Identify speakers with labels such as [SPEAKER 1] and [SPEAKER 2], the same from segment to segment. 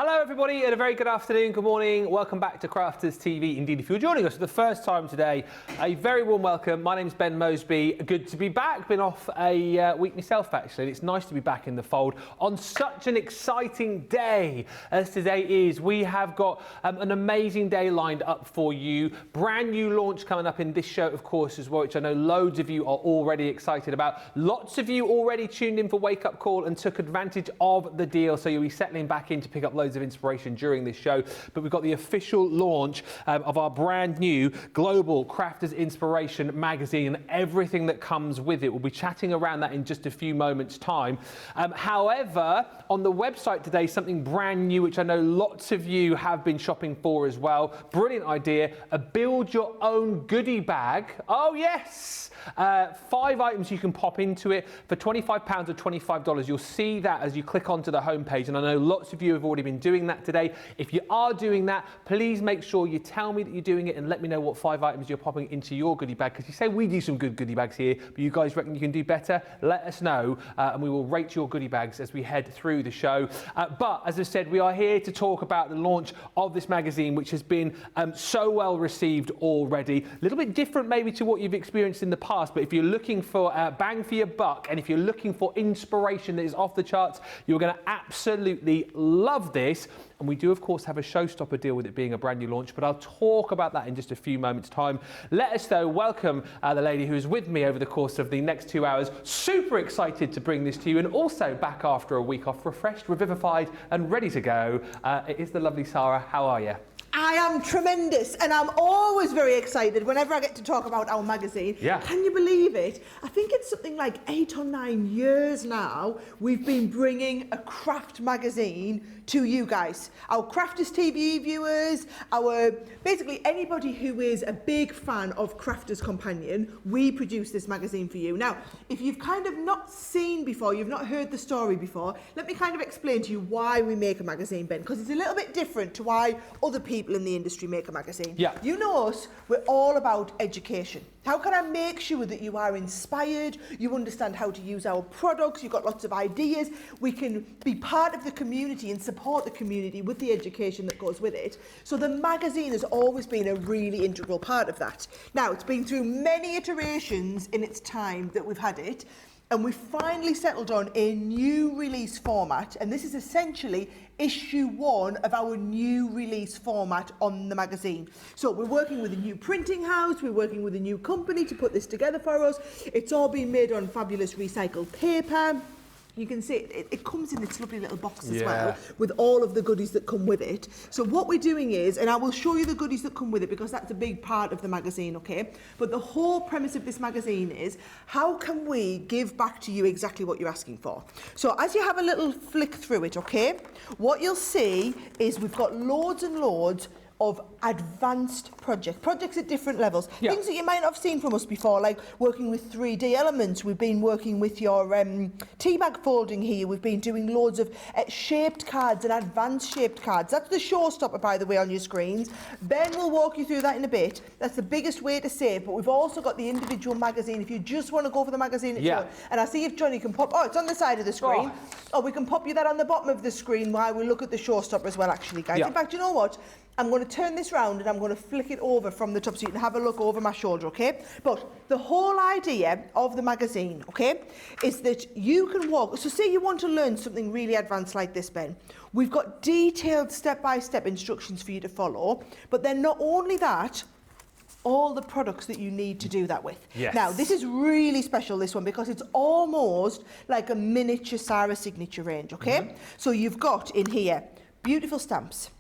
[SPEAKER 1] Hello everybody and a very good afternoon, good morning, welcome back to Crafters TV. Indeed, if you're joining us for the first time today, a very warm welcome. My name's Ben Moseby, good to be back. Been off a week myself actually. It's nice to be back in the fold on such an exciting day as today is. We have got an amazing day lined up for you. Brand new launch coming up in this show of course as well, which I know loads of you are already excited about. Lots of you already tuned in for Wake Up Call and took advantage of the deal, so you'll be settling back in to pick up loads of inspiration during this show. But we've got the official launch of our brand new Global Crafters Inspiration magazine and everything that comes with it. We'll be chatting around that in just a few moments time. However, on the website today, something brand new which I know lots of you have been shopping for as well. Brilliant idea, a build your own goodie bag. Oh yes, 5 items you can pop into it for £25 or $25. You'll see that as you click onto the homepage, and I know lots of you have already been doing that today. If you are doing that, please make sure you tell me that you're doing it and let me know what 5 items you're popping into your goodie bag, because you say we do some good goodie bags here, but you guys reckon you can do better? Let us know and we will rate your goodie bags as we head through the show. But as I said, we are here to talk about the launch of this magazine, which has been so well received already. A little bit different maybe to what you've experienced in the past, but if you're looking for bang for your buck and if you're looking for inspiration that is off the charts, you're going to absolutely love this. And we do, of course, have a showstopper deal with it being a brand new launch, but I'll talk about that in just a few moments' time. Let us, though, welcome the lady who is with me over the course of the next 2 hours. Super excited to bring this to you, and also back after a week off, refreshed, revivified, and ready to go. It is the lovely Sara. How are you?
[SPEAKER 2] I am tremendous, and I'm always very excited whenever I get to talk about our magazine.
[SPEAKER 1] Yeah.
[SPEAKER 2] Can you believe it? I think it's something like 8 or 9 years now we've been bringing a craft magazine to you guys. Our Crafters TV viewers, basically anybody who is a big fan of Crafters Companion, we produce this magazine for you. Now, if you've kind of not seen before, you've not heard the story before, let me kind of explain to you why we make a magazine, Ben, because it's a little bit different to why other people in the industry make a magazine.
[SPEAKER 1] Yeah.
[SPEAKER 2] You know us, we're all about education. How can I make sure that you are inspired, you understand how to use our products, you've got lots of ideas, we can be part of the community and support the community with the education that goes with it. So the magazine has always been a really integral part of that. Now, it's been through many iterations in its time that we've had it, and we finally settled on a new release format, and this is essentially issue 1 of our new release format on the magazine. So we're working with a new printing house, we're working with a new company to put this together for us. It's all been made on fabulous recycled paper. You can see it comes in this lovely little box as well, with all of the goodies that come with it. So what we're doing is, and I will show you the goodies that come with it because that's a big part of the magazine, okay? But the whole premise of this magazine is, how can we give back to you exactly what you're asking for? So as you have a little flick through it, okay, what you'll see is we've got loads and loads of advanced projects at different levels.
[SPEAKER 1] Yeah.
[SPEAKER 2] Things that you might not have seen from us before, like working with 3D elements. We've been working with your tea bag folding here. We've been doing loads of shaped cards and advanced shaped cards. That's the showstopper, by the way, on your screens. Ben will walk you through that in a bit. That's the biggest way to save, but we've also got the individual magazine if you just want to go for the magazine itself. Yeah. And I see if Johnny can pop, it's on the side of the screen. Oh, we can pop you that on the bottom of the screen while we look at the showstopper as well, actually, guys. Yeah. In fact, you know what? I'm going to turn this round and I'm going to flick it over from the top so you can have a look over my shoulder, okay? But the whole idea of the magazine, okay, is that you can walk. So say you want to learn something really advanced like this, Ben. We've got detailed step-by-step instructions for you to follow. But then not only that, all the products that you need to do that with.
[SPEAKER 1] Yes.
[SPEAKER 2] Now, this is really special, this one, because it's almost like a miniature Sara signature range, okay? Mm-hmm. So you've got in here beautiful stamps.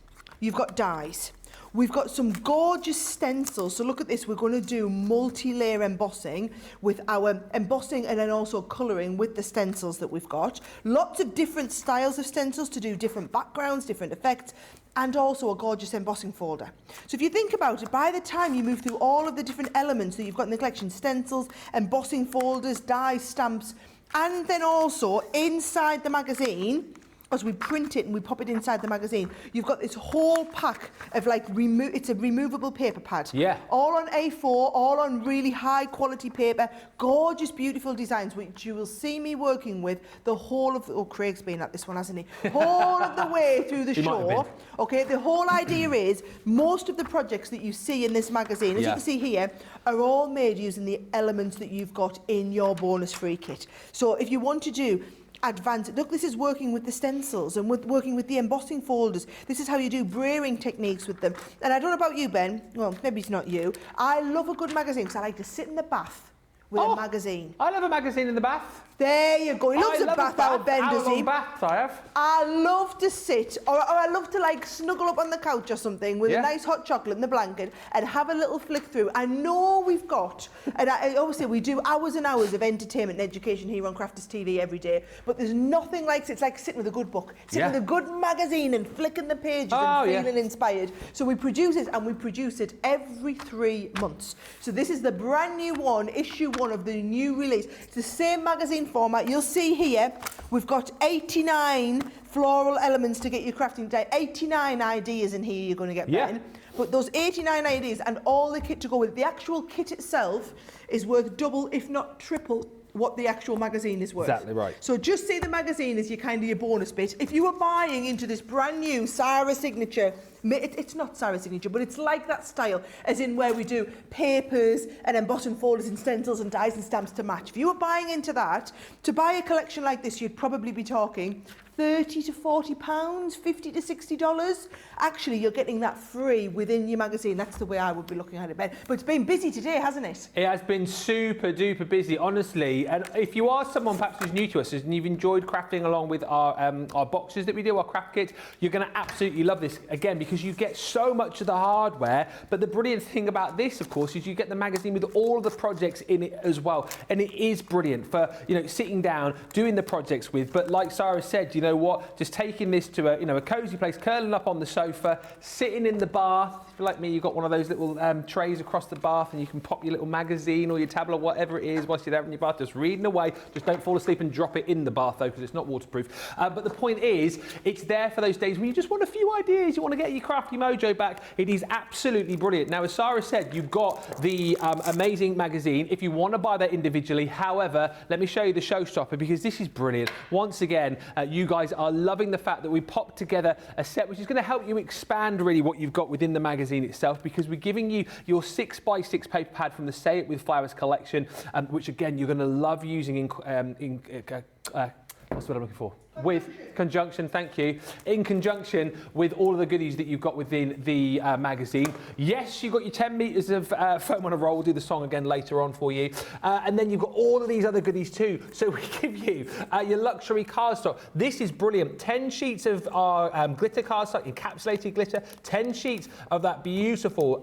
[SPEAKER 2] You've got dies. We've got some gorgeous stencils. So look at this. We're going to do multi-layer embossing with our embossing and then also colouring with the stencils that we've got. Lots of different styles of stencils to do different backgrounds, different effects, and also a gorgeous embossing folder. So if you think about it, by the time you move through all of the different elements that you've got in the collection, stencils, embossing folders, dies, stamps, and then also inside the magazine, as we print it and we pop it inside the magazine, you've got this whole pack of like, it's a removable paper pad.
[SPEAKER 1] Yeah.
[SPEAKER 2] All on A4, all on really high quality paper, gorgeous, beautiful designs, which you will see me working with the whole of, Craig's been at this one, hasn't he? Whole of the way through the show. Okay, the whole idea is most of the projects that you see in this magazine, as you can see here, are all made using the elements that you've got in your bonus free kit. So if you want to do advanced, look, this is working with the stencils and working with the embossing folders. This is how you do braying techniques with them. And I don't know about you, Ben, well, maybe it's not you. I love a good magazine because I like to sit in the bath with a magazine.
[SPEAKER 1] I love a magazine in the bath.
[SPEAKER 2] There you go. He loves a bath out, Ben, does he?
[SPEAKER 1] How long baths I have.
[SPEAKER 2] I love to sit, or I love to like snuggle up on the couch or something with a nice hot chocolate in the blanket and have a little flick through. I know we've got, and obviously we do hours and hours of entertainment and education here on Crafters TV every day, but there's nothing like, it's like sitting with a good book, sitting with a good magazine and flicking the pages and feeling inspired. So we produce it, and we produce it every 3 months. So this is the brand new one, issue 1 of the new release. It's the same magazine format. You'll see here, we've got 89 floral elements to get your crafting day. 89 ideas in here you're going to get, Ben. But those 89 ideas and all the kit to go with, the actual kit itself is worth double, if not triple, what the actual magazine is worth.
[SPEAKER 1] Exactly right.
[SPEAKER 2] So just see the magazine as your bonus bit. If you were buying into this brand new Sara signature, it's not Sara signature, but it's like that style, as in where we do papers and embossing folders and stencils and dies and stamps to match. If you were buying into that, to buy a collection like this, you'd probably be talking £30 to £40, $50 to $60. Actually, you're getting that free within your magazine. That's the way I would be looking at it, Ben. But it's been busy today, hasn't it?
[SPEAKER 1] It has been super duper busy, honestly. And if you are someone perhaps who's new to us and you've enjoyed crafting along with our boxes that we do, our craft kits, you're going to absolutely love this, again, because you get so much of the hardware. But the brilliant thing about this, of course, is you get the magazine with all of the projects in it as well. And it is brilliant for, sitting down, doing the projects with. But like Sara said, you know what, just taking this to a cozy place, curling up on the sofa, sitting in the bath. If you're like me, you've got one of those little trays across the bath, and you can pop your little magazine or your tablet, whatever it is, whilst you're there in your bath, just reading away. Just don't fall asleep and drop it in the bath, though, because it's not waterproof. But the point is, it's there for those days when you just want a few ideas, you want to get your crafty mojo back. It is absolutely brilliant. Now, as Sara said, you've got the amazing magazine if you want to buy that individually. However, let me show you the showstopper, because this is brilliant. Once again, you guys are loving the fact that we popped together a set which is going to help you expand really what you've got within the magazine itself, because we're giving you your 6x6 paper pad from the Say It With Flowers collection, which again you're going to love using what's what I'm looking for? With conjunction, thank you, in conjunction with all of the goodies that you've got within the magazine. Yes, you've got your 10 metres of foam on a roll. We'll do the song again later on for you. And then you've got all of these other goodies too. So we give you your luxury cardstock. This is brilliant. 10 sheets of our glitter cardstock, encapsulated glitter, 10 sheets of that beautiful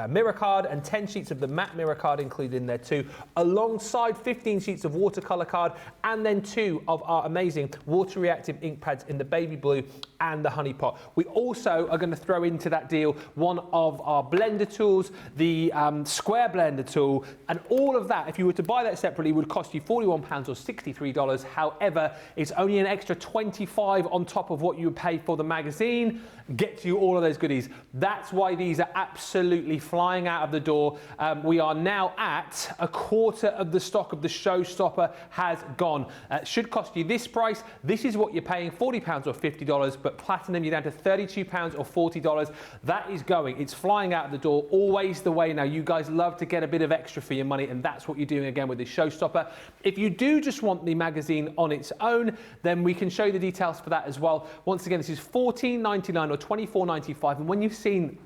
[SPEAKER 1] mirror card, and 10 sheets of the matte mirror card included in there too, alongside 15 sheets of watercolour card, and then 2 of our amazing water reactive ink pads in the baby blue and the honey pot. We also are going to throw into that deal one of our blender tools, the square blender tool, and all of that, if you were to buy that separately, would cost you £41 or $63. However, it's only an extra $25 on top of what you would pay for the magazine, gets you all of those goodies. That's why these are absolutely flying out of the door. We are now at a quarter of the stock of the showstopper has gone. Should cost you this price. This is what you're paying, £40 or $50, but platinum, you're down to £32 or $40. That is going. It's flying out the door, always the way now. You guys love to get a bit of extra for your money, and that's what you're doing again with this showstopper. If you do just want the magazine on its own, then we can show you the details for that as well. Once again, this is $14.99 or $24.95, and when you've seen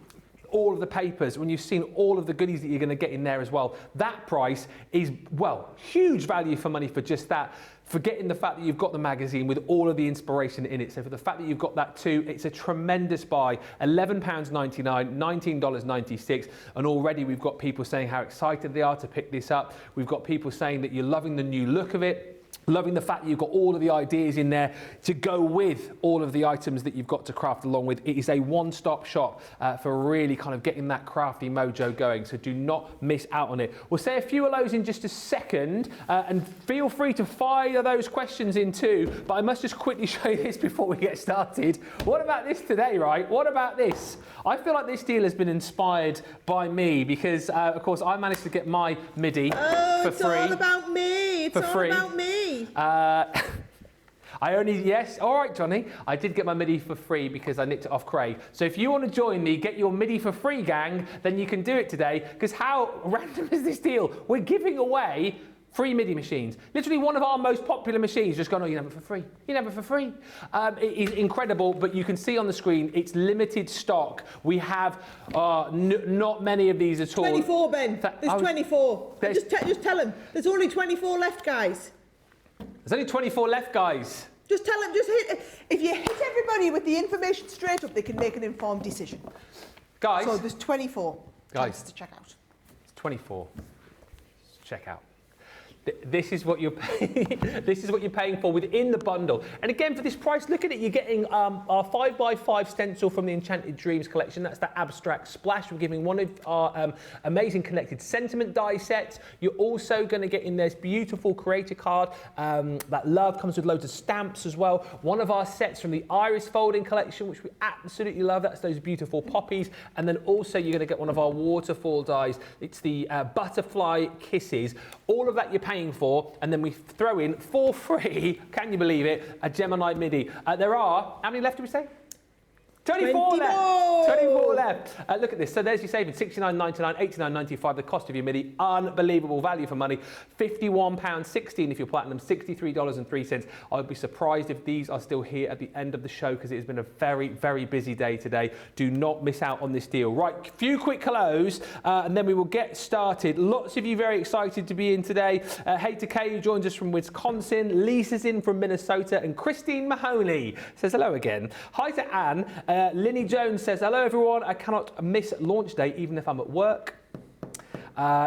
[SPEAKER 1] all of the papers, when you've seen all of the goodies that you're going to get in there as well, that price is, well, huge value for money for just that. Forgetting the fact that you've got the magazine with all of the inspiration in it. So for the fact that you've got that too, it's a tremendous buy. £11.99, $19.96. And already we've got people saying how excited they are to pick this up. We've got people saying that you're loving the new look of it. Loving the fact that you've got all of the ideas in there to go with all of the items that you've got to craft along with. It is a one-stop shop for really kind of getting that crafty mojo going, so do not miss out on it. We'll say a few of those in just a second, and feel free to fire those questions in too, but I must just quickly show you this before we get started. What about this today, right? What about this? I feel like this deal has been inspired by me because, of course, I managed to get my MIDI for free.
[SPEAKER 2] It's all about me. It's all about me.
[SPEAKER 1] Yes, all right, Johnny. I did get my MIDI for free because I nicked it off Craig. So if you want to join me, get your MIDI for free, gang, then you can do it today. Because how random is this deal? We're giving away free MIDI machines. Literally one of our most popular machines just gone, oh, you have it for free. You have it for free. It is incredible, but you can see on the screen, it's limited stock. We have not many of these at all.
[SPEAKER 2] 24, Ben. There's 24. Just tell them. There's only 24 left, guys.
[SPEAKER 1] There's only 24 left, guys.
[SPEAKER 2] Just tell them, just hit. If you hit everybody with the information straight up, they can make an informed decision.
[SPEAKER 1] Guys.
[SPEAKER 2] So there's 24
[SPEAKER 1] guys,
[SPEAKER 2] to check out.
[SPEAKER 1] It's 24. Check out. This is what you're paying. This is what you're paying for within the bundle. And again, for this price, look at it. You're getting our 5x5 stencil from the Enchanted Dreams collection. That's the abstract splash. We're giving one of our amazing connected sentiment die sets. You're also going to get in this beautiful creator card. That love comes with loads of stamps as well. One of our sets from the Iris folding collection, which we absolutely love. That's those beautiful poppies. And then also you're going to get one of our waterfall dies. It's the butterfly kisses. All of that you're paying for, and then we throw in for free, can you believe it, a Gemini MIDI. There are, how many left do we say? 24 left. 24 left. Look at this. So there's your savings. $69.99, $89.95. The cost of your MIDI. Unbelievable value for money. £51.16 if you're platinum. $63.03. I would be surprised if these are still here at the end of the show because it has been a very, very busy day today. Do not miss out on this deal. Right, few quick hellos, and then we will get started. Lots of you very excited to be in today. Hey to Kay, who joins us from Wisconsin. Lisa's in from Minnesota, and Christine Mahoney says hello again. Hi to Anne. Linny Jones says, hello everyone, I cannot miss launch day even if I'm at work.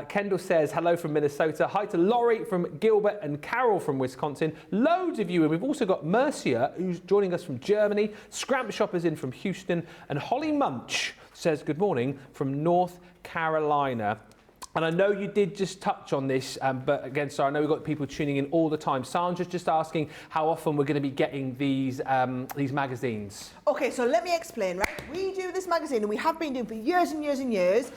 [SPEAKER 1] Kendall says, hello from Minnesota. Hi to Laurie from Gilbert and Carol from Wisconsin. Loads of you, and we've also got Mercia, who's joining us from Germany. Scramp Shoppers in from Houston. And Holly Munch says, good morning from North Carolina. And I know you did just touch on this, but again, sorry, I know we've got people tuning in all the time. Sandra's just asking how often we're going to be getting these magazines.
[SPEAKER 2] Okay, so let me explain, right? We do this magazine, and we have been doing for years and years and years,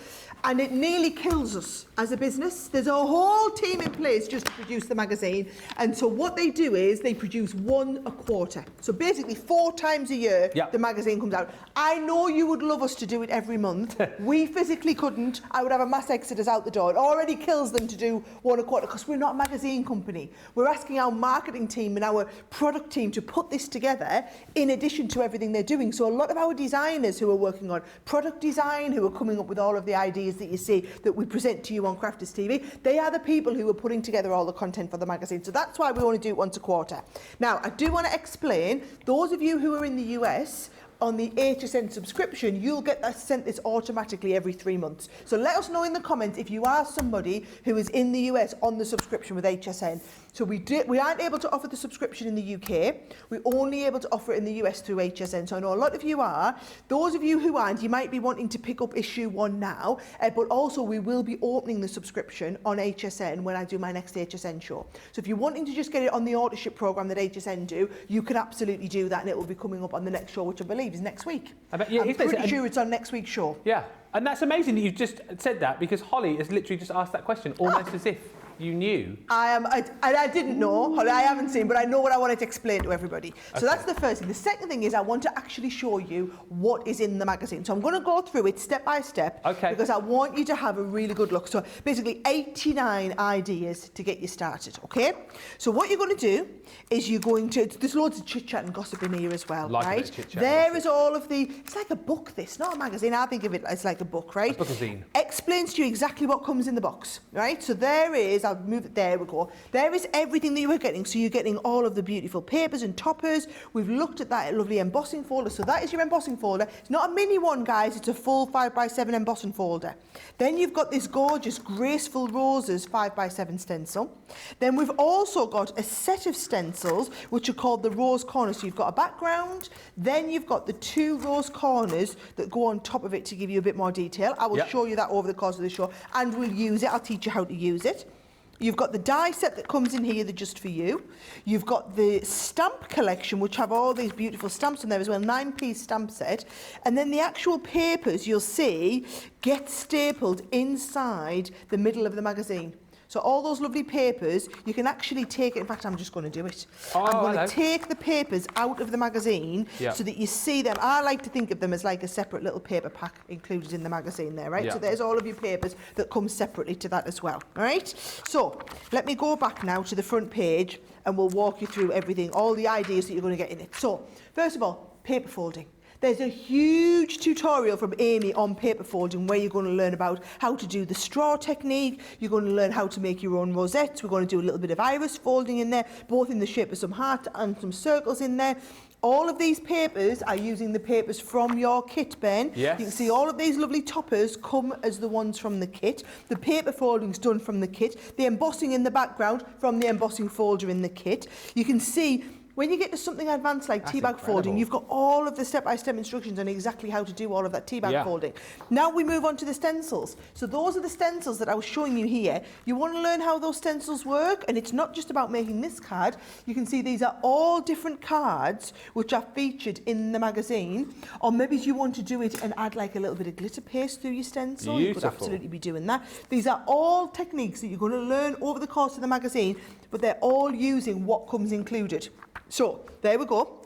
[SPEAKER 2] and it nearly kills us as a business. There's a whole team in place just to produce the magazine, and so what they do is they produce one a quarter. So basically 4 times a year, the magazine comes out. I know you would love us to do it every month. We physically couldn't. I would have a mass exodus out the door. It already kills them to do one a quarter because we're not a magazine company. We're asking our marketing team and our product team to put this together in addition to everything they're doing. So a lot of our designers who are working on product design, who are coming up with all of the ideas that you see that we present to you on Crafters TV, they are the people who are putting together all the content for the magazine. So that's why we only do it once a quarter. Now, I do want to explain, those of you who are in the US, on the HSN subscription, you'll get that sent this automatically every 3 months. So let us know in the comments if you are somebody who is in the US on the subscription with HSN. So we aren't able to offer the subscription in the UK. We're only able to offer it in the US through HSN. So I know a lot of you are. Those of you who aren't, you might be wanting to pick up issue 1 now, but also we will be opening the subscription on HSN when I do my next HSN show. So if you're wanting to just get it on the authorship program that HSN do, you can absolutely do that, and it will be coming up on the next show, which I believe is next week.
[SPEAKER 1] I'm
[SPEAKER 2] pretty sure it's on next week's show.
[SPEAKER 1] Yeah, and that's amazing that you've just said that because Holly has literally just asked that question almost as if you knew.
[SPEAKER 2] I didn't know, Holly, I haven't seen, but I know what I wanted to explain to everybody. So that's the first thing. The second thing is I want to actually show you what is in the magazine. So I'm going to go through it step by step because I want you to have a really good look. So basically 89 ideas to get you started, okay? So what you're going to do is you're going to, there's loads of chit-chat and gossip in here as well, right? There is all of the, it's like a book this, not a magazine. I think of it as like a book, right?
[SPEAKER 1] A bookazine.
[SPEAKER 2] Explains to you exactly what comes in the box, right? So there is, I'll move it, there we go. There is everything that you were getting. So you're getting all of the beautiful papers and toppers. We've looked at that lovely embossing folder. So that is your embossing folder. It's not a mini one, guys. It's a full 5x7 embossing folder. Then you've got this gorgeous Graceful Roses 5x7 stencil. Then we've also got a set of stencils which are called the rose corners. So you've got a background, then you've got the 2 rose corners that go on top of it to give you a bit more detail. I will show you that over the course of the show, and we'll use it. I'll teach you how to use it. You've got the die set that comes in here, they're just for you. You've got the stamp collection, which have all these beautiful stamps in there as well, 9-piece stamp set. And then the actual papers, you'll see, get stapled inside the middle of the magazine. So all those lovely papers, you can actually take it. In fact, I'm just going to do it. I'm going to take the papers out of the magazine so that you see them. I like to think of them as like a separate little paper pack included in the magazine there, right? So there's all of your papers that come separately to that as well, all right? So let me go back now to the front page and we'll walk you through everything, all the ideas that you're going to get in it. So first of all, paper folding. There's a huge tutorial from Amy on paper folding where you're going to learn about how to do the straw technique. You're going to learn how to make your own rosettes. We're going to do a little bit of iris folding in there, both in the shape of some heart and some circles in there. All of these papers are using the papers from your kit, Ben.
[SPEAKER 1] Yes.
[SPEAKER 2] You can see all of these lovely toppers come as the ones from the kit. The paper folding's done from the kit. The embossing in the background from the embossing folder in the kit. You can see when you get to something advanced like tea bag folding, you've got all of the step-by-step instructions on exactly how to do all of that tea bag folding. Now we move on to the stencils. So those are the stencils that I was showing you here. You want to learn how those stencils work, and it's not just about making this card. You can see these are all different cards which are featured in the magazine. Or maybe you want to do it and add like a little bit of glitter paste through your stencil.
[SPEAKER 1] Beautiful.
[SPEAKER 2] You could absolutely be doing that. These are all techniques that you're going to learn over the course of the magazine, but they're all using what comes included. So there we go.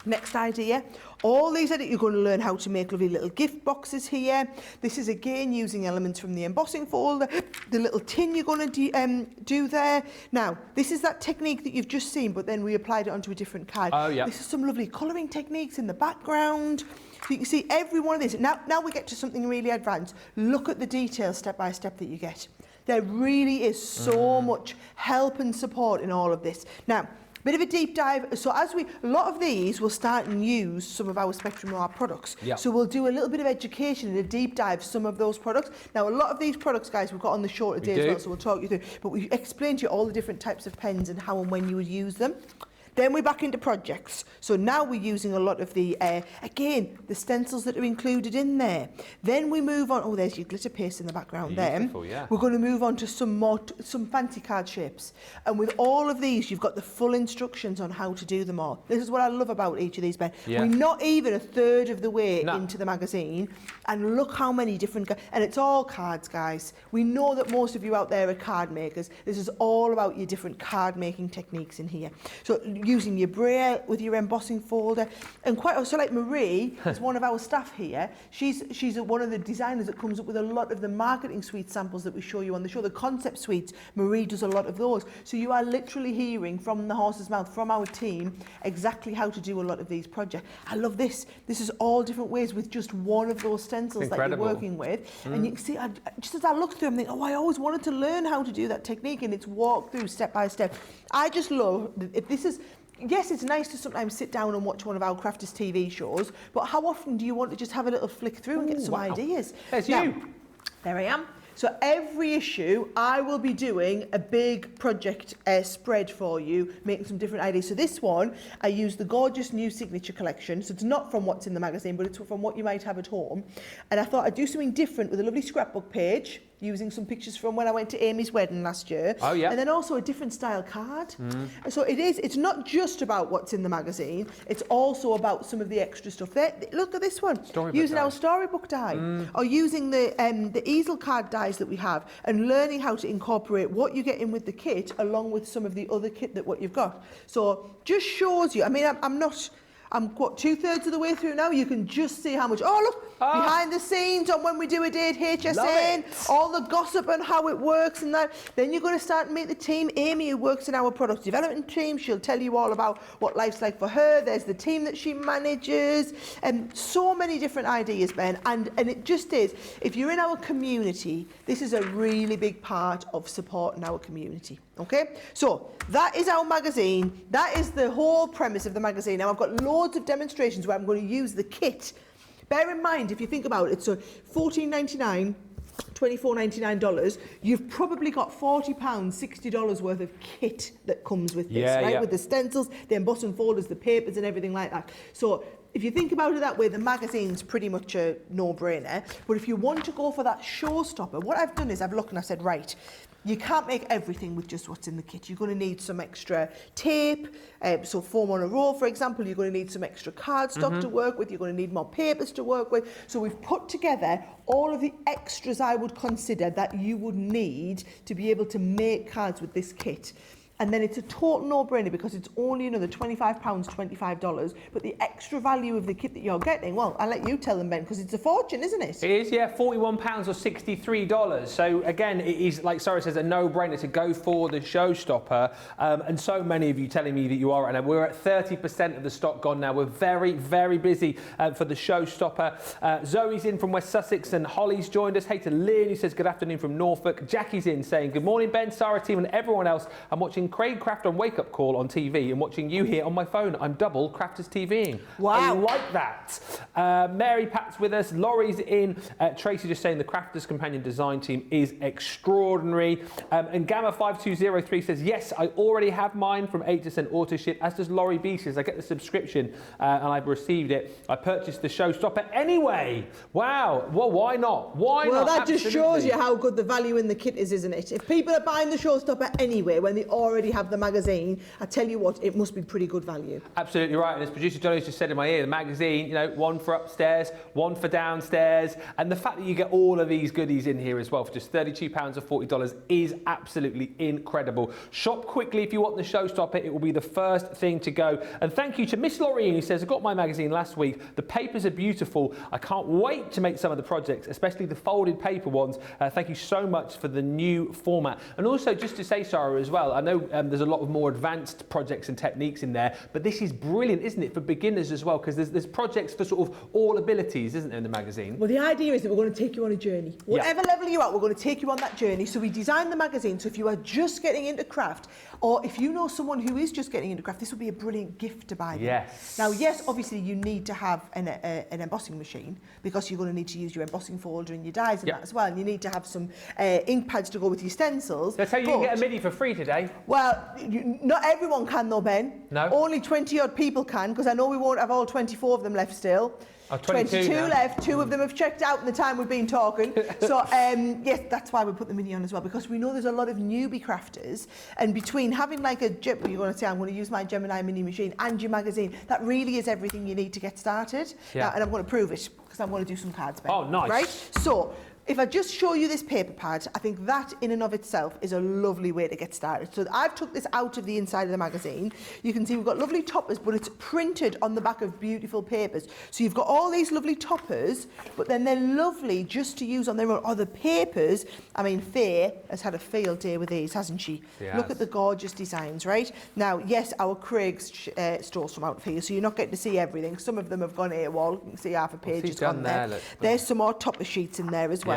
[SPEAKER 2] Next idea. All these you're going to learn how to make lovely little gift boxes here. This is again using elements from the embossing folder. The little tin you're going to do there. Now, this is that technique that you've just seen, but then we applied it onto a different card.
[SPEAKER 1] Oh, yeah.
[SPEAKER 2] This is some lovely colouring techniques in the background. So you can see every one of these. Now we get to something really advanced. Look at the details step by step that you get. There really is so much help and support in all of this. Now, bit of a deep dive. So a lot of these will start and use some of our Spectrum Noir products.
[SPEAKER 1] Yeah.
[SPEAKER 2] So we'll do a little bit of education and a deep dive some of those products. Now, a lot of these products, guys, we've got on the show today as well, so we'll talk you through. But we explained to you all the different types of pens and how and when you would use them. Then we're back into projects. So now we're using a lot of the, again, the stencils that are included in there. Then we move on. Oh, there's your glitter paste in the background there.
[SPEAKER 1] Yeah.
[SPEAKER 2] We're going to move on to some fancy card shapes. And with all of these, you've got the full instructions on how to do them all. This is what I love about each of these, Ben.
[SPEAKER 1] Yeah.
[SPEAKER 2] We're not even a third of the way into the magazine. And look how many different... And it's all cards, guys. We know that most of you out there are card makers. This is all about your different card making techniques in here. So using your braille with your embossing folder, and quite also like Marie is one of our staff here. She's one of the designers that comes up with a lot of the marketing suite samples that we show you on the show, the concept suites. Marie does a lot of those, so you are literally hearing from the horse's mouth, from our team, exactly how to do a lot of these projects. I love this. This is all different ways with just one of those stencils that you're working with. And you can see, just as I look through them, I think, oh, I always wanted to learn how to do that technique, and it's walked through step by step. I just love if this is. Yes, it's nice to sometimes sit down and watch one of our Crafters TV shows, but how often do you want to just have a little flick through and get some ideas?
[SPEAKER 1] There's
[SPEAKER 2] now,
[SPEAKER 1] you.
[SPEAKER 2] There I am. So every issue, I will be doing a big project spread for you, making some different ideas. So this one, I use the gorgeous new signature collection. So it's not from what's in the magazine, but it's from what you might have at home. And I thought I'd do something different with a lovely scrapbook page, using some pictures from when I went to Amy's wedding last year.
[SPEAKER 1] Oh, yeah.
[SPEAKER 2] And then also a different style card. So it's not just about what's in the magazine, it's also about some of the extra stuff. There, look at this one.
[SPEAKER 1] Storybook
[SPEAKER 2] using
[SPEAKER 1] die.
[SPEAKER 2] our storybook die, or using the easel card dies that we have, and learning how to incorporate what you get in with the kit along with some of the other kit that what you've got. So just shows you, I mean, I'm what, 2/3 of the way through now. You can just see how much. Oh look, behind the scenes on when we do a date, HSN, all the gossip on how it works and that. Then you're going to start to meet the team. Amy, who works in our product development team, she'll tell you all about what life's like for her. There's the team that she manages, and so many different ideas, Ben. And it just is. If you're in our community, this is a really big part of supporting our community. Okay, so that is our magazine. That is the whole premise of the magazine. Now I've got loads of demonstrations where I'm going to use the kit. Bear in mind, if you think about it, so $14.99, $24.99, you've probably got £40, $60 worth of kit that comes with this, right? With the stencils, the embossing folders, the papers and everything like that. So if you think about it that way, the magazine's pretty much a no-brainer. But if you want to go for that showstopper, what I've done is I've looked and I said, right, you can't make everything with just what's in the kit. You're going to need some extra tape, so foam on a roll, for example. You're going to need some extra cardstock to work with. You're going to need more papers to work with. So we've put together all of the extras I would consider that you would need to be able to make cards with this kit. And then it's a total no-brainer because it's only another £25, $25. But the extra value of the kit that you're getting, well, I'll let you tell them, Ben, because it's a fortune, isn't it?
[SPEAKER 1] It is, yeah, £41 or $63. So again, it is, like Sarah says, a no-brainer to go for the showstopper. And so many of you telling me that you are right now. We're at 30% of the stock gone now. We're very, very busy for the showstopper. Zoe's in from West Sussex and Holly's joined us. Hey to Lynn, who says good afternoon from Norfolk. Jackie's in saying good morning, Ben, Sarah, team and everyone else. I'm watching Craig Craft on Wake Up Call on TV and watching you here on my phone. I'm double Crafters TVing.
[SPEAKER 2] Wow.
[SPEAKER 1] I like that. Mary Pat's with us. Laurie's in. Tracy just saying the Crafters Companion Design team is extraordinary. And Gamma5203 says, yes, I already have mine from 8% Auto Ship, as does Laurie B. says, I get the subscription and I've received it. I purchased the showstopper anyway. Wow. Well, why not? Why not?
[SPEAKER 2] Well, that
[SPEAKER 1] Absolutely.
[SPEAKER 2] just shows you how good the value in the kit is, isn't it? If people are buying the showstopper anyway, when they already have the magazine, I tell you what, it must be pretty good value.
[SPEAKER 1] Absolutely right. And as producer Johnny's just said in my ear, the magazine, you know, one for upstairs, one for downstairs. And the fact that you get all of these goodies in here as well for just £32 or $40 is absolutely incredible. Shop quickly if you want the showstopper. It will be the first thing to go. And thank you to Miss Laureen, who says, I got my magazine last week. The papers are beautiful. I can't wait to make some of the projects, especially the folded paper ones. Thank you so much for the new format. And also, just to say, Sarah, as well, I know there's a lot of more advanced projects and techniques in there, but this is brilliant, isn't it, for beginners as well, because there's projects for sort of all abilities, isn't there, in the magazine?
[SPEAKER 2] Well, the idea is that we're going to take you on a journey. Whatever level you're at, we're going to take you on that journey. So we designed the magazine, so if you are just getting into craft, or if you know someone who is just getting into craft, this would be a brilliant gift to buy them.
[SPEAKER 1] Yes.
[SPEAKER 2] Now, yes, obviously you need to have an embossing machine, because you're going to need to use your embossing folder and your dies and that as well, and you need to have some ink pads to go with your stencils.
[SPEAKER 1] That's how you can get a MIDI for free today.
[SPEAKER 2] Well, not everyone can though, Ben.
[SPEAKER 1] No.
[SPEAKER 2] Only 20 odd people can, because I know we won't have all 24 of them left still.
[SPEAKER 1] Oh, 22 now.
[SPEAKER 2] left, 2 of them have checked out in the time we've been talking. So, yes, that's why we put the mini on as well, because we know there's a lot of newbie crafters, and between having like you're going to say, I'm going to use my Gemini mini machine and your magazine, that really is everything you need to get started.
[SPEAKER 1] Yeah.
[SPEAKER 2] Now, and I'm going to prove it, because I'm going to do some cards, Ben.
[SPEAKER 1] Oh, nice.
[SPEAKER 2] Right? So, if I just show you this paper pad, I think that in and of itself is a lovely way to get started. So I've took this out of the inside of the magazine. You can see we've got lovely toppers, but it's printed on the back of beautiful papers. So you've got all these lovely toppers, but then they're lovely just to use on their own. Oh, the papers, I mean, Faye has had a field day with these, hasn't she?
[SPEAKER 1] Yes.
[SPEAKER 2] Look at the gorgeous designs, right? Now, yes, our Craig's stole some out for you, so you're not getting to see everything. Some of them have gone AWOL. You can see half a page has gone there. There's some more topper sheets in there as well.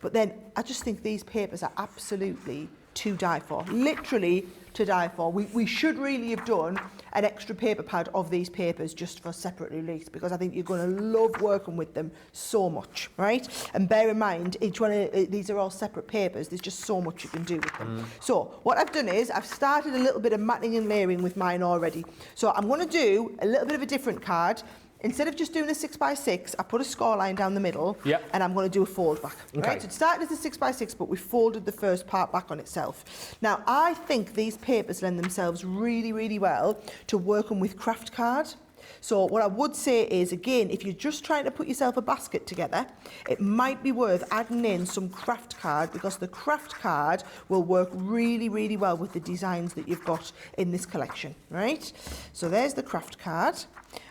[SPEAKER 2] But then I just think these papers are absolutely to die for, literally to die for. We should really have done an extra paper pad of these papers just for separate release, because I think you're going to love working with them so much, right? And bear in mind, each one of these are all separate papers. There's just so much you can do with them. So what I've done is I've started a little bit of matting and layering with mine already. So I'm going to do a little bit of a different card. Instead of just doing a 6x6, I put a score line down the middle, and I'm going to do a fold back.
[SPEAKER 1] Okay.
[SPEAKER 2] Right? So it started as a 6x6, but we folded the first part back on itself. Now, I think these papers lend themselves really, really well to working with craft card. So what I would say is, again, if you're just trying to put yourself a basket together, it might be worth adding in some craft card, because the craft card will work really, really well with the designs that you've got in this collection, right? So there's the craft card.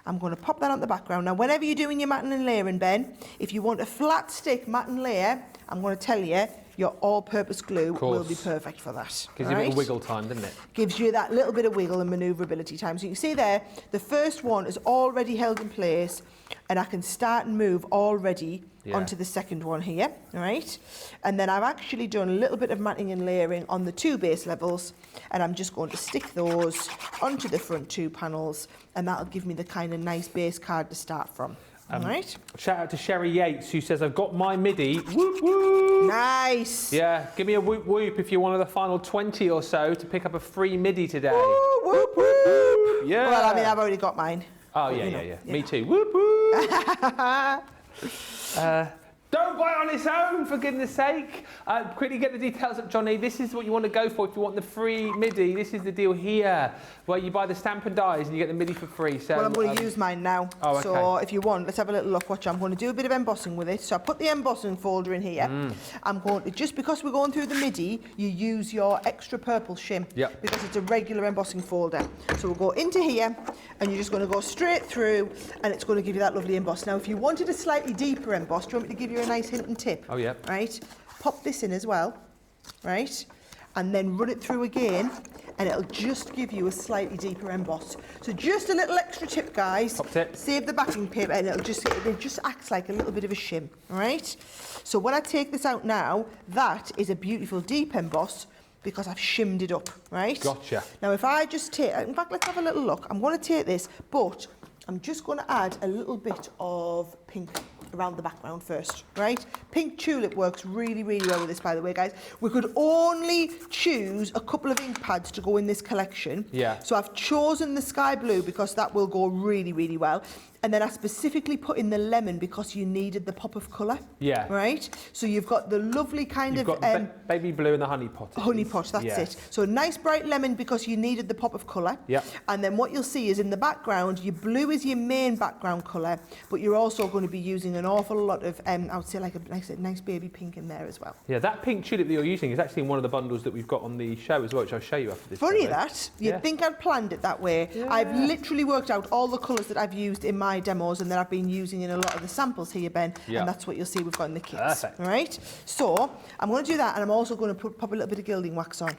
[SPEAKER 2] I'm going to pop that on the background. Now, whenever you're doing your matting and layering, Ben, if you want a flat stick mat and layer, I'm going to tell you, your all-purpose glue will be perfect for that.
[SPEAKER 1] Gives you a bit of wiggle time, doesn't it?
[SPEAKER 2] Gives you that little bit of wiggle and manoeuvrability time. So you can see there, the first one is already held in place, and I can start and move already onto the second one here, all right? And then I've actually done a little bit of matting and layering on the 2 base levels, and I'm just going to stick those onto the front 2 panels, and that'll give me the kind of nice base card to start from. All right.
[SPEAKER 1] Shout out to Sherry Yates, who says, I've got my MIDI. Whoop, whoop.
[SPEAKER 2] Nice.
[SPEAKER 1] Yeah, give me a whoop whoop if you're one of the final 20 or so to pick up a free MIDI today.
[SPEAKER 2] Whoop, whoop, whoop.
[SPEAKER 1] Yeah.
[SPEAKER 2] Well, I mean, I've already got mine.
[SPEAKER 1] Oh, yeah. Me too. Whoop, whoop. Don't buy it on its own, for goodness sake. Quickly get the details up, Johnny. This is what you want to go for if you want the free MIDI. This is the deal here, where you buy the stamp and dies and you get the MIDI for free. So,
[SPEAKER 2] well, I'm going to use mine now.
[SPEAKER 1] Oh, okay.
[SPEAKER 2] So if you want, let's have a little look. Watch, I'm going to do a bit of embossing with it. So I put the embossing folder in here. I'm going to, just because we're going through the MIDI, you use your extra purple shim.
[SPEAKER 1] Yep.
[SPEAKER 2] Because it's a regular embossing folder. So we'll go into here, and you're just going to go straight through, and it's going to give you that lovely emboss. Now, if you wanted a slightly deeper emboss, do you want me to give you a nice hint and tip?
[SPEAKER 1] Oh, yeah.
[SPEAKER 2] Right? Pop this in as well, right? And then run it through again, and it'll just give you a slightly deeper emboss. So just a little extra tip, guys.
[SPEAKER 1] Top tip.
[SPEAKER 2] Save the backing paper, and it just acts like a little bit of a shim, all right? So when I take this out now, that is a beautiful deep emboss, because I've shimmed it up, right?
[SPEAKER 1] Gotcha.
[SPEAKER 2] Now, if I just take, in fact, let's have a little look. I'm going to take this, but I'm just going to add a little bit of pink around the background first, right? Pink tulip works really, really well with this, by the way, guys. We could only choose a couple of ink pads to go in this collection.
[SPEAKER 1] Yeah.
[SPEAKER 2] So I've chosen the sky blue because that will go really, really well. And then I specifically put in the lemon because you needed the pop of colour.
[SPEAKER 1] Yeah.
[SPEAKER 2] Right? So you've got the lovely kind
[SPEAKER 1] You've
[SPEAKER 2] of...
[SPEAKER 1] got the baby blue and the honey pot.
[SPEAKER 2] Honey pot, that's it. So a nice bright lemon because you needed the pop of colour.
[SPEAKER 1] Yeah.
[SPEAKER 2] And then what you'll see is in the background, your blue is your main background colour, but you're also going to be using an awful lot of, I would say, like a nice baby pink in there as well.
[SPEAKER 1] Yeah, that pink tulip that you're using is actually in one of the bundles that we've got on the show as well, which I'll show you after this.
[SPEAKER 2] Funny that. You'd think I'd planned it that way.
[SPEAKER 1] Yeah.
[SPEAKER 2] I've literally worked out all the colours that I've used in my demos and that I've been using in a lot of the samples here, Ben, and that's what you'll see we've got in the kits.
[SPEAKER 1] Perfect.
[SPEAKER 2] All right? So I'm going to do that, and I'm also going to pop a little bit of gilding wax on.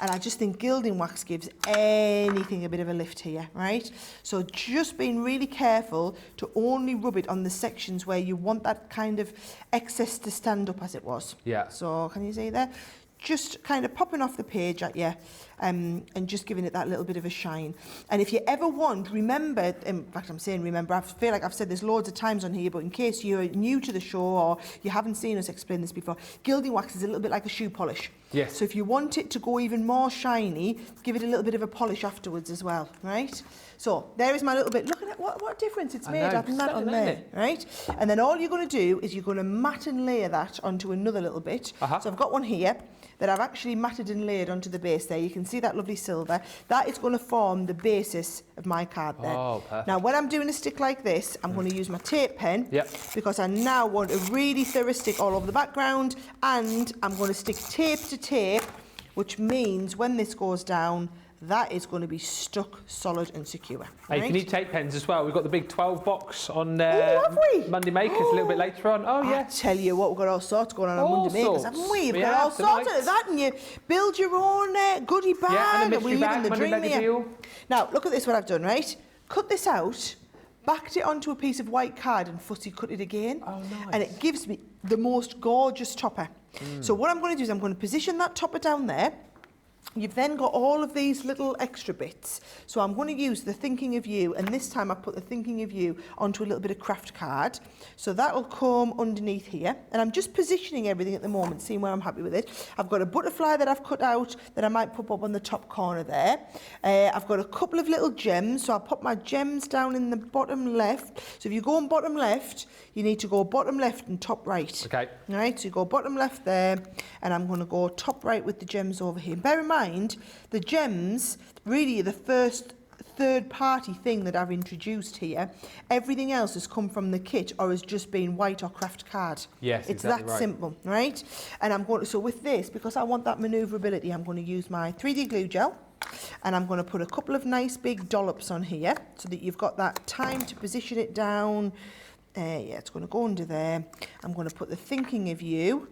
[SPEAKER 2] And I just think gilding wax gives anything a bit of a lift here, right? So just being really careful to only rub it on the sections where you want that kind of excess to stand up as it was.
[SPEAKER 1] Yeah.
[SPEAKER 2] So can you see there? Just kind of popping off the page at you and just giving it that little bit of a shine. And if you ever want, remember, in fact I'm saying remember, I feel like I've said this loads of times on here, but in case you're new to the show or you haven't seen us explain this before, gilding wax is a little bit like a shoe polish.
[SPEAKER 1] Yes.
[SPEAKER 2] So if you want it to go even more shiny, give it a little bit of a polish afterwards as well, right? So there is my little bit. Look at it, what difference it's made having that on there, right? And then all you're going to do is you're going to mat and layer that onto another little bit. So I've got one here that I've actually matted and layered onto the base there. You can see that lovely silver. That is going to form the basis of my card there.
[SPEAKER 1] Oh, perfect.
[SPEAKER 2] Now, when I'm doing a stick like this, I'm going to use my tape pen because I now want a really thorough stick all over the background, and I'm going to stick tape to tape, which means when this goes down, that is going to be stuck solid and secure.
[SPEAKER 1] Hey, if you need tape pens as well, we've got the big 12 box on
[SPEAKER 2] have we?
[SPEAKER 1] Monday Makers a little bit later on. Oh, yeah.
[SPEAKER 2] I tell you what, we've got all sorts going on Monday Makers, haven't we? We've got all sorts of that, and you build your own goodie bag,
[SPEAKER 1] and
[SPEAKER 2] we're living the dream here. Now, look at this, what I've done, right? Cut this out, backed it onto a piece of white card and fussy cut it again.
[SPEAKER 1] Oh, nice.
[SPEAKER 2] And it gives me the most gorgeous topper. So what I'm going to do is I'm going to position that topper down there. You've then got all of these little extra bits. So I'm going to use the Thinking of You, and this time I put the Thinking of You onto a little bit of craft card. So that'll come underneath here. And I'm just positioning everything at the moment, seeing where I'm happy with it. I've got a butterfly that I've cut out that I might pop up on the top corner there. I've got a couple of little gems, so I'll pop my gems down in the bottom left. So if you go on bottom left, you need to go bottom left and top right.
[SPEAKER 1] Okay.
[SPEAKER 2] All right, so you go bottom left there, and I'm going to go top right with the gems over here. Bear in mind, the gems really are the first third-party thing that I've introduced here. Everything else has come from the kit or has just been white or craft card.
[SPEAKER 1] Yes,
[SPEAKER 2] it's
[SPEAKER 1] exactly
[SPEAKER 2] that
[SPEAKER 1] right.
[SPEAKER 2] simple, right? And I'm going to, so with this, because I want that manoeuvrability, I'm going to use my 3D glue gel, and I'm going to put a couple of nice big dollops on here so that you've got that time to position it down. Yeah, it's going to go under there. I'm going to put the thinking of you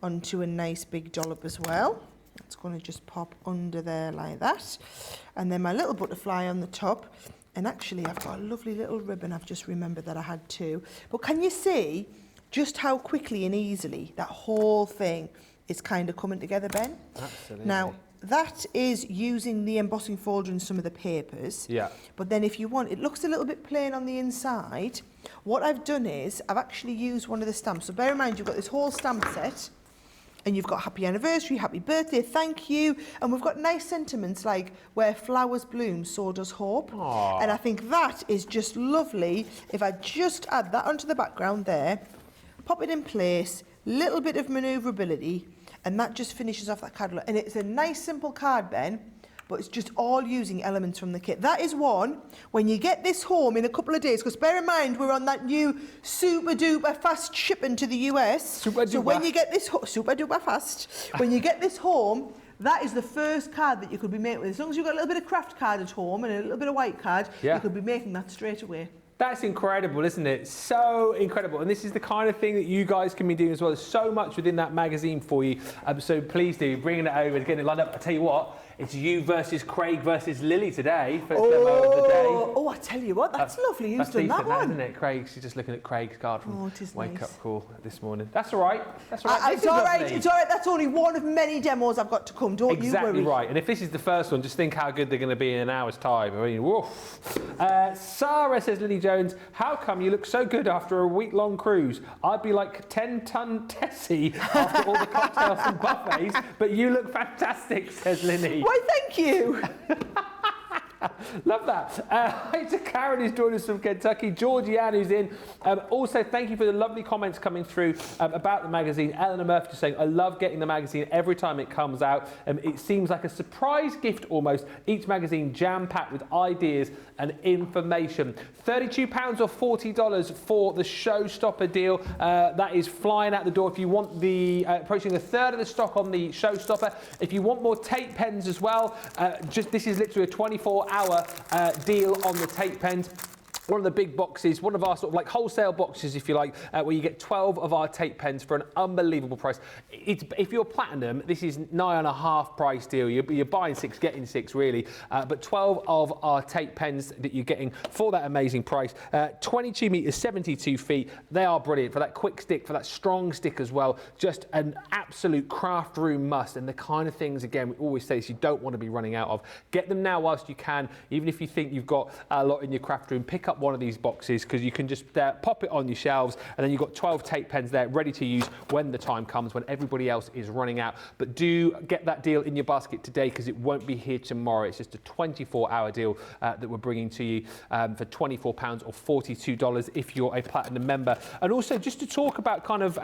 [SPEAKER 2] onto a nice big dollop as well. It's going to just pop under there like that. And then my little butterfly on the top. And actually, I've got a lovely little ribbon. I've just remembered that I had two. But can you see just how quickly and easily that whole thing is kind of coming together, Ben?
[SPEAKER 1] Absolutely.
[SPEAKER 2] Now, that is using the embossing folder and some of the papers.
[SPEAKER 1] Yeah.
[SPEAKER 2] But then if you want, it looks a little bit plain on the inside. What I've done is I've actually used one of the stamps. So bear in mind, you've got this whole stamp set. And you've got happy anniversary, happy birthday, thank you. And we've got nice sentiments like where flowers bloom, so does hope.
[SPEAKER 1] Aww.
[SPEAKER 2] And I think that is just lovely. If I just add that onto the background there, pop it in place, little bit of manoeuvrability, and that just finishes off that card. And it's a nice simple card, Ben, but it's just all using elements from the kit. That is one, when you get this home in a couple of days, because bear in mind, we're on that new super duper fast shipping to the US.
[SPEAKER 1] Super
[SPEAKER 2] so
[SPEAKER 1] duper.
[SPEAKER 2] when you get this, super duper fast, when you get this home, that is the first card that you could be making with. As long as you've got a little bit of craft card at home and a little bit of white card,
[SPEAKER 1] Yeah.
[SPEAKER 2] you could be making that straight away.
[SPEAKER 1] That's incredible, isn't it? So incredible. And this is the kind of thing that you guys can be doing as well. There's so much within that magazine for you. So please do, bringing it over, getting it lined up. I tell you what, it's you versus Craig versus Lily today for the demo of the day.
[SPEAKER 2] Oh, I tell you what, that's lovely. Who's done that one?
[SPEAKER 1] Isn't it, Craig? She's just looking at Craig's card from
[SPEAKER 2] it is
[SPEAKER 1] Wake
[SPEAKER 2] nice.
[SPEAKER 1] Up Call this morning. That's all right. That's all right.
[SPEAKER 2] It's all right. It's all right. That's only one of many demos I've got to come. Don't you
[SPEAKER 1] Exactly
[SPEAKER 2] worry.
[SPEAKER 1] right. And if this is the first one, just think how good they're going to be in an hour's time. I mean, woof. Sarah says, Lily Jones, how come you look so good after a week-long cruise? I'd be like 10-ton Tessie after all the cocktails and buffets, but you look fantastic, says Lily.
[SPEAKER 2] Why, thank you.
[SPEAKER 1] Love that. Hi to Karen, who's joined us from Kentucky. Georgianne, who's in. Also, thank you for the lovely comments coming through about the magazine. Eleanor Murphy just saying, I love getting the magazine every time it comes out. It seems like a surprise gift almost. Each magazine jam-packed with ideas and information. £32 or $40 for the Showstopper deal. That is flying out the door. If you want the approaching a third of the stock on the Showstopper. If you want more tape pens as well, this is literally a 24-hour deal on the tape pens. One of the big boxes, one of our sort of like wholesale boxes, if you like, where you get 12 of our tape pens for an unbelievable price. If you're platinum, this is nigh on a half price deal. You're buying 6, getting 6 really, but 12 of our tape pens that you're getting for that amazing price. 22 metres, 72 feet. They are brilliant for that quick stick, for that strong stick as well. Just an absolute craft room must, and the kind of things, again, we always say this, you don't want to be running out of. Get them now whilst you can, even if you think you've got a lot in your craft room, pick up one of these boxes because you can just pop it on your shelves, and then you've got 12 tape pens there ready to use when the time comes, when everybody else is running out. But do get that deal in your basket today because it won't be here tomorrow. It's just a 24-hour deal that we're bringing to you for £24 or $42 if you're a platinum member. And also just to talk about kind of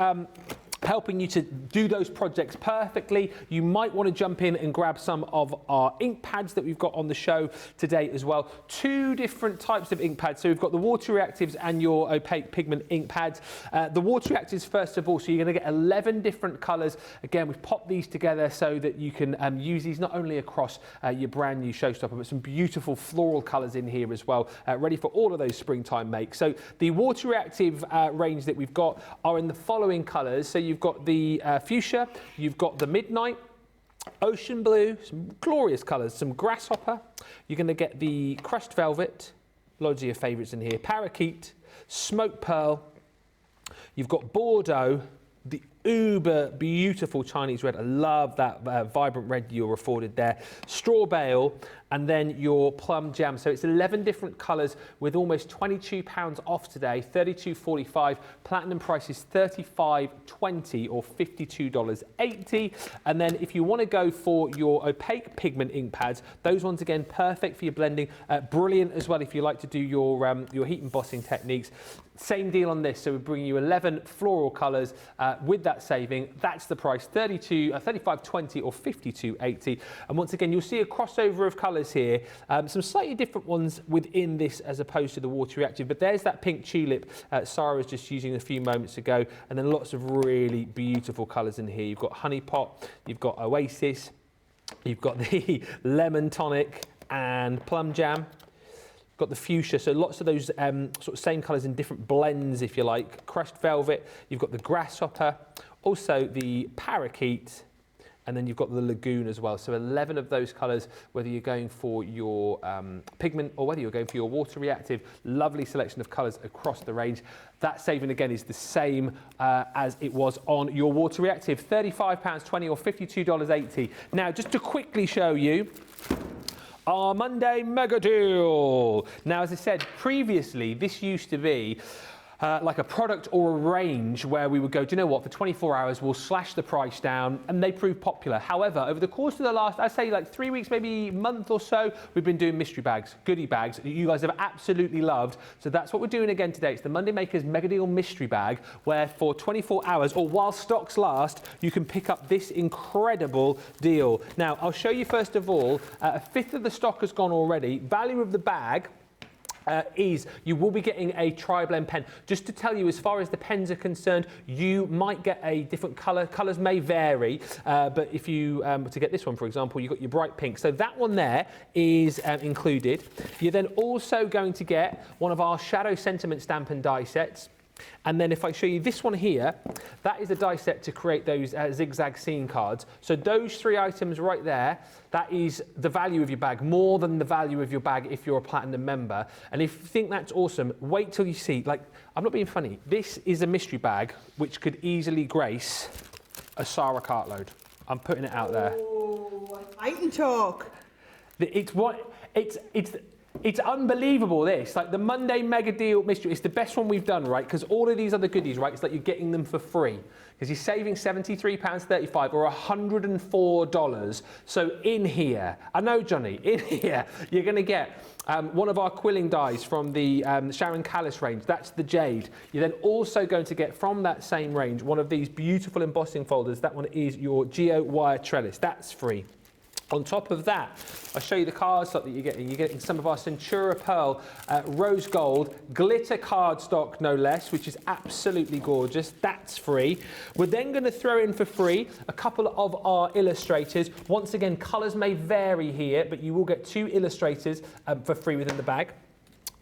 [SPEAKER 1] helping you to do those projects perfectly, you might want to jump in and grab some of our ink pads that we've got on the show today as well. 2 different types of ink pads. So we've got the water reactives and your opaque pigment ink pads. The water reactives, first of all, so you're going to get 11 different colours. Again, we've popped these together so that you can use these not only across your brand new Showstopper, but some beautiful floral colours in here as well, ready for all of those springtime makes. So the water reactive range that we've got are in the following colours. So you've got the fuchsia, you've got the midnight, ocean blue, some glorious colours, some grasshopper, you're going to get the crushed velvet, loads of your favourites in here, parakeet, smoke pearl, you've got Bordeaux, the uber beautiful Chinese red, I love that vibrant red you're afforded there, straw bale, and then your plum jam. So it's 11 different colours with almost £22 off today, $32.45. Platinum price is $35.20 or $52.80. And then if you want to go for your opaque pigment ink pads, those ones again perfect for your blending, brilliant as well if you like to do your heat embossing techniques. Same deal on this, so we're bringing you 11 floral colours with that that saving. That's the price, 35.20 or 52.80. And once again, you'll see a crossover of colours here, some slightly different ones within this as opposed to the water reactive. But there's that pink tulip Sara was just using a few moments ago, and then lots of really beautiful colours in here. You've got Honey Pot, you've got Oasis, you've got the Lemon Tonic and Plum Jam. Got the fuchsia, so lots of those sort of same colours in different blends, if you like. Crushed velvet, you've got the grasshopper, also the parakeet, and then you've got the lagoon as well. So 11 of those colours, whether you're going for your pigment or whether you're going for your water reactive. Lovely selection of colours across the range. That saving again is the same as it was on your water reactive, £35.20 or $52.80. Now, just to quickly show you our Monday mega deal. Now, as I said previously, this used to be like a product or a range where we would go, do you know what, for 24 hours, we'll slash the price down, and they proved popular. However, over the course of the last, I'd say like 3 weeks, maybe month or so, we've been doing mystery bags, goodie bags, that you guys have absolutely loved. So that's what we're doing again today. It's the Monday Makers Mega Deal Mystery Bag, where for 24 hours, or while stocks last, you can pick up this incredible deal. Now, I'll show you first of all, a fifth of the stock has gone already. Value of the bag, is you will be getting a tri-blend pen. Just to tell you, as far as the pens are concerned, you might get a different colour. Colours may vary, but if you to get this one, for example, you've got your bright pink. So that one there is included. You're then also going to get one of our Shadow Sentiment stamp and die sets. And then if I show you this one here, that is a die set to create those zigzag scene cards. So those 3 items right there, that is the value of your bag, more than the value of your bag if you're a Platinum member. And if you think that's awesome, wait till you see, like, I'm not being funny, this is a mystery bag which could easily grace a Sara cartload. I'm putting it out there.
[SPEAKER 2] Oh, I can talk.
[SPEAKER 1] It's unbelievable, this. Like the Monday Mega Deal Mystery, it's the best one we've done, right? Because all of these other goodies, right, it's like you're getting them for free. Because you're saving £73.35 or $104. So in here, I know, Johnny, in here, you're going to get one of our quilling dies from the Sharon Callis range. That's the Jade. You're then also going to get from that same range one of these beautiful embossing folders. That one is your Geo Wire Trellis. That's free. On top of that, I'll show you the cardstock that you're getting. You're getting some of our Centura Pearl Rose Gold glitter cardstock, no less, which is absolutely gorgeous. That's free. We're then going to throw in for free a couple of our illustrators. Once again, colours may vary here, but you will get 2 illustrators for free within the bag.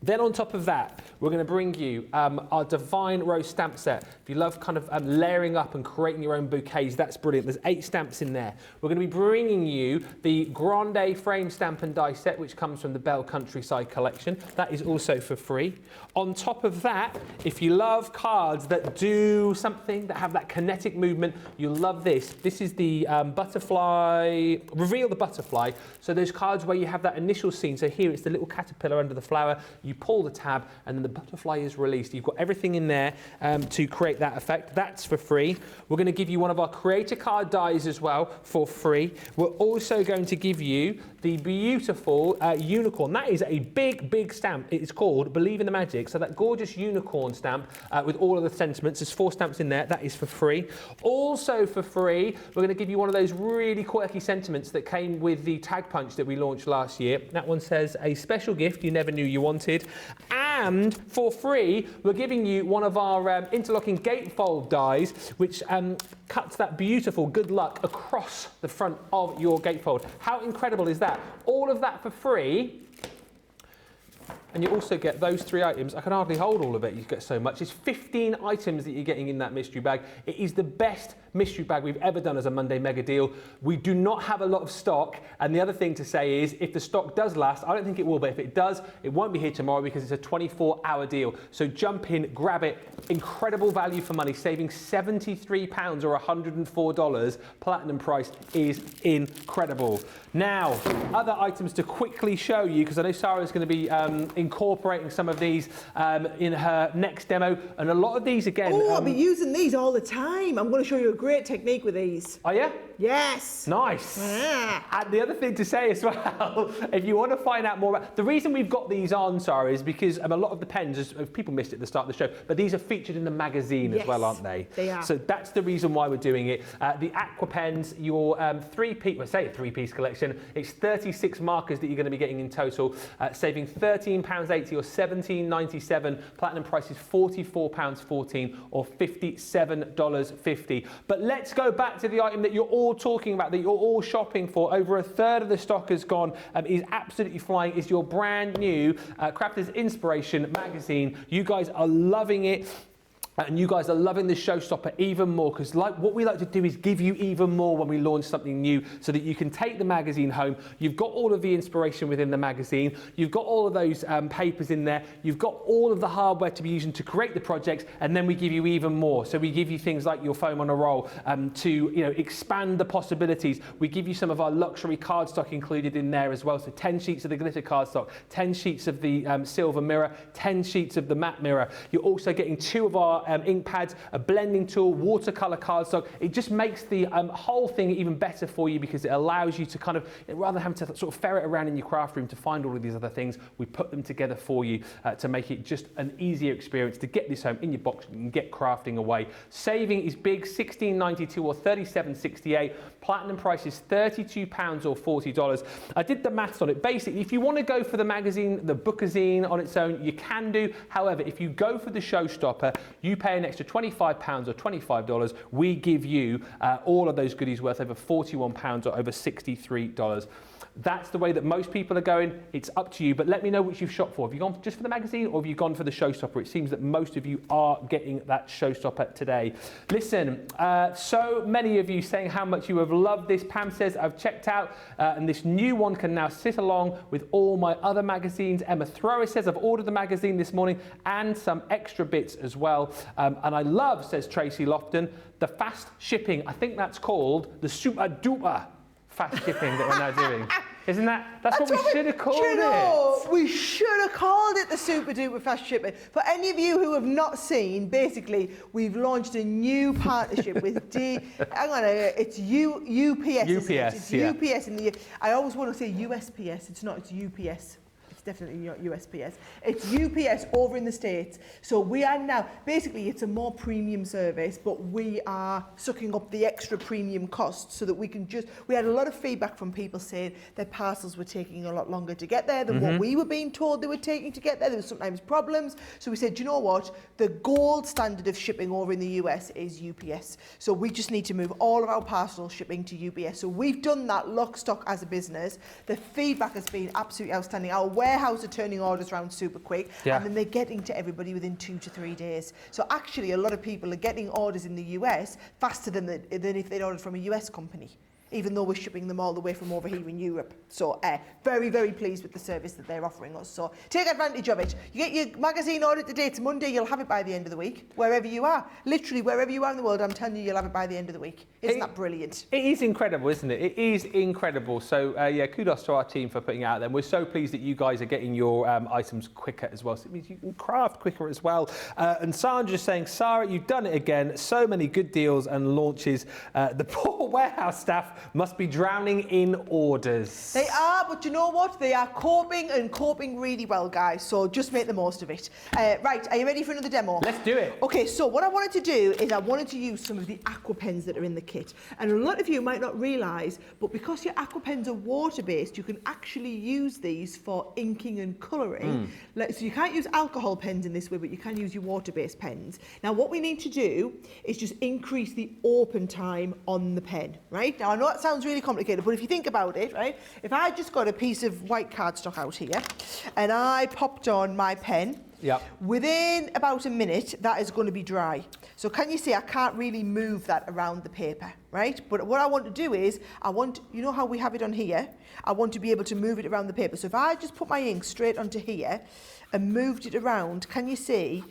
[SPEAKER 1] Then on top of that, we're going to bring you our Divine Rose stamp set. If you love kind of layering up and creating your own bouquets, that's brilliant. There's 8 stamps in there. We're going to be bringing you the Grande Frame stamp and die set, which comes from the Bell Countryside collection. That is also for free. On top of that, if you love cards that do something, that have that kinetic movement, you'll love this. This is the butterfly, Reveal the Butterfly. So those cards where you have that initial scene. So here it's the little caterpillar under the flower. You pull the tab and then the butterfly is released. You've got everything in there to create that effect. That's for free. We're going to give you one of our creator card dies as well for free. We're also going to give you the beautiful unicorn. That is a big, big stamp. It is called Believe in the Magic. So that gorgeous unicorn stamp with all of the sentiments. There's 4 stamps in there. That is for free. Also for free, we're going to give you one of those really quirky sentiments that came with the tag punch that we launched last year. That one says, a special gift you never knew you wanted. And for free, we're giving you one of our interlocking gatefold dies, which cuts that beautiful good luck across the front of your gatefold. How incredible is that? All of that for free. And you also get those 3 items. I can hardly hold all of it. You get so much. It's 15 items that you're getting in that mystery bag. It is the best mystery bag we've ever done as a Monday Mega Deal. We do not have a lot of stock. And the other thing to say is, if the stock does last, I don't think it will, but if it does, it won't be here tomorrow because it's a 24-hour deal. So jump in, grab it. Incredible value for money, saving £73 or $104. Platinum price is incredible. Now, other items to quickly show you, because I know Sara's going to be incorporating some of these in her next demo. And a lot of these, again...
[SPEAKER 2] Oh, I'll be using these all the time. I'm going to show you a great technique with these.
[SPEAKER 1] Oh, yeah?
[SPEAKER 2] Yes.
[SPEAKER 1] Nice.
[SPEAKER 2] Yeah.
[SPEAKER 1] And the other thing to say as well, if you want to find out more about... The reason we've got these on, Sara, is because a lot of the pens, as people missed it at the start of the show, but these are featured in the magazine as well, aren't they?
[SPEAKER 2] They are.
[SPEAKER 1] So that's the reason why we're doing it. The Aqua pens, your three-piece collection, it's 36 markers that you're going to be getting in total, saving £13.80 or £17.97. Platinum price is £44.14 or $57.50. But let's go back to the item that you're all talking about, that you're all shopping for. Over a third of the stock has gone. Is absolutely flying. Is your brand new Crafters Inspiration magazine. You guys are loving it. And you guys are loving the showstopper even more, because what we like to do is give you even more when we launch something new, so that you can take the magazine home. You've got all of the inspiration within the magazine. You've got all of those papers in there. You've got all of the hardware to be using to create the projects, and then we give you even more. So we give you things like your foam on a roll to expand the possibilities. We give you some of our luxury cardstock included in there as well. So 10 sheets of the glitter cardstock, 10 sheets of the silver mirror, 10 sheets of the matte mirror. You're also getting 2 of our ink pads, a blending tool, watercolor cardstock. It just makes the whole thing even better for you, because it allows you to kind of, rather than having to sort of ferret around in your craft room to find all of these other things, we put them together for you to make it just an easier experience to get this home in your box and get crafting away. Saving is big, $16.92 or $37.68. Platinum price is £32 or $40. I did the maths on it. Basically, if you want to go for the magazine, the bookazine on its own, you can do. However, if you go for the showstopper, you pay an extra £25 or $25. We give you all of those goodies worth over £41 or over $63. That's the way that most people are going. It's up to you, but let me know which you've shopped for. Have you gone just for the magazine, or have you gone for the showstopper? It seems that most of you are getting that showstopper today. Listen, so many of you saying how much you have loved this. Pam says, I've checked out, and this new one can now sit along with all my other magazines. Emma Thrower says, I've ordered the magazine this morning and some extra bits as well. And I love, says Tracy Lofton, the fast shipping. I think that's called the super duper fast shipping that we're now doing. Isn't that's what we should have called it?
[SPEAKER 2] We should have called it the super duper fast shipping. For any of you who have not seen, basically, we've launched a new partnership with it's UPS.
[SPEAKER 1] UPS,
[SPEAKER 2] It's UPS in the. I always want to say USPS. It's not. It's UPS. Definitely not USPS. It's UPS over in the States. So we are now, basically it's a more premium service, but we are sucking up the extra premium costs so that we can we had a lot of feedback from people saying their parcels were taking a lot longer to get there than what we were being told they were taking to get there. There were sometimes problems. So we said, do you know what? The gold standard of shipping over in the US is UPS. So we just need to move all of our parcel shipping to UPS. So we've done that lock stock as a business. The feedback has been absolutely outstanding. Our warehouse are turning orders around super quick, and then they're getting to everybody within 2 to 3 days. So actually a lot of people are getting orders in the US faster than if they'd ordered from a US company, even though we're shipping them all the way from over here in Europe. So very, very pleased with the service that they're offering us. So take advantage of it. You get your magazine ordered today, it's Monday, you'll have it by the end of the week, wherever you are. Literally, wherever you are in the world, I'm telling you, you'll have it by the end of the week. Isn't that brilliant?
[SPEAKER 1] It is incredible, isn't it? It is incredible. So, kudos to our team for putting it out there. We're so pleased that you guys are getting your items quicker as well. So it means you can craft quicker as well. And Sandra's saying, Sara, you've done it again. So many good deals and launches. The poor warehouse staff must be drowning in orders.
[SPEAKER 2] They are, but you know what? They are coping really well, guys. So just make the most of it. Right, are you ready for another demo?
[SPEAKER 1] Let's do it.
[SPEAKER 2] Okay, so what I wanted to do is I wanted to use some of the aqua pens that are in the kit. And a lot of you might not realise, but because your aqua pens are water-based, you can actually use these for inking and colouring. So you can't use alcohol pens in this way, but you can use your water-based pens. Now, what we need to do is just increase the open time on the pen, right? Now, I know that sounds really complicated, but if you think about it, right? If I just got a piece of white cardstock out here and I popped on my pen, within about a minute, that is going to be dry. So can you see I can't really move that around the paper, right? But what I want to do is, you know how we have it on here? I want to be able to move it around the paper. So if I just put my ink straight onto here and moved it around, can you see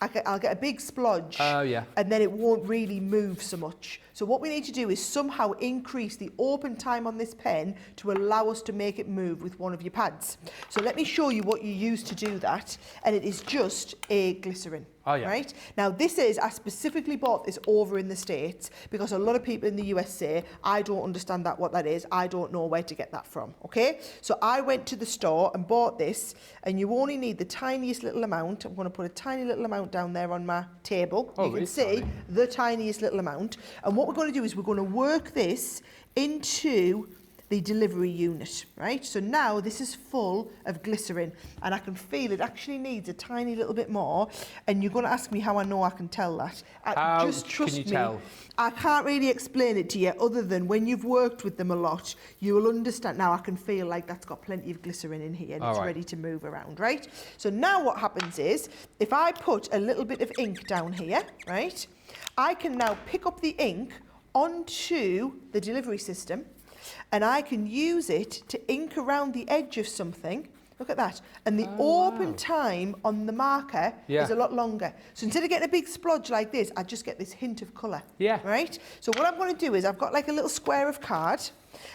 [SPEAKER 2] I'll get a big splodge.
[SPEAKER 1] Oh, yeah.
[SPEAKER 2] And then it won't really move so much. So what we need to do is somehow increase the open time on this pen to allow us to make it move with one of your pads. So let me show you what you use to do that. And it is just a glycerin.
[SPEAKER 1] Oh, yeah.
[SPEAKER 2] Right? Now, I specifically bought this over in the States because a lot of people in the US say, I don't understand what that is. I don't know where to get that from. Okay? So I went to the store and bought this, and you only need the tiniest little amount. I'm going to put a tiny little amount down there on my table.
[SPEAKER 1] Oh,
[SPEAKER 2] you can
[SPEAKER 1] it's
[SPEAKER 2] see
[SPEAKER 1] tiny.
[SPEAKER 2] the tiniest little amount. And what we're going to do is we're going to work this into the delivery unit, right? So now this is full of glycerin, and I can feel it actually needs a tiny little bit more. And you're going to ask me how I know I can tell that.
[SPEAKER 1] How
[SPEAKER 2] just trust
[SPEAKER 1] can you
[SPEAKER 2] me.
[SPEAKER 1] tell?
[SPEAKER 2] I can't really explain it to you other than when you've worked with them a lot, you will understand. Now I can feel like that's got plenty of glycerin in here and
[SPEAKER 1] All
[SPEAKER 2] it's
[SPEAKER 1] right.
[SPEAKER 2] ready to move around, right? So now what happens is, if I put a little bit of ink down here, right, I can now pick up the ink onto the delivery system, and I can use it to ink around the edge of something. Look at that. And the open time on the marker is a lot longer. So instead of getting a big splodge like this, I just get this hint of colour.
[SPEAKER 1] Yeah.
[SPEAKER 2] Right? So what I'm going to do is I've got like a little square of card,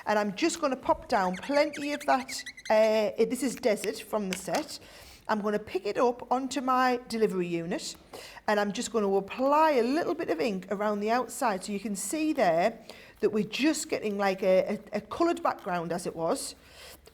[SPEAKER 2] and I'm just going to pop down plenty of that. This is Desert from the set. I'm going to pick it up onto my delivery unit, and I'm just going to apply a little bit of ink around the outside. So you can see there that we're just getting like a coloured background as it was,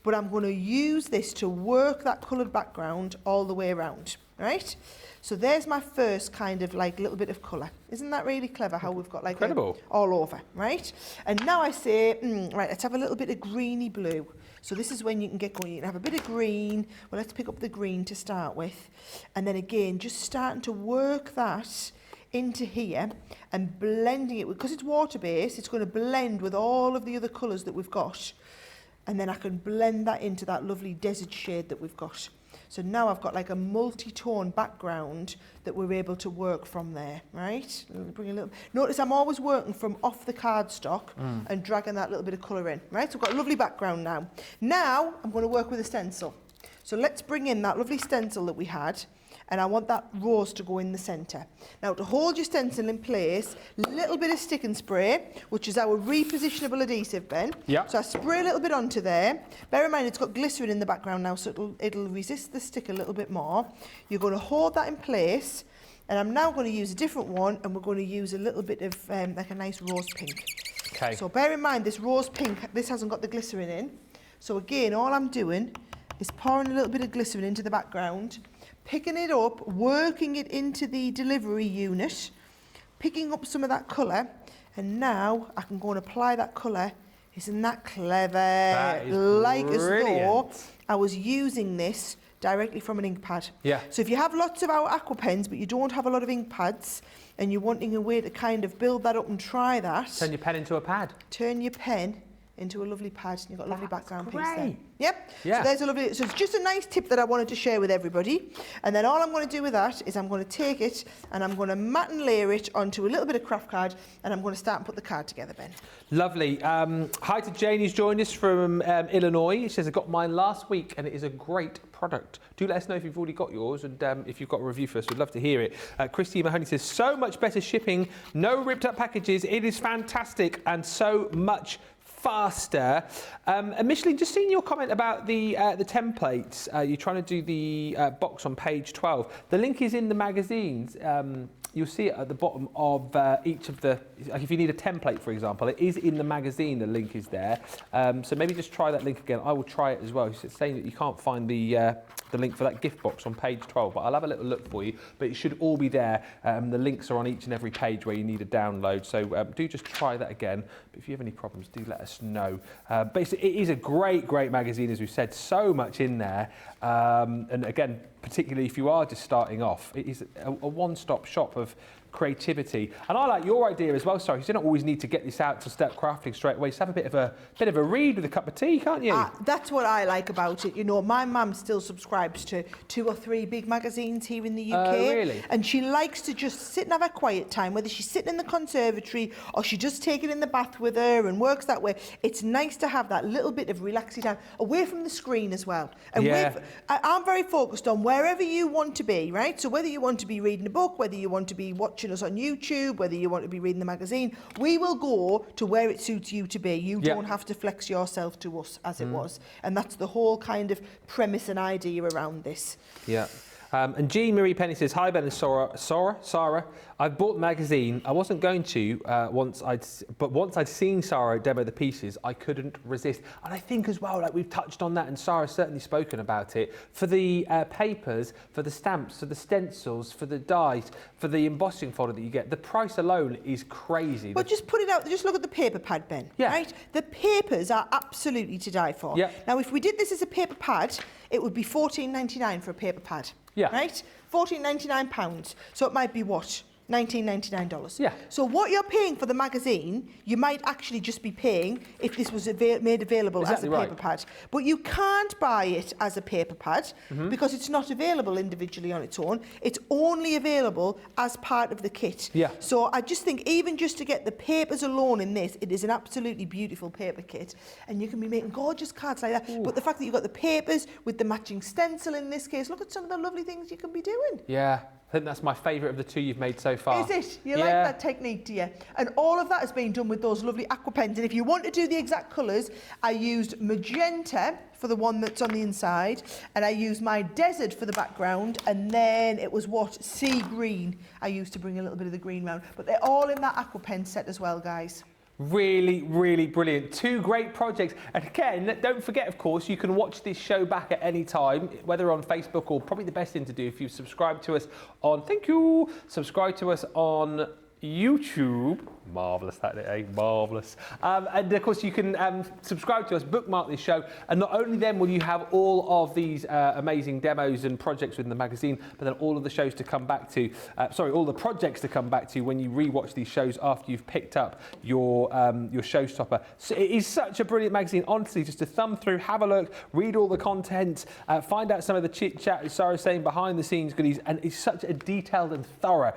[SPEAKER 2] but I'm going to use this to work that coloured background all the way around, right? So there's my first kind of like little bit of colour. Isn't that really clever how we've got like
[SPEAKER 1] Incredible.
[SPEAKER 2] all over, right? And now I say, right, let's have a little bit of greeny blue. So this is when you can get going. You can have a bit of green. Well, let's pick up the green to start with. And then again, just starting to work that into here and blending it. Because it's water-based, it's going to blend with all of the other colours that we've got. And then I can blend that into that lovely desert shade that we've got. So now I've got like a multi-tone background that we're able to work from there, right? Bring a little. Notice I'm always working from off the cardstock and dragging that little bit of colour in, right? So I've got a lovely background now. Now I'm going to work with a stencil. So let's bring in that lovely stencil that we had, and I want that rose to go in the centre. Now, to hold your stencil in place, a little bit of stick and spray, which is our repositionable adhesive, Ben.
[SPEAKER 1] Yeah.
[SPEAKER 2] So I spray a little bit onto there. Bear in mind, it's got glycerin in the background now, so it'll resist the stick a little bit more. You're going to hold that in place, and I'm now going to use a different one, and we're going to use a little bit of like a nice rose pink.
[SPEAKER 1] Okay.
[SPEAKER 2] So bear in mind, this rose pink, this hasn't got the glycerin in. So again, all I'm doing is pouring a little bit of glycerin into the background, picking it up, working it into the delivery unit, picking up some of that colour, and now I can go and apply that colour. Isn't that clever?
[SPEAKER 1] That is
[SPEAKER 2] like
[SPEAKER 1] brilliant.
[SPEAKER 2] as though I was using this directly from an ink pad.
[SPEAKER 1] Yeah.
[SPEAKER 2] So if you have lots of our aqua pens, but you don't have a lot of ink pads, and you're wanting a way to kind of build that up and try that,
[SPEAKER 1] Turn your pen into a pad.
[SPEAKER 2] turn your pen into a lovely pad, and you've got a lovely background piece there.
[SPEAKER 1] great.
[SPEAKER 2] Yep.
[SPEAKER 1] Yeah.
[SPEAKER 2] So there's a lovely. So it's just a nice tip that I wanted to share with everybody. And then all I'm going to do with that is I'm going to take it and I'm going to mat and layer it onto a little bit of craft card, and I'm going to start and put the card together, Ben.
[SPEAKER 1] Lovely. Hi to Jane, who's joined us from Illinois. She says, I got mine last week and it is a great product. Do let us know if you've already got yours, and if you've got a review for us, we'd love to hear it. Christy Mahoney says, so much better shipping, no ripped up packages. It is fantastic and so much faster. And Micheline, just seeing your comment about the templates, you're trying to do the box on page 12. The link is in the magazines. You'll see it at the bottom of each of the, like if you need a template, for example, it is in the magazine, the link is there. So maybe just try that link again. I will try it as well. It's saying that you can't find the link for that gift box on page 12, but I'll have a little look for you. But it should all be there. The links are on each and every page where you need a download. So do just try that again. But if you have any problems, do let us know. But it is a great, great magazine, as we've said, so much in there. And again, particularly if you are just starting off, it is a one-stop shop of creativity. And I like your idea as well, sorry, you don't always need to get this out to start crafting straight away. Just have a bit of a read with a cup of tea, can't you?
[SPEAKER 2] That's what I like about it. You know, my mum still subscribes to 2 or 3 big magazines here in the UK.
[SPEAKER 1] Really?
[SPEAKER 2] And she likes to just sit and have a quiet time, whether she's sitting in the conservatory or she just take it in the bath with her and works that way. It's nice to have that little bit of relaxing time away from the screen as well. And I'm very focused on wherever you want to be, right? So whether you want to be reading a book, whether you want to be watching us on YouTube, whether you want to be reading the magazine, we will go to where it suits you to be. You don't have to flex yourself to us, as it was. And that's the whole kind of premise and idea around this.
[SPEAKER 1] Yeah. And Jean Marie Penny says, hi Ben and Sara. I've bought the magazine. I wasn't going to once I'd seen Sara demo the pieces, I couldn't resist. And I think as well, like we've touched on that, and Sara's certainly spoken about it, for the papers, for the stamps, for the stencils, for the dies, for the embossing folder that you get, the price alone is crazy.
[SPEAKER 2] But just put it out, just look at the paper pad, Ben, right? The papers are absolutely to die for.
[SPEAKER 1] Yeah.
[SPEAKER 2] Now, if we did this as a paper pad, it would be £14.99 for a paper pad.
[SPEAKER 1] Yeah.
[SPEAKER 2] Right? £14.99. So it might be what? $19.99.
[SPEAKER 1] Yeah.
[SPEAKER 2] So what you're paying for the magazine, you might actually just be paying if this was made available as a paper pad. But you can't buy it as a paper pad because it's not available individually on its own. It's only available as part of the kit.
[SPEAKER 1] Yeah.
[SPEAKER 2] So I just think even just to get the papers alone in this, it is an absolutely beautiful paper kit. And you can be making gorgeous cards like that. Ooh. But the fact that you've got the papers with the matching stencil in this case, look at some of the lovely things you can be doing.
[SPEAKER 1] Yeah. I think that's my favourite of the 2 you've made so far.
[SPEAKER 2] Is it? You like that technique, do you? And all of that has been done with those lovely aqua pens. And if you want to do the exact colours, I used magenta for the one that's on the inside, and I used my desert for the background, and then it was sea green I used to bring a little bit of the green round. But they're all in that aqua pen set as well, guys.
[SPEAKER 1] Really, really brilliant. 2 great projects. And again, don't forget, of course, you can watch this show back at any time, whether on Facebook or probably the best thing to do if you subscribe to us on, subscribe to us on YouTube. Marvellous that day, marvellous. And of course you can subscribe to us, bookmark this show, and not only then will you have all of these amazing demos and projects within the magazine, but then all of the shows to come back to, all the projects to come back to when you rewatch these shows after you've picked up your showstopper. So it is such a brilliant magazine, honestly, just to thumb through, have a look, read all the content, find out some of the chit chat Sarah's saying behind the scenes goodies, and it's such a detailed and thorough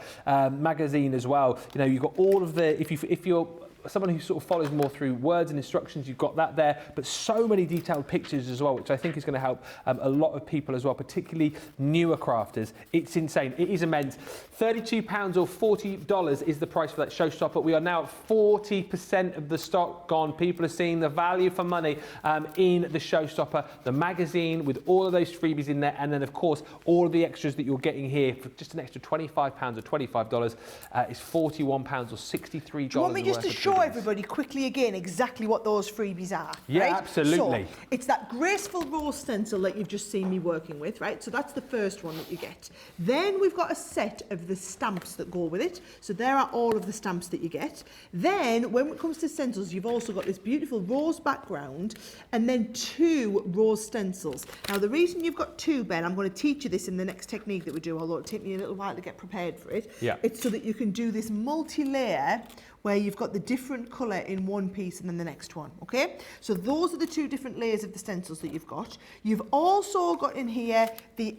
[SPEAKER 1] magazine as well. You know, you've got all of the, if you're someone who sort of follows more through words and instructions, you've got that there, but so many detailed pictures as well, which I think is going to help a lot of people as well, particularly newer crafters. It's insane. It is immense. £32 or $40 is the price for that showstopper. We are now at 40% of the stock gone. People are seeing the value for money in the showstopper, the magazine with all of those freebies in there, and then of course all of the extras that you're getting here for just an extra £25 or $25 is £41 or $63.
[SPEAKER 2] Do you want me just to show everybody quickly again exactly what those freebies are?
[SPEAKER 1] Yeah,
[SPEAKER 2] right?
[SPEAKER 1] absolutely.
[SPEAKER 2] So it's that graceful rose stencil that you've just seen me working with, right? So that's the first one that you get. Then we've got a set of the stamps that go with it. So there are all of the stamps that you get. Then when it comes to stencils, you've also got this beautiful rose background and then 2 rose stencils. Now the reason you've got 2, Ben, I'm going to teach you this in the next technique that we do, although it'll take me a little while to get prepared for it.
[SPEAKER 1] Yeah.
[SPEAKER 2] It's so that you can do this multi-layer where you've got the different colour in one piece and then the next one, okay? So those are the 2 different layers of the stencils that you've got. You've also got in here the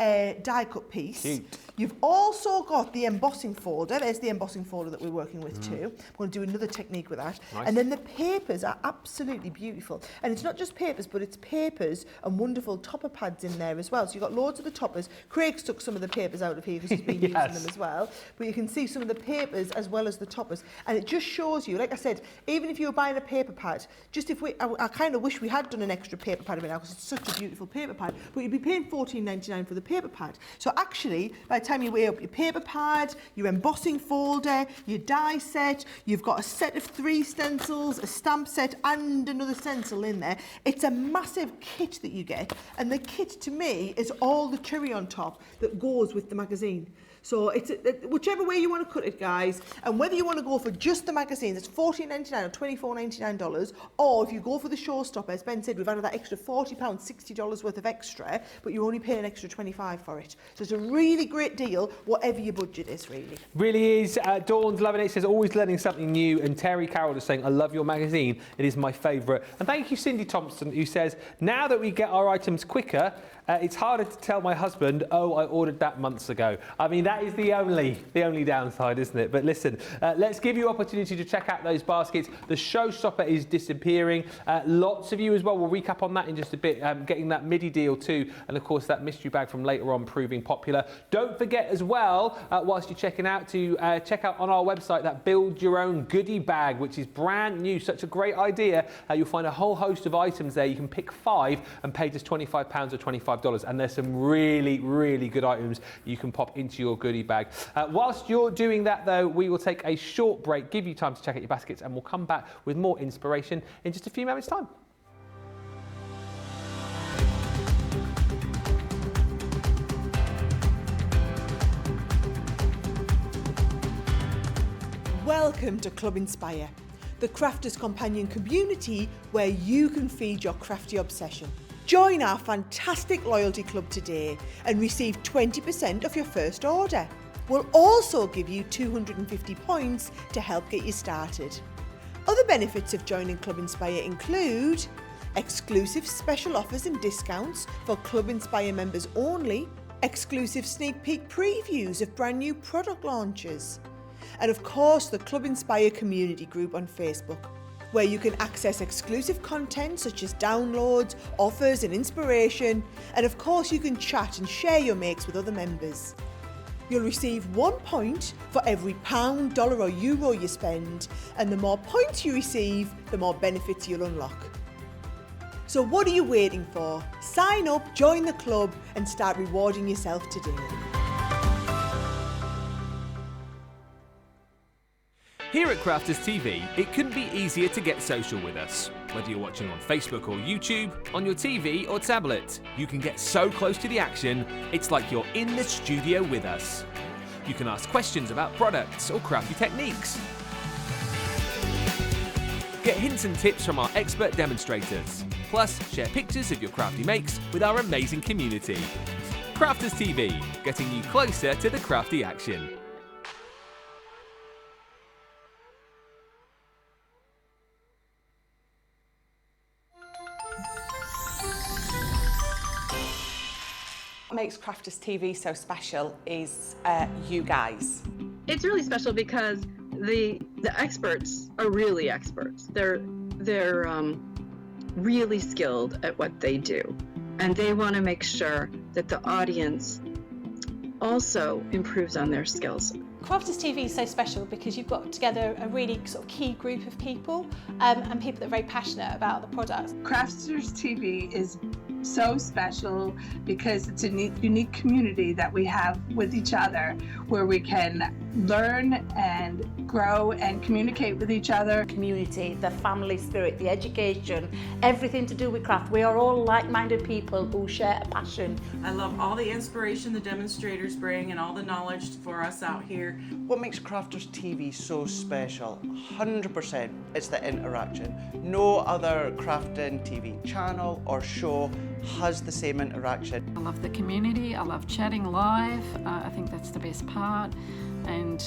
[SPEAKER 2] die cut piece.
[SPEAKER 1] Cute.
[SPEAKER 2] You've also got the embossing folder. There's the embossing folder that we're working with too. I'm going to do another technique with that.
[SPEAKER 1] Nice.
[SPEAKER 2] And then the papers are absolutely beautiful. And it's not just papers, but it's papers and wonderful topper pads in there as well. So you've got loads of the toppers. Craig's took some of the papers out of here because he's been using them as well. But you can see some of the papers as well as the toppers. And it just shows you, like I said, even if you were buying a paper pad, just if I kind of wish we had done an extra paper pad now because it's such a beautiful paper pad, but you'd be paying £14.99 for the paper pad. So actually, by the time you weigh up your paper pad, your embossing folder, your die set, you've got a set of 3 stencils, a stamp set and another stencil in there. It's a massive kit that you get, and the kit to me is all the cherry on top that goes with the magazine. So it's whichever way you want to cut it, guys, and whether you want to go for just the magazines, it's $14.99 or $24.99, or if you go for the showstopper, as Ben said, we've added that extra £40, $60 worth of extra, but you only pay an extra $25 for it. So it's a really great deal, whatever your budget is, really.
[SPEAKER 1] Really is. Dawn's loving it. Says always learning something new. And Terry Carroll is saying, I love your magazine. It is my favourite. And thank you, Cindy Thompson, who says, now that we get our items quicker, it's harder to tell my husband, oh, I ordered that months ago. I mean, that is the only downside, isn't it? But listen, let's give you opportunity to check out those baskets. The showstopper is disappearing. Lots of you as well. We'll recap on that in just a bit. Getting that midi deal too. And of course, that mystery bag from later on proving popular. Don't forget as well, whilst you're checking out, to check out on our website that build your own goodie bag, which is brand new. Such a great idea. You'll find a whole host of items there. You can pick 5 and pay just £25 or $25. And there's some really, really good items you can pop into your goodie bag. Whilst you're doing that, though, we will take a short break, give you time to check out your baskets, and we'll come back with more inspiration in just a few moments' time.
[SPEAKER 2] Welcome to Club Inspire, the crafters' companion community where you can feed your crafty obsession. Join our fantastic loyalty club today and receive 20% off your first order. We'll also give you 250 points to help get you started. Other benefits of joining Club Inspire include exclusive special offers and discounts for Club Inspire members only, exclusive sneak peek previews of brand new product launches, and of course the Club Inspire community group on Facebook, where you can access exclusive content such as downloads, offers and inspiration, and of course you can chat and share your makes with other members. You'll receive 1 point for every £1, dollar or euro you spend, and the more points you receive, the more benefits you'll unlock. So what are you waiting for? Sign up, join the club and start rewarding yourself today.
[SPEAKER 3] Here at Crafters TV, it couldn't be easier to get social with us. Whether you're watching on Facebook or YouTube, on your TV or tablet, you can get so close to the action, it's like you're in the studio with us. You can ask questions about products or crafty techniques. Get hints and tips from our expert demonstrators. Plus, share pictures of your crafty makes with our amazing community. Crafters TV, getting you closer to the crafty action.
[SPEAKER 4] What makes Crafters TV so special is you guys.
[SPEAKER 5] It's really special because the experts are really experts. They're really skilled at what they do, and they want to make sure that the audience also improves on their skills.
[SPEAKER 6] Crafters TV is so special because you've got together a really sort of key group of people and people that are very passionate about the products.
[SPEAKER 7] Crafters TV is so special because it's a unique community that we have with each other where we can learn and grow and communicate with each other.
[SPEAKER 8] Community, the family spirit, the education, everything to do with craft. We are all like-minded people who share a passion.
[SPEAKER 9] I love all the inspiration the demonstrators bring and all the knowledge for us out here.
[SPEAKER 10] What makes Crafters TV so special, 100%, it's the interaction. No other crafting TV channel or show has the same interaction.
[SPEAKER 11] I love the community, I love chatting live, I think that's the best part. And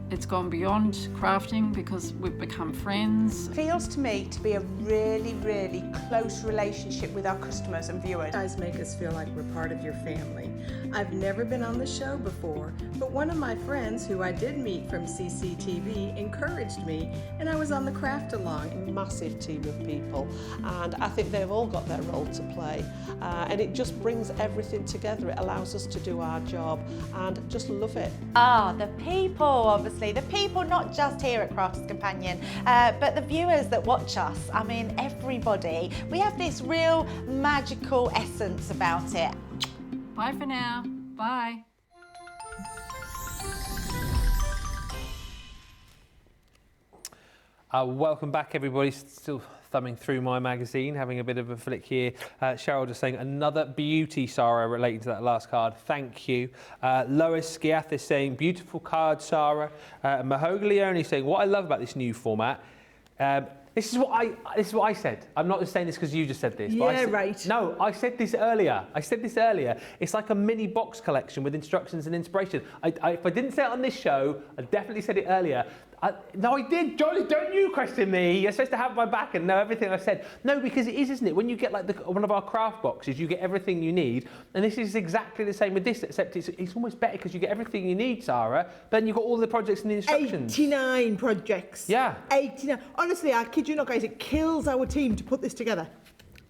[SPEAKER 11] it's gone beyond crafting because we've become friends.
[SPEAKER 4] It feels to me to be a really, really close relationship with our customers and viewers.
[SPEAKER 12] You guys make us feel like we're part of your family. I've never been on the show before, but one of my friends who I did meet from CCTV encouraged me, and I was on the craft along.
[SPEAKER 13] A massive team of people, and I think they've all got their role to play, and it just brings everything together. It allows us to do our job and just love it.
[SPEAKER 14] The people, obviously, the people not just here at Crafters Companion, but the viewers that watch us. I mean, everybody. We have this real magical essence about it.
[SPEAKER 11] Bye for now. Bye.
[SPEAKER 1] Welcome back, everybody. Still thumbing through my magazine, having a bit of a flick here. Cheryl just saying, another beauty, Sara, relating to that last card. Thank you. Lois Skiath is saying, beautiful card, Sara. Mahogany Leone saying, what I love about this new format, This is what I said. I'm not just saying this because you just said this.
[SPEAKER 2] Yeah,
[SPEAKER 1] but
[SPEAKER 2] right.
[SPEAKER 1] No, I said this earlier. It's like a mini box collection with instructions and inspiration. If I didn't say it on this show, I definitely said it earlier. No, I did. Johnny, don't you question me. You're supposed to have my back and know everything I said. No, because it is, isn't it? When you get like one of our craft boxes, you get everything you need. And this is exactly the same with this, except it's almost better because you get everything you need, Sarah. But then you've got all the projects and the instructions.
[SPEAKER 2] 89 projects.
[SPEAKER 1] Yeah.
[SPEAKER 2] 89. Honestly, I kid you not, guys, it kills our team to put this together.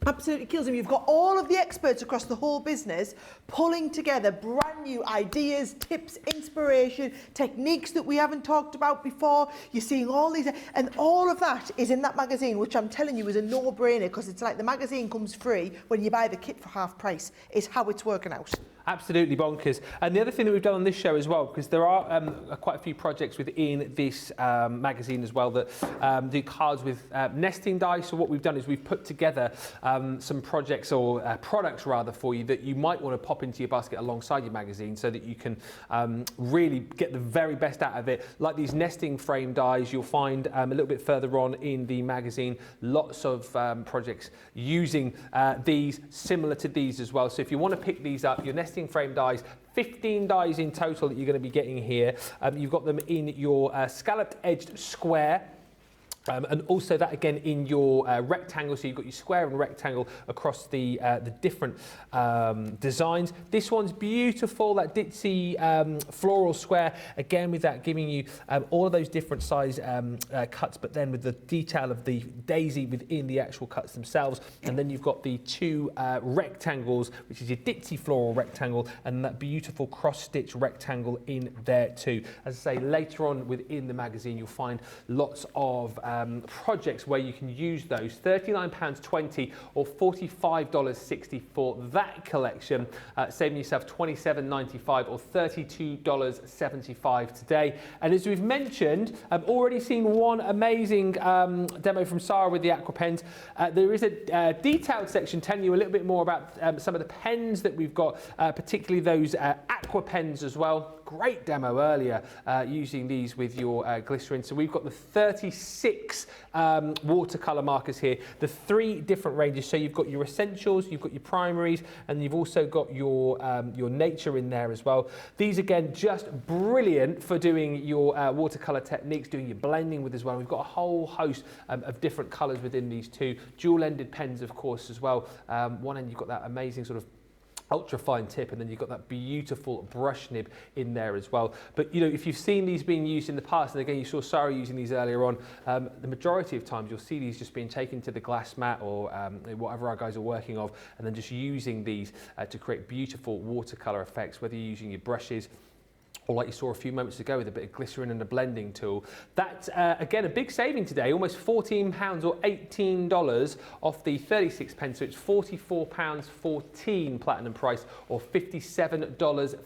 [SPEAKER 2] Absolutely kills them. You've got all of the experts across the whole business pulling together brand new ideas, tips, inspiration, techniques that we haven't talked about before. You're seeing all these, and all of that is in that magazine, which I'm telling you is a no-brainer because it's like the magazine comes free when you buy the kit for half price. Is how it's working out.
[SPEAKER 1] Absolutely bonkers. And the other thing that we've done on this show as well, because there are quite a few projects within this magazine as well that do cards with nesting dice. So what we've done is we've put together some projects or products rather for you that you might want to pop into your basket alongside your magazine so that you can really get the very best out of it. Like these nesting frame dies, you'll find a little bit further on in the magazine, lots of projects using these, similar to these as well. So if you want to pick these up, your nesting frame dies, 15 dies in total that you're going to be getting here. You've got them in your scalloped edged square. And also that again in your rectangle, so you've got your square and rectangle across the different designs. This one's beautiful, that ditzy floral square, again with that giving you all of those different size cuts, but then with the detail of the daisy within the actual cuts themselves. And then you've got the two rectangles, which is your ditzy floral rectangle and that beautiful cross-stitch rectangle in there too. As I say, later on within the magazine, you'll find lots of projects where you can use those. £39.20 or $45.60 for that collection, saving yourself $27.95 or $32.75 today. And as we've mentioned, I've already seen one amazing demo from Sarah with the aqua pens. There is a detailed section telling you a little bit more about some of the pens that we've got, particularly those aqua pens as well. Great demo earlier using these with your glycerin. So we've got the 36 watercolour markers here, the 3 different ranges. So you've got your essentials, you've got your primaries, and you've also got your nature in there as well. These again, just brilliant for doing your watercolour techniques, doing your blending with as well. We've got a whole host of different colours within these two. Dual-ended pens, of course, as well. One end you've got that amazing sort of ultra fine tip, and then you've got that beautiful brush nib in there as well. But you know, if you've seen these being used in the past, and again you saw Sarah using these earlier on, the majority of times you'll see these just being taken to the glass mat or whatever our guys are working of, and then just using these to create beautiful watercolor effects, whether you're using your brushes or like you saw a few moments ago with a bit of glycerin and a blending tool. That's, again, a big saving today, almost £14 or $18 off the 36 pence, so it's £44.14 platinum price or $57.50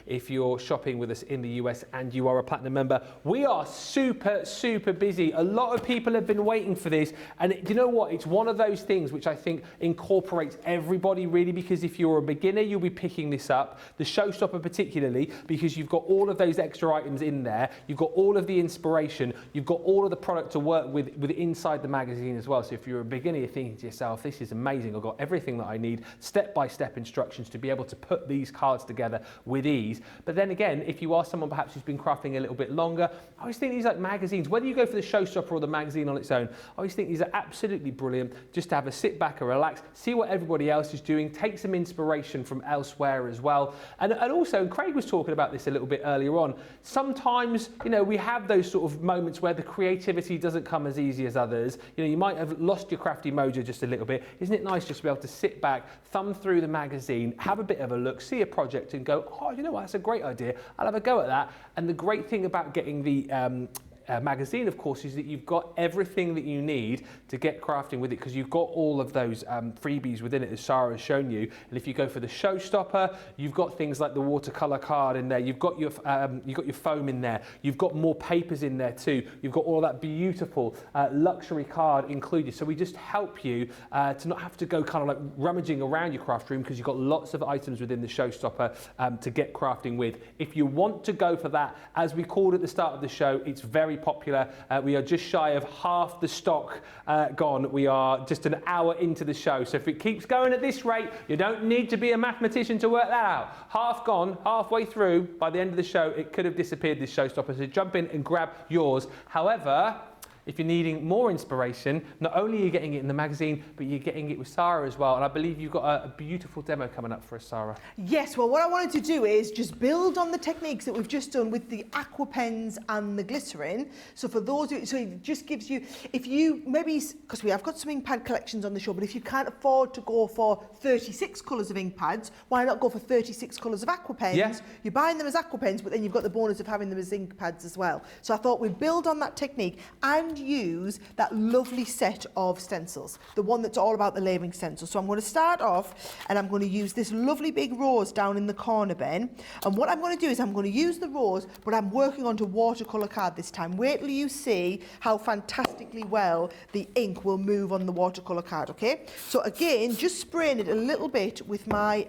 [SPEAKER 1] if you're shopping with us in the US and you are a platinum member. We are super busy. A lot of people have been waiting for this, and do you know what? It's one of those things which I think incorporates everybody really, because if you're a beginner, you'll be picking this up. The showstopper particularly, because you've got all of those extra items in there, you've got all of the inspiration, you've got all of the product to work with inside the magazine as well. So if you're a beginner, you're thinking to yourself, this is amazing, I've got everything that I need, step-by-step instructions to be able to put these cards together with ease. But then again, if you are someone perhaps who's been crafting a little bit longer, I always think these like magazines, whether you go for the showstopper or the magazine on its own, I always think these are absolutely brilliant just to have a sit back and relax, see what everybody else is doing, take some inspiration from elsewhere as well. And also, Craig was talking about this a little bit earlier on, sometimes, you know, we have those sort of moments where the creativity doesn't come as easy as others. You know, you might have lost your crafty mojo just a little bit. Isn't it nice just to be able to sit back, thumb through the magazine, have a bit of a look, see a project and go, oh, you know what, that's a great idea, I'll have a go at that. And the great thing about getting the magazine, of course, is that you've got everything that you need to get crafting with it, because you've got all of those freebies within it, as Sarah has shown you. And if you go for the showstopper, you've got things like the watercolor card in there, you've got your foam in there, you've got more papers in there too, you've got all that beautiful luxury card included. So we just help you to not have to go kind of like rummaging around your craft room, because you've got lots of items within the showstopper to get crafting with. If you want to go for that, as we called at the start of the show, it's very very popular. We are just shy of half the stock gone. We are just an hour into the show. So if it keeps going at this rate, you don't need to be a mathematician to work that out. Half gone, halfway through, by the end of the show, it could have disappeared, this showstopper. So jump in and grab yours. However, if you're needing more inspiration, not only are you getting it in the magazine, but you're getting it with Sara as well. And I believe you've got a beautiful demo coming up for us, Sara.
[SPEAKER 2] Yes, well, what I wanted to do is just build on the techniques that we've just done with the aqua pens and the glycerin. So for those who, so it just gives you, if you maybe, because we have got some ink pad collections on the show, but if you can't afford to go for 36 colours of ink pads, why not go for 36 colours of aqua pens?
[SPEAKER 1] Yeah.
[SPEAKER 2] You're buying them as aqua pens, but then you've got the bonus of having them as ink pads as well. So I thought we'd build on that technique and use that lovely set of stencils, the one that's all about the layering stencil. So I'm going to start off and I'm going to use this lovely big rose down in the corner, Ben. And what I'm going to do is I'm going to use the rose, but I'm working onto watercolour card this time. Wait till you see how fantastically well the ink will move on the watercolour card, okay? So again, just spraying it a little bit with my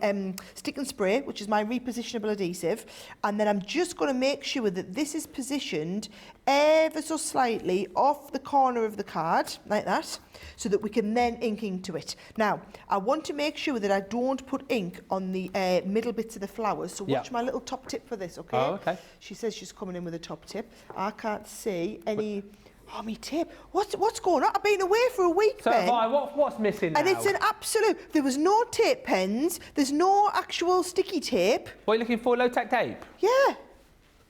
[SPEAKER 2] stick and spray, which is my repositionable adhesive. And then I'm just going to make sure that this is positioned ever so slightly off the corner of the card, like that, so that we can then ink into it. Now, I want to make sure that I don't put ink on the middle bits of the flowers, so watch my little top tip for this, okay?
[SPEAKER 1] Oh, okay.
[SPEAKER 2] She says she's coming in with a top tip. I can't see any... Oh, me tip. What's going on? I've been away for a week,
[SPEAKER 1] So
[SPEAKER 2] Ben.
[SPEAKER 1] what's missing now?
[SPEAKER 2] And it's an absolute... There was no tape pens. There's no actual sticky tape.
[SPEAKER 1] What are you looking for, low-tack tape?
[SPEAKER 2] Yeah.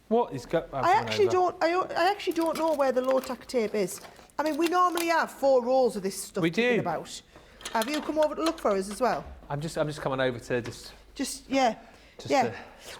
[SPEAKER 1] What is
[SPEAKER 2] I actually don't know where the low-tack tape is. I mean, we normally have 4 rolls of this stuff kicking about. Have you come over to look for us as well?
[SPEAKER 1] I'm just coming over to
[SPEAKER 2] yeah.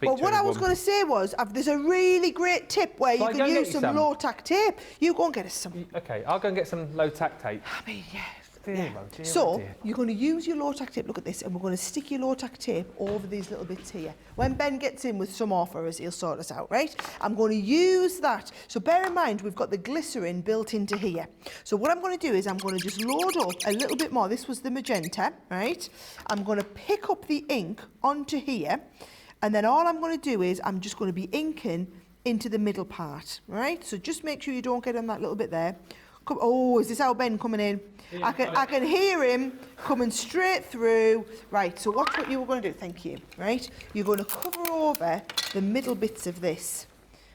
[SPEAKER 2] Well, what I was going to say was, there's a really great tip where you can use some low-tack tape. You go and get us some.
[SPEAKER 1] Okay, I'll go and get some low-tack tape.
[SPEAKER 2] I mean, yeah.
[SPEAKER 1] Dear,
[SPEAKER 2] So, you're going to use your low-tack tape, look at this, and we're going to stick your low-tack tape over these little bits here. When Ben gets in with some offers, he'll sort us out, right? I'm going to use that. So bear in mind, we've got the glycerin built into here. So what I'm going to do is I'm going to just load up a little bit more. This was the magenta, right? I'm going to pick up the ink onto here, and then all I'm going to do is I'm just going to be inking into the middle part, right? So just make sure you don't get on that little bit there. Oh, is this our Ben coming in? I can hear him coming straight through. Right, so watch what you were going to do. Thank you. Right, you're going to cover over the middle bits of this.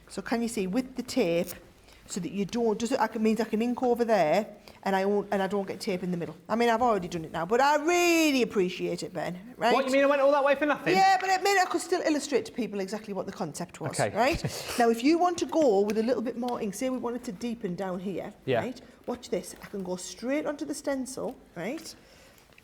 [SPEAKER 2] So can you see with the tape, so that you don't? Does it means I can ink over there, and I don't get tape in the middle. I mean, I've already done it now, but I really appreciate it, Ben. Right?
[SPEAKER 1] What, you mean I went all that way for nothing?
[SPEAKER 2] Yeah, but it meant I could still illustrate to people exactly what the concept was.
[SPEAKER 1] Okay.
[SPEAKER 2] Right. Now, if you want to go with a little bit more ink, say we wanted to deepen down here.
[SPEAKER 1] Yeah.
[SPEAKER 2] Right. Watch this. I can go straight onto the stencil, right?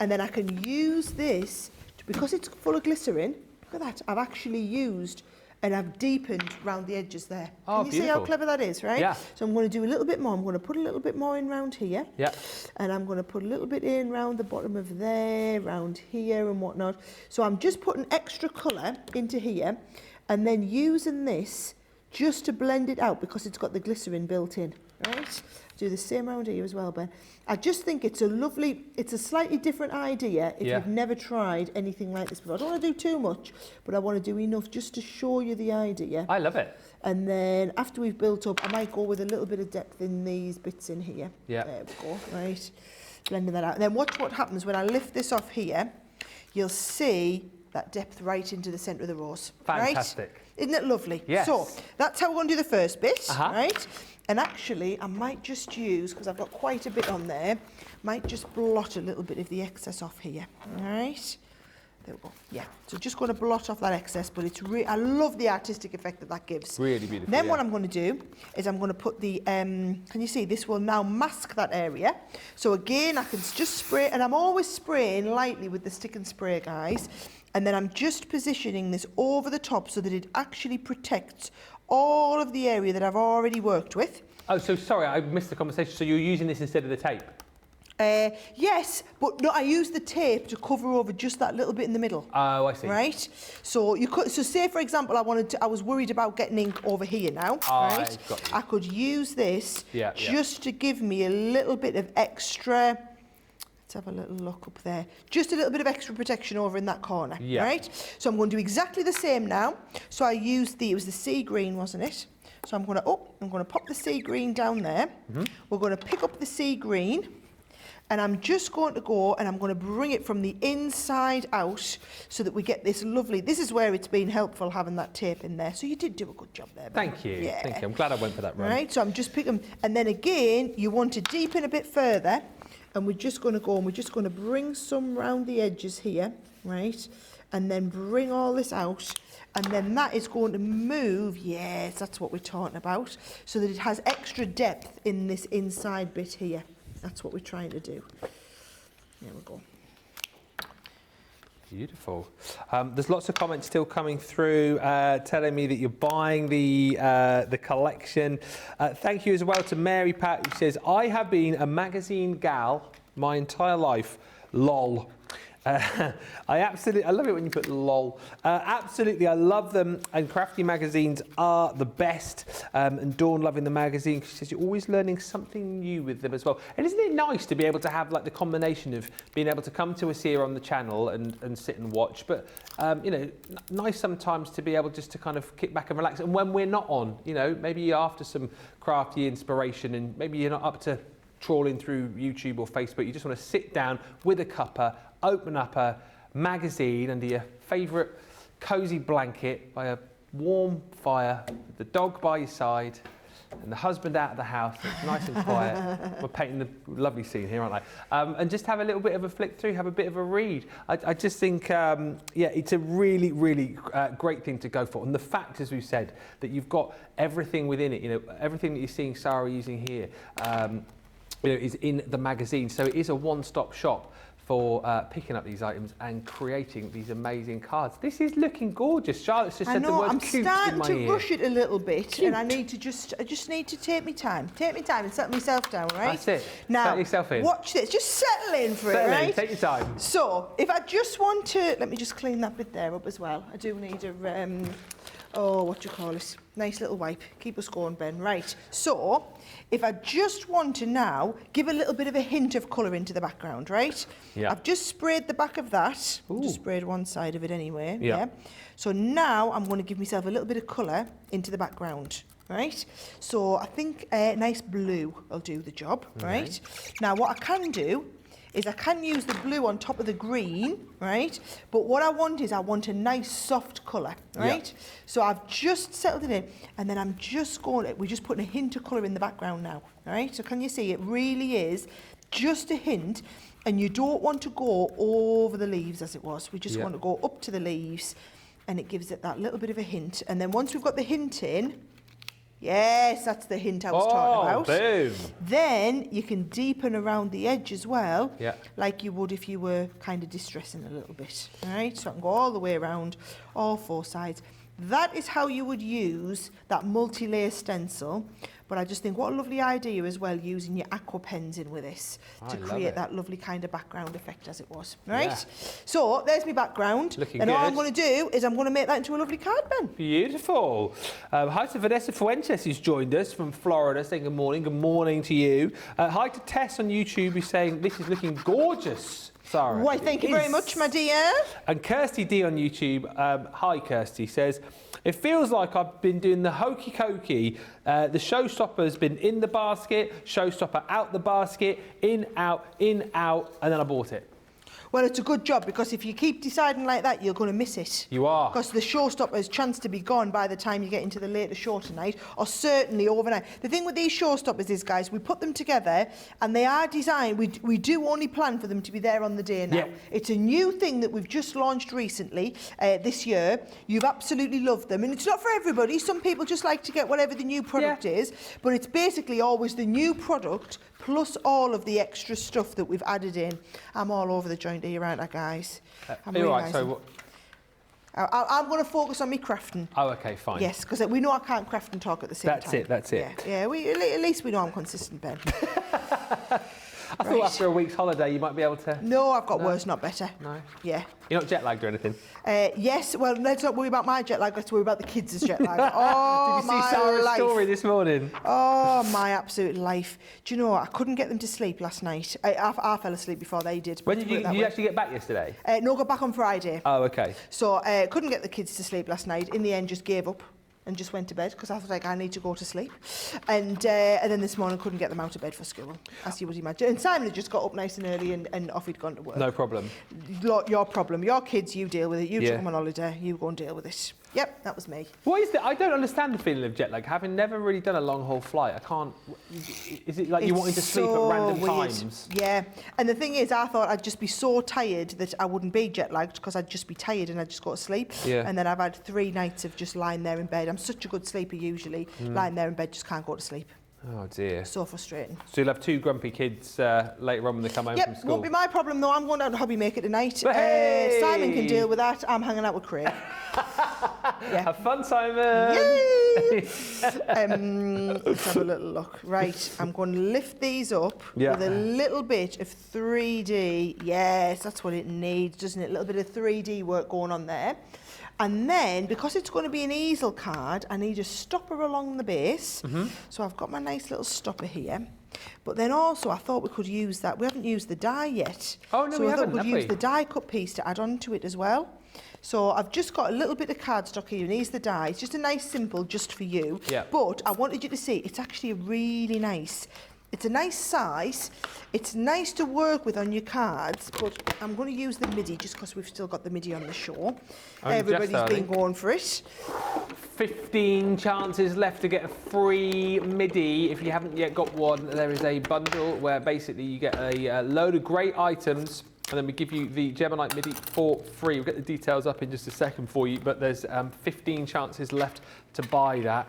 [SPEAKER 2] And then I can use this because it's full of glycerin. Look at that. I've actually used and I've deepened round the edges there.
[SPEAKER 1] Oh,
[SPEAKER 2] can you see how clever that is, right?
[SPEAKER 1] Yeah.
[SPEAKER 2] So I'm going to do a little bit more. I'm going to put a little bit more in round here.
[SPEAKER 1] Yeah.
[SPEAKER 2] And I'm going to put a little bit in round the bottom of there, round here and whatnot. So I'm just putting extra colour into here and then using this just to blend it out because it's got the glycerin built in, right? Do the same around here as well, Ben. I just think it's a slightly different idea if you've never tried anything like this before. I don't want to do too much, but I want to do enough just to show you the idea.
[SPEAKER 1] I love it.
[SPEAKER 2] And then after we've built up, I might go with a little bit of depth in these bits in here.
[SPEAKER 1] Yeah.
[SPEAKER 2] There we go, right. Blending that out. And then watch what happens when I lift this off here. You'll see that depth right into the centre of the rose.
[SPEAKER 1] Fantastic.
[SPEAKER 2] Right? Isn't it lovely?
[SPEAKER 1] Yes.
[SPEAKER 2] So that's how we're going to do the first bit, right? And actually, I might just use, because I've got quite a bit on there, might just blot a little bit of the excess off here, all right? There we go. Yeah, so just going to blot off that excess, but it's I love the artistic effect that gives.
[SPEAKER 1] Really beautiful.
[SPEAKER 2] Then what I'm going to do is I'm going to put the, can you see, this will now mask that area. So again, I can just spray, and I'm always spraying lightly with the stick and spray, guys. And then I'm just positioning this over the top so that it actually protects all of the area that I've already worked with.
[SPEAKER 1] Oh, so sorry, I missed the conversation. So you're using this instead of the tape?
[SPEAKER 2] Yes, but no, I use the tape to cover over just that little bit in the middle.
[SPEAKER 1] Oh, I see.
[SPEAKER 2] Right? So you could, so say for example, I was worried about getting ink over here now, right?
[SPEAKER 1] Got you.
[SPEAKER 2] I could use this just to give me a little bit of extra. Let's have a little look up there. Just a little bit of extra protection over in that corner, right? So I'm going to do exactly the same now. So I used it was the sea green, wasn't it? So I'm going to pop the sea green down there. We're going to pick up the sea green, and I'm just going to go and I'm going to bring it from the inside out so that we get this lovely. This is where it's been helpful having that tape in there. So you did do a good job there.
[SPEAKER 1] Thank you.
[SPEAKER 2] Yeah.
[SPEAKER 1] Thank you. I'm glad I went for that run.
[SPEAKER 2] Right, so I'm just picking, and then again, you want to deepen a bit further, and we're just going to go and we're just going to bring some round the edges here, right, and then bring all this out, and then that is going to move, yes, that's what we're talking about, so that it has extra depth in this inside bit here. That's what we're trying to do. There we go.
[SPEAKER 1] Beautiful. There's lots of comments still coming through telling me that you're buying the collection. Thank you as well to Mary Pat, who says, I have been a magazine gal my entire life. Lol. I love it when you put lol. Absolutely, I love them, and crafty magazines are the best. And Dawn loving the magazine, she says you're always learning something new with them as well. And isn't it nice to be able to have like the combination of being able to come to us here on the channel and sit and watch, but you know, nice sometimes to be able just to kind of kick back and relax. And when we're not on, you know, maybe you're after some crafty inspiration, and maybe you're not up to trawling through YouTube or Facebook, you just want to sit down with a cuppa, open up a magazine under your favourite cosy blanket by a warm fire, with the dog by your side and the husband out of the house. It's nice and quiet. We're painting the lovely scene here, aren't I? And just have a little bit of a flick through, have a bit of a read. I just think, yeah, it's a really, really great thing to go for. And the fact, as we've said, that you've got everything within it, you know, everything that you're seeing Sara using here, you know, is in the magazine. So it is a one-stop shop for picking up these items and creating these amazing cards. This is looking gorgeous. Charlotte's just said the word cute in my ear.
[SPEAKER 2] I'm starting to rush it a little bit, cute. And I just need to take my time. Take my time and settle myself down, right?
[SPEAKER 1] That's it.
[SPEAKER 2] Now,
[SPEAKER 1] settle yourself in.
[SPEAKER 2] Watch this. Just settle in for it, right?
[SPEAKER 1] Take your time.
[SPEAKER 2] So, if I just want to, let me just clean that bit there up as well. I do need a, oh, what do you call it? Nice little wipe. Keep us going, Ben. Right. So, if I just want to now give a little bit of a hint of colour into the background, right?
[SPEAKER 1] Yeah.
[SPEAKER 2] I've just sprayed the back of that.
[SPEAKER 1] Ooh.
[SPEAKER 2] Just sprayed one side of it anyway.
[SPEAKER 1] Yeah.
[SPEAKER 2] Yeah. So now I'm going to give myself a little bit of colour into the background, right? So I think nice blue will do the job, right? Now what I can do is I can use the blue on top of the green, right? But what I want is I want a nice soft colour, right?
[SPEAKER 1] Yeah.
[SPEAKER 2] So I've just settled it in, and then I'm just going, we're just putting a hint of colour in the background now, right? So can you see it really is just a hint, and you don't want to go over the leaves as it was. We just want to go up to the leaves, and it gives it that little bit of a hint. And then once we've got the hint in, yes, that's the hint I was talking about.
[SPEAKER 1] Boom.
[SPEAKER 2] Then you can deepen around the edge as well,
[SPEAKER 1] Yeah.
[SPEAKER 2] like you would if you were kind of distressing a little bit. All right, so I can go all the way around, all four sides. That is how you would use that multi-layer stencil. But I just think what a lovely idea as well, using your aqua pens in with this to create that lovely kind of background effect as it was. Right?
[SPEAKER 1] Yeah.
[SPEAKER 2] So there's my background.
[SPEAKER 1] Looking
[SPEAKER 2] and
[SPEAKER 1] good.
[SPEAKER 2] all I'm going to do is I'm going to make that into a lovely card, Ben.
[SPEAKER 1] Beautiful. Hi to Vanessa Fuentes, who's joined us from Florida, saying good morning. Good morning to you. Hi to Tess on YouTube, who's saying this is looking gorgeous. Sara.
[SPEAKER 2] Why, thank you very much, my dear.
[SPEAKER 1] And Kirsty D on YouTube, hi Kirsty, says, it feels like I've been doing the hokey cokey. The showstopper's been in the basket, showstopper out the basket, in, out, and then I bought it.
[SPEAKER 2] Well, it's a good job, because if you keep deciding like that, you're going to miss it.
[SPEAKER 1] You are.
[SPEAKER 2] Because the showstopper's chance to be gone by the time you get into the later show tonight, or certainly overnight. The thing with these showstoppers is, guys, we put them together and they are designed, we do only plan for them to be there on the day now.
[SPEAKER 1] Yeah.
[SPEAKER 2] It's a new thing that we've just launched recently, this year. You've absolutely loved them. And it's not for everybody. Some people just like to get whatever the new product is, but it's basically always the new product plus all of the extra stuff that we've added in. I'm all over the joint here, aren't I, guys? I'm
[SPEAKER 1] right, so what?
[SPEAKER 2] I'm going to focus on me crafting.
[SPEAKER 1] Oh, okay, fine.
[SPEAKER 2] Yes, because we know I can't craft and talk at the same time.
[SPEAKER 1] That's it.
[SPEAKER 2] Yeah, at least we know I'm consistent, Ben.
[SPEAKER 1] I thought after a week's holiday you might be able to...
[SPEAKER 2] No, I've got worse, not better.
[SPEAKER 1] No?
[SPEAKER 2] Yeah.
[SPEAKER 1] You're not jet lagged or anything?
[SPEAKER 2] Yes, well, let's not worry about my jet lag, let's worry about the kids' jet lag. Oh,
[SPEAKER 1] Did you see Sara's story this morning?
[SPEAKER 2] Oh, my absolute life. Do you know what? I couldn't get them to sleep last night. I fell asleep before they did.
[SPEAKER 1] When did you actually get back yesterday?
[SPEAKER 2] No, got back on Friday.
[SPEAKER 1] Oh, okay.
[SPEAKER 2] So couldn't get the kids to sleep last night. In the end, just gave up. and just went to bed because I was like, I need to go to sleep. And then this morning couldn't get them out of bed for school, as you would imagine. And Simon had just got up nice and early and off he'd gone to work.
[SPEAKER 1] No problem.
[SPEAKER 2] Your problem. Your kids, you deal with it. You
[SPEAKER 1] Yeah.
[SPEAKER 2] took them on holiday, you go and deal with it. Yep, that was me.
[SPEAKER 1] What is that? I don't understand the feeling of jet lag. Having never really done a long haul flight, I can't. Is it like you wanting to sleep at random times?
[SPEAKER 2] Yeah, and the thing is, I thought I'd just be so tired that I wouldn't be jet lagged because I'd just be tired and I'd just go to sleep.
[SPEAKER 1] Yeah.
[SPEAKER 2] And then I've had 3 nights of just lying there in bed. I'm such a good sleeper usually. Lying there in bed, just can't go to sleep.
[SPEAKER 1] Oh dear.
[SPEAKER 2] So frustrating.
[SPEAKER 1] So you'll have 2 grumpy kids later on when they come home from
[SPEAKER 2] Yep,
[SPEAKER 1] school.
[SPEAKER 2] won't be my problem though. I'm going down to Hobby Maker tonight.
[SPEAKER 1] Hey!
[SPEAKER 2] Simon can deal with that. I'm hanging out with Craig. Yeah.
[SPEAKER 1] Have fun, Simon.
[SPEAKER 2] Yay! Let's have a little look. Right, I'm going to lift these up with a little bit of 3D. Yes, that's what it needs, doesn't it? A little bit of 3D work going on there. And then, because it's going to be an easel card, I need a stopper along the base. So I've got my nice little stopper here. But then also, I thought we could use that. We haven't used the die yet.
[SPEAKER 1] Oh, no,
[SPEAKER 2] so
[SPEAKER 1] we
[SPEAKER 2] I
[SPEAKER 1] haven't,
[SPEAKER 2] thought we
[SPEAKER 1] have
[SPEAKER 2] could use
[SPEAKER 1] we?
[SPEAKER 2] the die cut piece to add on to it as well. So I've just got a little bit of cardstock here. Needs the die. It's just a nice simple, just for you.
[SPEAKER 1] Yeah.
[SPEAKER 2] But I wanted you to see, it's actually really nice. It's a nice size. It's nice to work with on your cards, but I'm going to use the MIDI just because we've still got the MIDI on the show. Everybody's been going for it.
[SPEAKER 1] 15 chances left to get a free MIDI. If you haven't yet got one, there is a bundle where basically you get a load of great items, and then we give you the Gemini MIDI for free. We'll get the details up in just a second for you, but there's 15 chances left to buy that.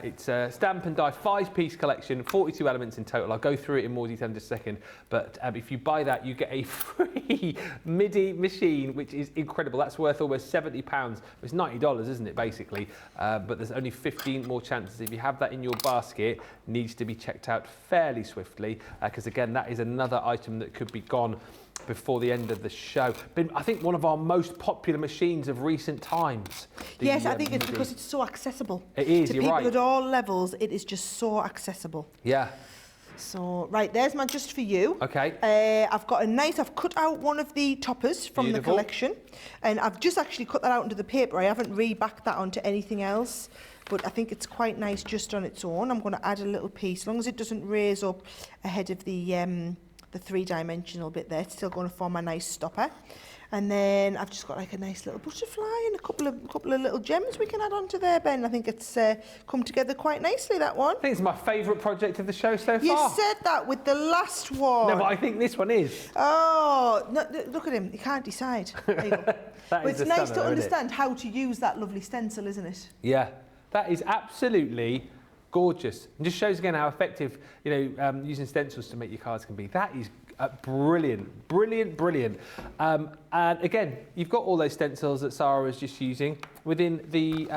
[SPEAKER 1] It's a stamp and die 5-piece collection, 42 elements in total. I'll go through it in more detail in just a second, but if you buy that, you get a free MIDI machine, which is incredible. That's worth almost £70. It's $90, isn't it, basically? But there's only 15 more chances. If you have that in your basket, needs to be checked out fairly swiftly, because again, that is another item that could be gone before the end of the show. Been, I think, one of our most popular machines of recent times.
[SPEAKER 2] Yes, I think it's because it's so accessible.
[SPEAKER 1] It is,
[SPEAKER 2] to
[SPEAKER 1] you're
[SPEAKER 2] people
[SPEAKER 1] right.
[SPEAKER 2] at all levels, it is just so accessible.
[SPEAKER 1] Yeah.
[SPEAKER 2] So, right, there's my just for you.
[SPEAKER 1] Okay.
[SPEAKER 2] I've cut out one of the toppers from the collection, and I've just actually cut that out into the paper. I haven't rebacked that onto anything else, but I think it's quite nice just on its own. I'm going to add a little piece, as long as it doesn't raise up ahead of the 3-dimensional bit there. It's still going to form a nice stopper. And then I've just got like a nice little butterfly and a couple of little gems we can add onto there, Ben. I think it's come together quite nicely, that one.
[SPEAKER 1] I think it's my favourite project of the show so far.
[SPEAKER 2] You said that with the last one.
[SPEAKER 1] No, but I think this one is.
[SPEAKER 2] Oh, no, look at him. He can't decide. There you go.
[SPEAKER 1] That
[SPEAKER 2] But
[SPEAKER 1] is
[SPEAKER 2] it's
[SPEAKER 1] a
[SPEAKER 2] nice to
[SPEAKER 1] stunner, isn't it?
[SPEAKER 2] understand how to use that lovely stencil, isn't it?
[SPEAKER 1] Yeah, that is absolutely gorgeous. And just shows again how effective, using stencils to make your cards can be. That is brilliant, brilliant, brilliant. And again, you've got all those stencils that Sara was just using within the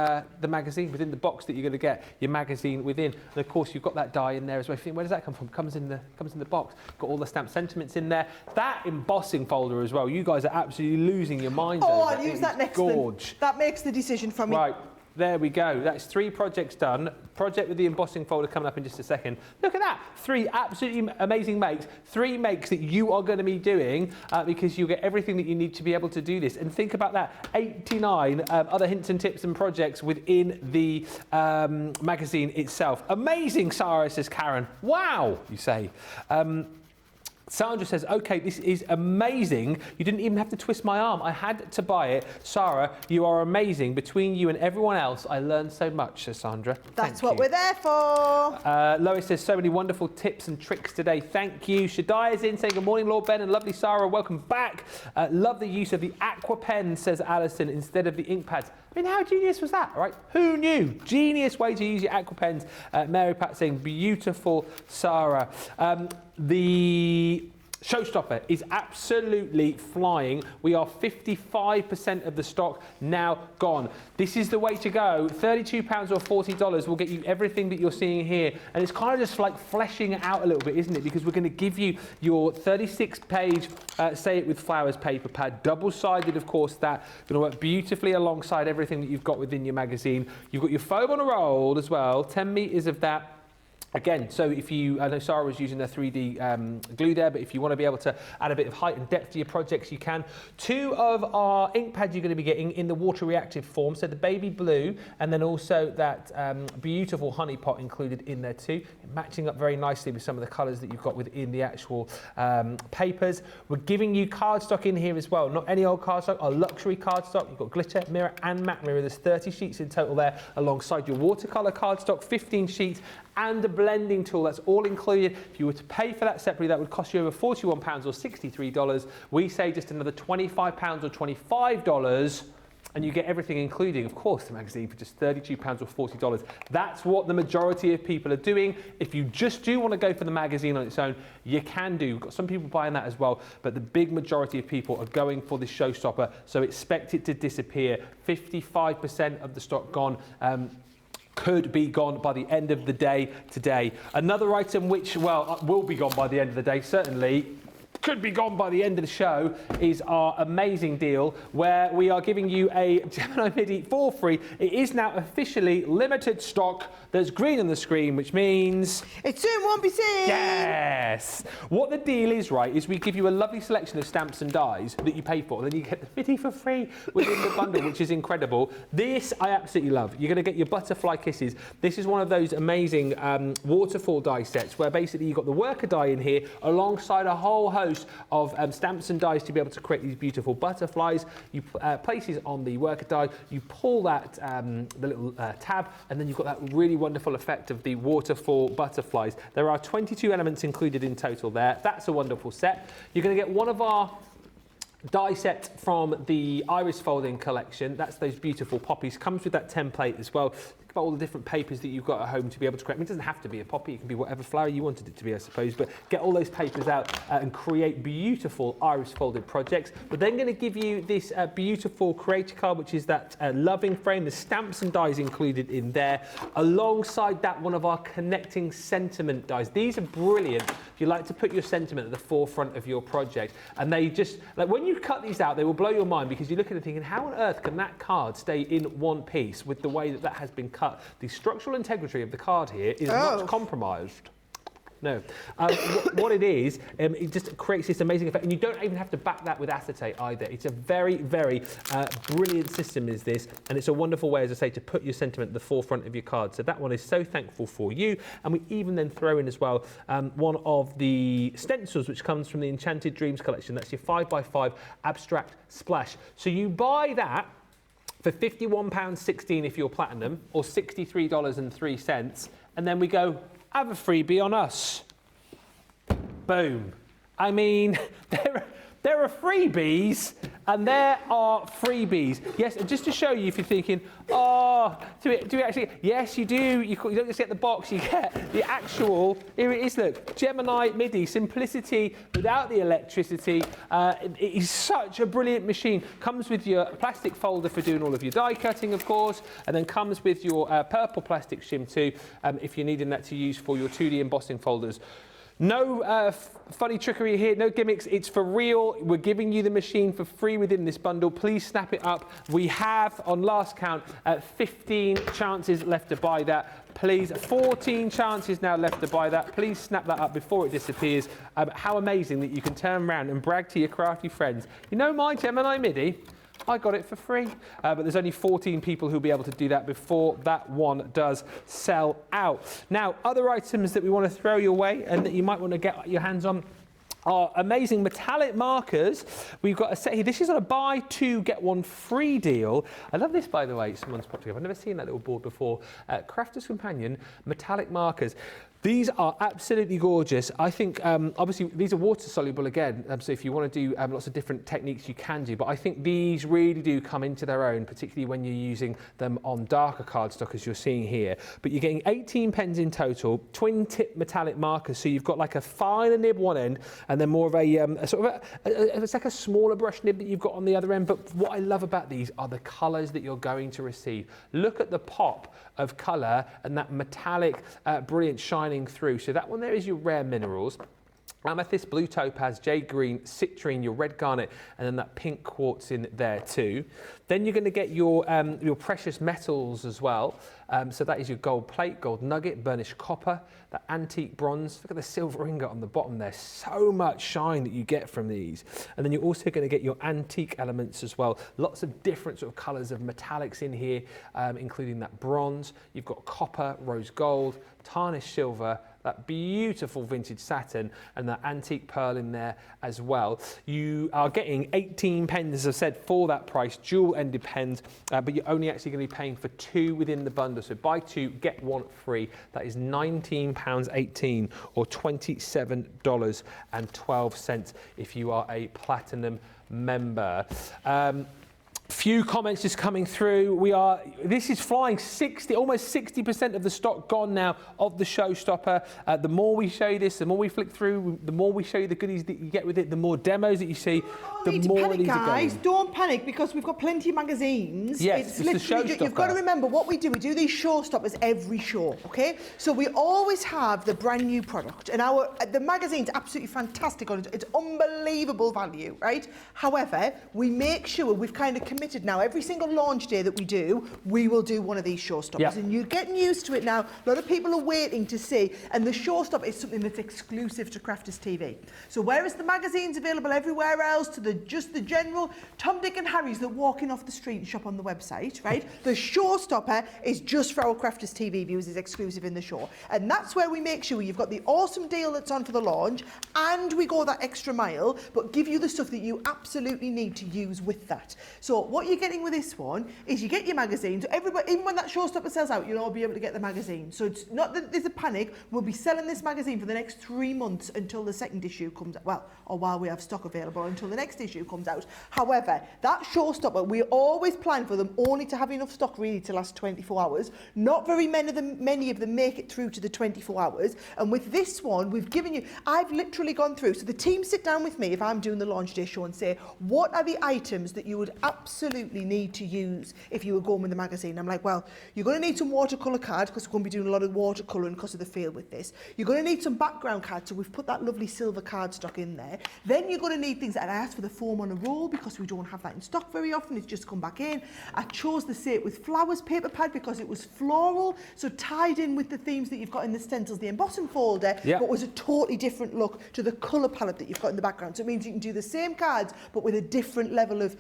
[SPEAKER 1] magazine, within the box that you're going to get your magazine within. And of course, you've got that die in there as well. Where does that come from? Comes in the box. Got all the stamped sentiments in there. That embossing folder as well. You guys are absolutely losing your minds.
[SPEAKER 2] Oh,
[SPEAKER 1] over.
[SPEAKER 2] I'll use
[SPEAKER 1] It
[SPEAKER 2] that
[SPEAKER 1] is
[SPEAKER 2] next
[SPEAKER 1] gorge.
[SPEAKER 2] then. That makes the decision for me.
[SPEAKER 1] Right. There we go. That's 3 projects done. Project with the embossing folder coming up in just a second. Look at that. 3 absolutely amazing makes. 3 makes that you are going to be doing because you'll get everything that you need to be able to do this. And think about that. 89 other hints and tips and projects within the magazine itself. Amazing, Sara, says Karen. Wow, you say. Sandra says, okay, this is amazing. You didn't even have to twist my arm. I had to buy it. Sara, you are amazing. Between you and everyone else, I learned so much, says Sandra.
[SPEAKER 2] That's what we're there for.
[SPEAKER 1] Lois says, so many wonderful tips and tricks today. Thank you. Shaddai is in saying, good morning, Lord Ben and lovely Sara. Welcome back. Love the use of the aqua pen, says Alison, instead of the ink pads. I mean, how genius was that, right? Who knew? Genius way to use your aqua pens. Mary Pat saying, beautiful, Sara. The showstopper is absolutely flying. We are 55% of the stock now gone. This is the way to go. £32 or $40 will get you everything that you're seeing here. And it's kind of just like fleshing it out a little bit, isn't it? Because we're going to give you your 36-page Say It With Flowers paper pad, double-sided, of course, that going to work beautifully alongside everything that you've got within your magazine. You've got your foam on a roll as well, 10 metres of that. Again, so if you, I know Sarah was using their 3D glue there, but if you want to be able to add a bit of height and depth to your projects, you can. 2 of our ink pads you're going to be getting in the water reactive form, so the baby blue and then also that beautiful honey pot included in there too, matching up very nicely with some of the colours that you've got within the actual papers. We're giving you cardstock in here as well, not any old cardstock, our luxury cardstock. You've got glitter, mirror and matte mirror. There's 30 sheets in total there, alongside your watercolour cardstock, 15 sheets, and a blending tool. That's all included. If you were to pay for that separately, that would cost you over £41 or $63. We say just another £25 or $25, and you get everything including, of course, the magazine for just £32 or $40. That's what the majority of people are doing. If you just do want to go for the magazine on its own, you can do. We've got some people buying that as well, but the big majority of people are going for the showstopper, so expect it to disappear. 55% of the stock gone. Could be gone by the end of the day today. Another item which, well, will be gone by the end of the day, certainly, could be gone by the end of the show, is our amazing deal where we are giving you a Gemini MIDI for free. It is now officially limited stock. There's green on the screen, which means
[SPEAKER 2] it soon won't be seen.
[SPEAKER 1] Yes. What the deal is, right, is we give you a lovely selection of stamps and dies that you pay for, and then you get the MIDI for free within the bundle, which is incredible. This I absolutely love. You're going to get your butterfly kisses. This is one of those amazing waterfall die sets where basically you've got the worker die in here alongside a whole host of stamps and dies to be able to create these beautiful butterflies. You place these on the worker die, you pull that the little tab, and then you've got that really wonderful effect of the waterfall butterflies. There are 22 elements included in total there. That's a wonderful set. You're going to get one of our die set from the Iris Folding collection. That's those beautiful poppies. Comes with that template as well. Think about all the different papers that you've got at home to be able to create. I mean, it doesn't have to be a poppy. It can be whatever flower you wanted it to be, I suppose. But get all those papers out and create beautiful Iris folded projects. We're then going to give you this beautiful creator card, which is that loving frame. The stamps and dies included in there. Alongside that, one of our connecting sentiment dies. These are brilliant if you like to put your sentiment at the forefront of your project. And they just, like when you cut these out, they will blow your mind because you look at it thinking, how on earth can that card stay in one piece with the way that that has been cut? The structural integrity of the card here is not compromised. No. What it is, it just creates this amazing effect, and you don't even have to back that with acetate either. It's a very, very brilliant system is this, and it's a wonderful way, as I say, to put your sentiment at the forefront of your card. So that one is so thankful for you. And we even then throw in as well one of the stencils, which comes from the Enchanted Dreams collection. That's your 5x5 abstract splash. So you buy that for £51.16 if you're platinum, or $63.03, and then we go, have a freebie on us. Boom. I mean, there are freebies, and there are freebies. Yes, and just to show you, if you're thinking, oh, do we actually? Yes, you do. You don't just get the box, you get the actual. Here it is. Look, Gemini MIDI simplicity without the electricity. It is such a brilliant machine. Comes with your plastic folder for doing all of your die cutting, of course, and then comes with your purple plastic shim too, if you're needing that to use for your 2D embossing folders. No funny trickery here, no gimmicks, it's for real. We're giving you the machine for free within this bundle. Please snap it up. We have, on last count, 15 chances left to buy that. Please, 14 chances now left to buy that. Please snap that up before it disappears. How amazing that you can turn around and brag to your crafty friends. You know my Gemini MIDI? I got it for free, but there's only 14 people who'll be able to do that before that one does sell out. Now, other items that we want to throw your way and that you might want to get your hands on are amazing metallic markers. We've got a set here. This is on a buy two, get one free deal. I love this, by the way, someone's popped together. I've never seen that little board before. Crafter's Companion metallic markers. These are absolutely gorgeous. I think, obviously, these are water soluble again, so if you want to do lots of different techniques, you can do, but I think these really do come into their own, particularly when you're using them on darker cardstock, as you're seeing here. But you're getting 18 pens in total, twin tip metallic markers, so you've got like a finer nib one end, and then more of a sort of it's like a smaller brush nib that you've got on the other end. But what I love about these are the colours that you're going to receive. Look at the pop of colour and that metallic, brilliant shining through. So that one there is your rare minerals. amethyst, blue topaz, jade green, citrine, your red garnet, and then that pink quartz in there too. Then you're going to get your precious metals as well. So that is your gold plate, gold nugget, burnished copper, that antique bronze. Look at the silver ingot on the bottom there. So much shine that you get from these. And then you're also going to get your antique elements as well. Lots of different sort of colours of metallics in here, including that bronze. You've got copper, rose gold, tarnished silver, that beautiful vintage satin, and that antique pearl in there as well. You are getting 18 pens, as I said, for that price, dual ended pens, but you're only actually going to be paying for 2 within the bundle. So buy 2, get 1 free. That is £19.18 or $27.12 if you are a platinum member. Few comments just coming through. This is flying. Almost 60% of the stock gone now of the showstopper. The more we show you this, the more we flick through, the more we show you the goodies that you get with it, the more demos that you see, the more
[SPEAKER 2] panic,
[SPEAKER 1] these are
[SPEAKER 2] guys.
[SPEAKER 1] going.
[SPEAKER 2] Don't panic because we've got plenty of magazines.
[SPEAKER 1] Yes, it's the showstopper.
[SPEAKER 2] You've got to remember what we do. We do these showstoppers every show, okay? So we always have the brand new product, and the magazine's absolutely fantastic on it. It's unbelievable value, right? However, we make sure we've kind of committed now. Every single launch day that we do, we will do one of these showstoppers, and you're getting used to it now. A lot of people are waiting to see, and the showstopper is something that's exclusive to Crafters TV. So whereas the magazine's available everywhere else to just the general Tom, Dick and Harry's that walking off the street and shop on the website, right? The showstopper is just for our Crafters TV viewers, is exclusive in the show, and that's where we make sure you've got the awesome deal that's on for the launch, and we go that extra mile, but give you the stuff that you absolutely need to use with that. So what you're getting with this one is you get your magazine. So everybody, even when that showstopper sells out, you'll all be able to get the magazine. So it's not that there's a panic. We'll be selling this magazine for the next 3 months until the second issue comes out. Well, or while we have stock available until the next issue comes out. However, that showstopper, we always plan for them only to have enough stock really to last 24 hours. Not very many of them make it through to the 24 hours. And with this one, we've given you, I've literally gone through. So the team sit down with me if I'm doing the launch day show and say, what are the items that you would absolutely need to use if you were going with the magazine? I'm like, well, you're going to need some watercolour cards because we're going to be doing a lot of watercolouring because of the field with this. You're going to need some background cards, so we've put that lovely silver cardstock in there. Then you're going to need things, and I asked for the foam on a roll because we don't have that in stock very often. It's just come back in. I chose the Say It With Flowers paper pad because it was floral, so tied in with the themes that you've got in the stencils, the embossing folder, but was a totally different look to the colour palette that you've got in the background. So it means you can do the same cards, but with a different level of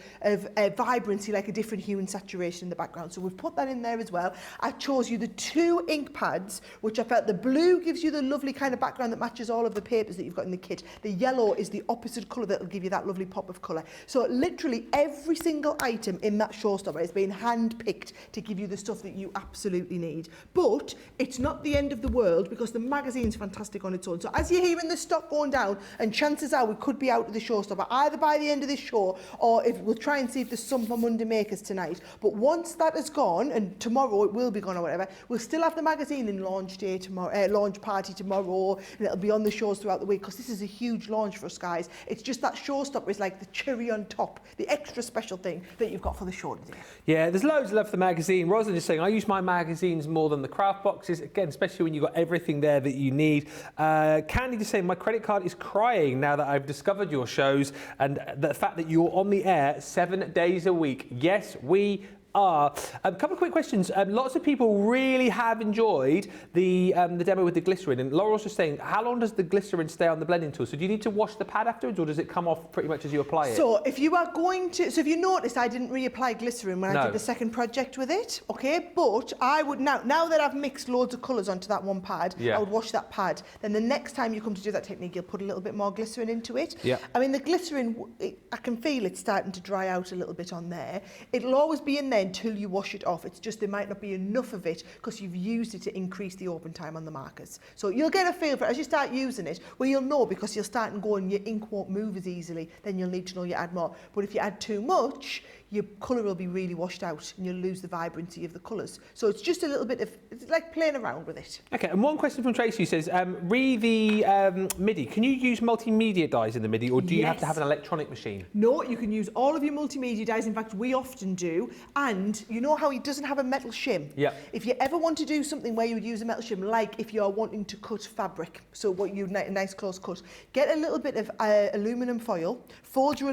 [SPEAKER 2] vibrancy, like a different hue and saturation in the background. So we've put that in there as well. I chose you the 2 ink pads, which I felt the blue gives you the lovely kind of background that matches all of the papers that you've got in the kit. The yellow is the opposite colour that will give you that lovely pop of colour. So literally every single item in that showstopper is being hand-picked to give you the stuff that you absolutely need. But it's not the end of the world because the magazine's fantastic on its own. So as you're hearing the stock going down, and chances are we could be out of the showstopper either by the end of this show, or if we'll try and see if there's some for Monday Makers tonight. But once that is gone, and tomorrow it will be gone or whatever, we'll still have the magazine in launch day tomorrow, launch party tomorrow, and it'll be on the shows throughout the week because this is a huge launch for us, guys. It's just that showstopper is like the cherry on top, the extra special thing that you've got for the show today.
[SPEAKER 1] Yeah, there's loads of love for the magazine. Rosalind just saying, I use my magazines more than the craft boxes. Again, especially when you've got everything there that you need. Candy just saying, my credit card is crying now that I've discovered your shows and the fact that you're on the air 7 days a week. Yes, we are. A couple of quick questions. Lots of people really have enjoyed the demo with the glycerin, and Laura's just saying, how long does the glycerin stay on the blending tool? So do you need to wash the pad afterwards, or does it come off pretty much as you apply it?
[SPEAKER 2] So if you are going to, so if you noticed, I didn't reapply glycerin when I did the second project with it, okay? But I would now that I've mixed loads of colours onto that one pad, I would wash that pad. Then the next time you come to do that technique, you'll put a little bit more glycerin into it.
[SPEAKER 1] Yeah.
[SPEAKER 2] I mean, the glycerin, I can feel it starting to dry out a little bit on there. It'll always be in there until you wash it off. It's just there might not be enough of it because you've used it to increase the open time on the markers. So you'll get a feel for it as you start using it. Well, you'll know because you'll start and go and your ink won't move as easily. Then you'll need to know you add more. But if you add too much, your colour will be really washed out and you'll lose the vibrancy of the colours. So it's just a little bit of, it's like playing around with it.
[SPEAKER 1] Okay, and one question from Tracy says, re the MIDI, can you use multimedia dies in the MIDI, or do you have to have an electronic machine?
[SPEAKER 2] No, you can use all of your multimedia dies. In fact, we often do. And you know how he doesn't have a metal shim?
[SPEAKER 1] Yeah.
[SPEAKER 2] If you ever want to do something where you would use a metal shim, like if you're wanting to cut fabric, so what you nice close cut, get a little bit of aluminium foil, fold your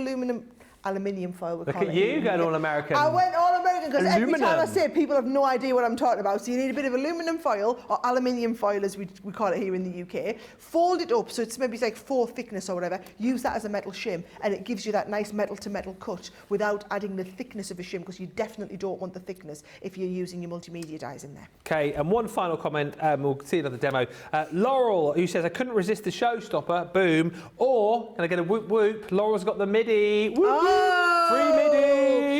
[SPEAKER 2] aluminium foil.
[SPEAKER 1] Look at you going all American.
[SPEAKER 2] I went all American because every time I
[SPEAKER 1] Aluminum.
[SPEAKER 2] say it, people have no idea what I'm talking about. So you need a bit of aluminium foil, or aluminium foil as we call it here in the UK. Fold it up so it's maybe like 4 thickness or whatever. Use that as a metal shim and it gives you that nice metal to metal cut without adding the thickness of a shim, because you definitely don't want the thickness if you're using your multimedia dies in there.
[SPEAKER 1] Okay, and one final comment, we'll see another demo. Laurel, who says, I couldn't resist the showstopper, boom, or, can I get a whoop whoop, Laurel's got the MIDI, whoop, free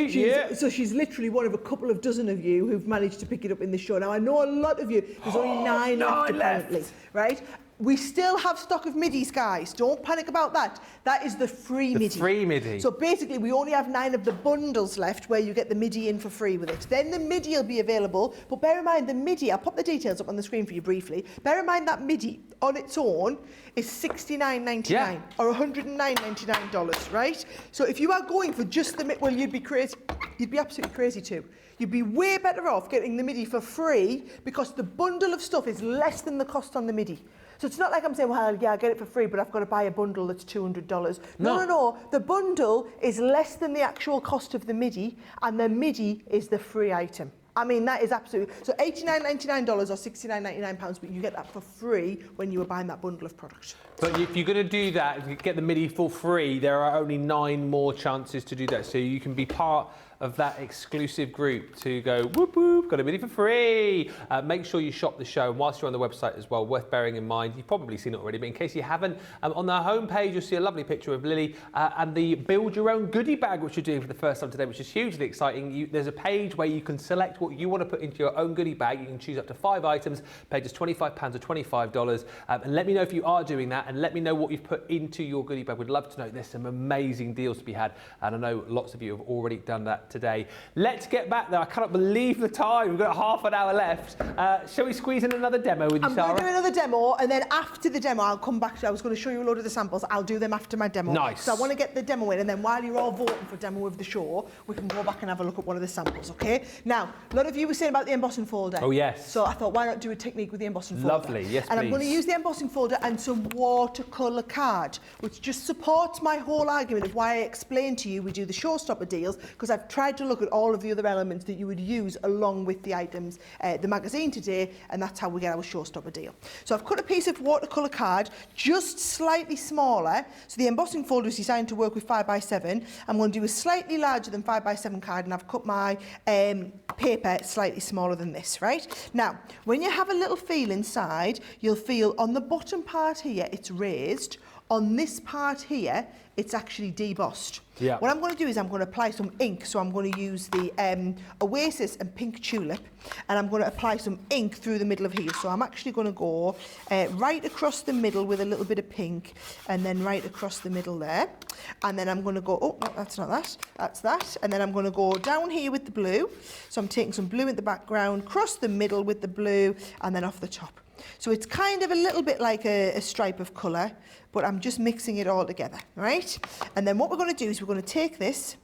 [SPEAKER 1] MIDI,
[SPEAKER 2] So she's literally one of a couple of dozen of you who've managed to pick it up in the show. Now, I know a lot of you, there's only 9 left apparently, right? We still have stock of MIDIs, guys. Don't panic about that. That is the free MIDI.
[SPEAKER 1] Free MIDI.
[SPEAKER 2] So basically, we only have 9 of the bundles left where you get the MIDI in for free with it. Then the MIDI will be available. But bear in mind, the MIDI, I'll pop the details up on the screen for you briefly. Bear in mind that MIDI on its own is $69.99 or $109.99, right? So if you are going for just the MIDI, well, you'd be crazy. You'd be absolutely crazy too. You'd be way better off getting the MIDI for free, because the bundle of stuff is less than the cost on the MIDI. So it's not like I'm saying, well, yeah, I get it for free, but I've got to buy a bundle that's $200. No. The bundle is less than the actual cost of the MIDI, and the MIDI is the free item. I mean, that is absolutely... So $89.99 or £69.99, but you get that for free when you were buying that bundle of product.
[SPEAKER 1] But if you're going to do that, if you get the MIDI for free, there are only 9 more chances to do that. So you can be part of that exclusive group to go, whoop, whoop, got a MIDI for free. Make sure you shop the show. And whilst you're on the website as well, worth bearing in mind, you've probably seen it already, but in case you haven't, on the homepage, you'll see a lovely picture of Lily and the Build Your Own goodie bag, which you're doing for the first time today, which is hugely exciting. There's a page where you can select what you want to put into your own goodie bag. You can choose up to 5 items, pay just £25 or $25. And let me know if you are doing that, and let me know what you've put into your goodie bag. We'd love to know. There's some amazing deals to be had, and I know lots of you have already done that today. Let's get back there. I cannot believe the time. We've got half an hour left. Shall we squeeze in another demo with you, Sarah?
[SPEAKER 2] I'm going to do another demo, and then after the demo, I'll come back to you. I was going to show you a load of the samples. I'll do them after my demo.
[SPEAKER 1] Nice.
[SPEAKER 2] So I want to get the demo in, and then while you're all voting for demo of the show, we can go back and have a look at one of the samples, okay? Now, a lot of you were saying about the embossing folder.
[SPEAKER 1] Oh, yes.
[SPEAKER 2] So I thought, why not do a technique with the embossing folder?
[SPEAKER 1] Lovely. Yes,
[SPEAKER 2] and
[SPEAKER 1] please.
[SPEAKER 2] I'm going to use the embossing folder and some watercolour card, which just supports my whole argument of why I explained to you we do the showstopper deals, because I've tried to look at all of the other elements that you would use along with the items, the magazine today, and that's how we get our showstopper deal. So I've cut a piece of watercolour card, just slightly smaller. So the embossing folder is designed to work with 5x7. I'm going to do a slightly larger than 5x7 card, and I've cut my paper slightly smaller than this, right? Now, when you have a little feel inside, you'll feel on the bottom part here, it's raised. On this part here, it's actually debossed.
[SPEAKER 1] Yeah.
[SPEAKER 2] What I'm going to do is I'm going to apply some ink. So I'm going to use the Oasis and Pink Tulip, and I'm going to apply some ink through the middle of here. So I'm actually going to go right across the middle with a little bit of pink, and then right across the middle there. And then I'm going to go, oh, no, that's not that, that's that. And then I'm going to go down here with the blue. So I'm taking some blue in the background, cross the middle with the blue, and then off the top. So it's kind of a little bit like a stripe of colour, but I'm just mixing it all together, right? And then what we're going to do is we're going to take this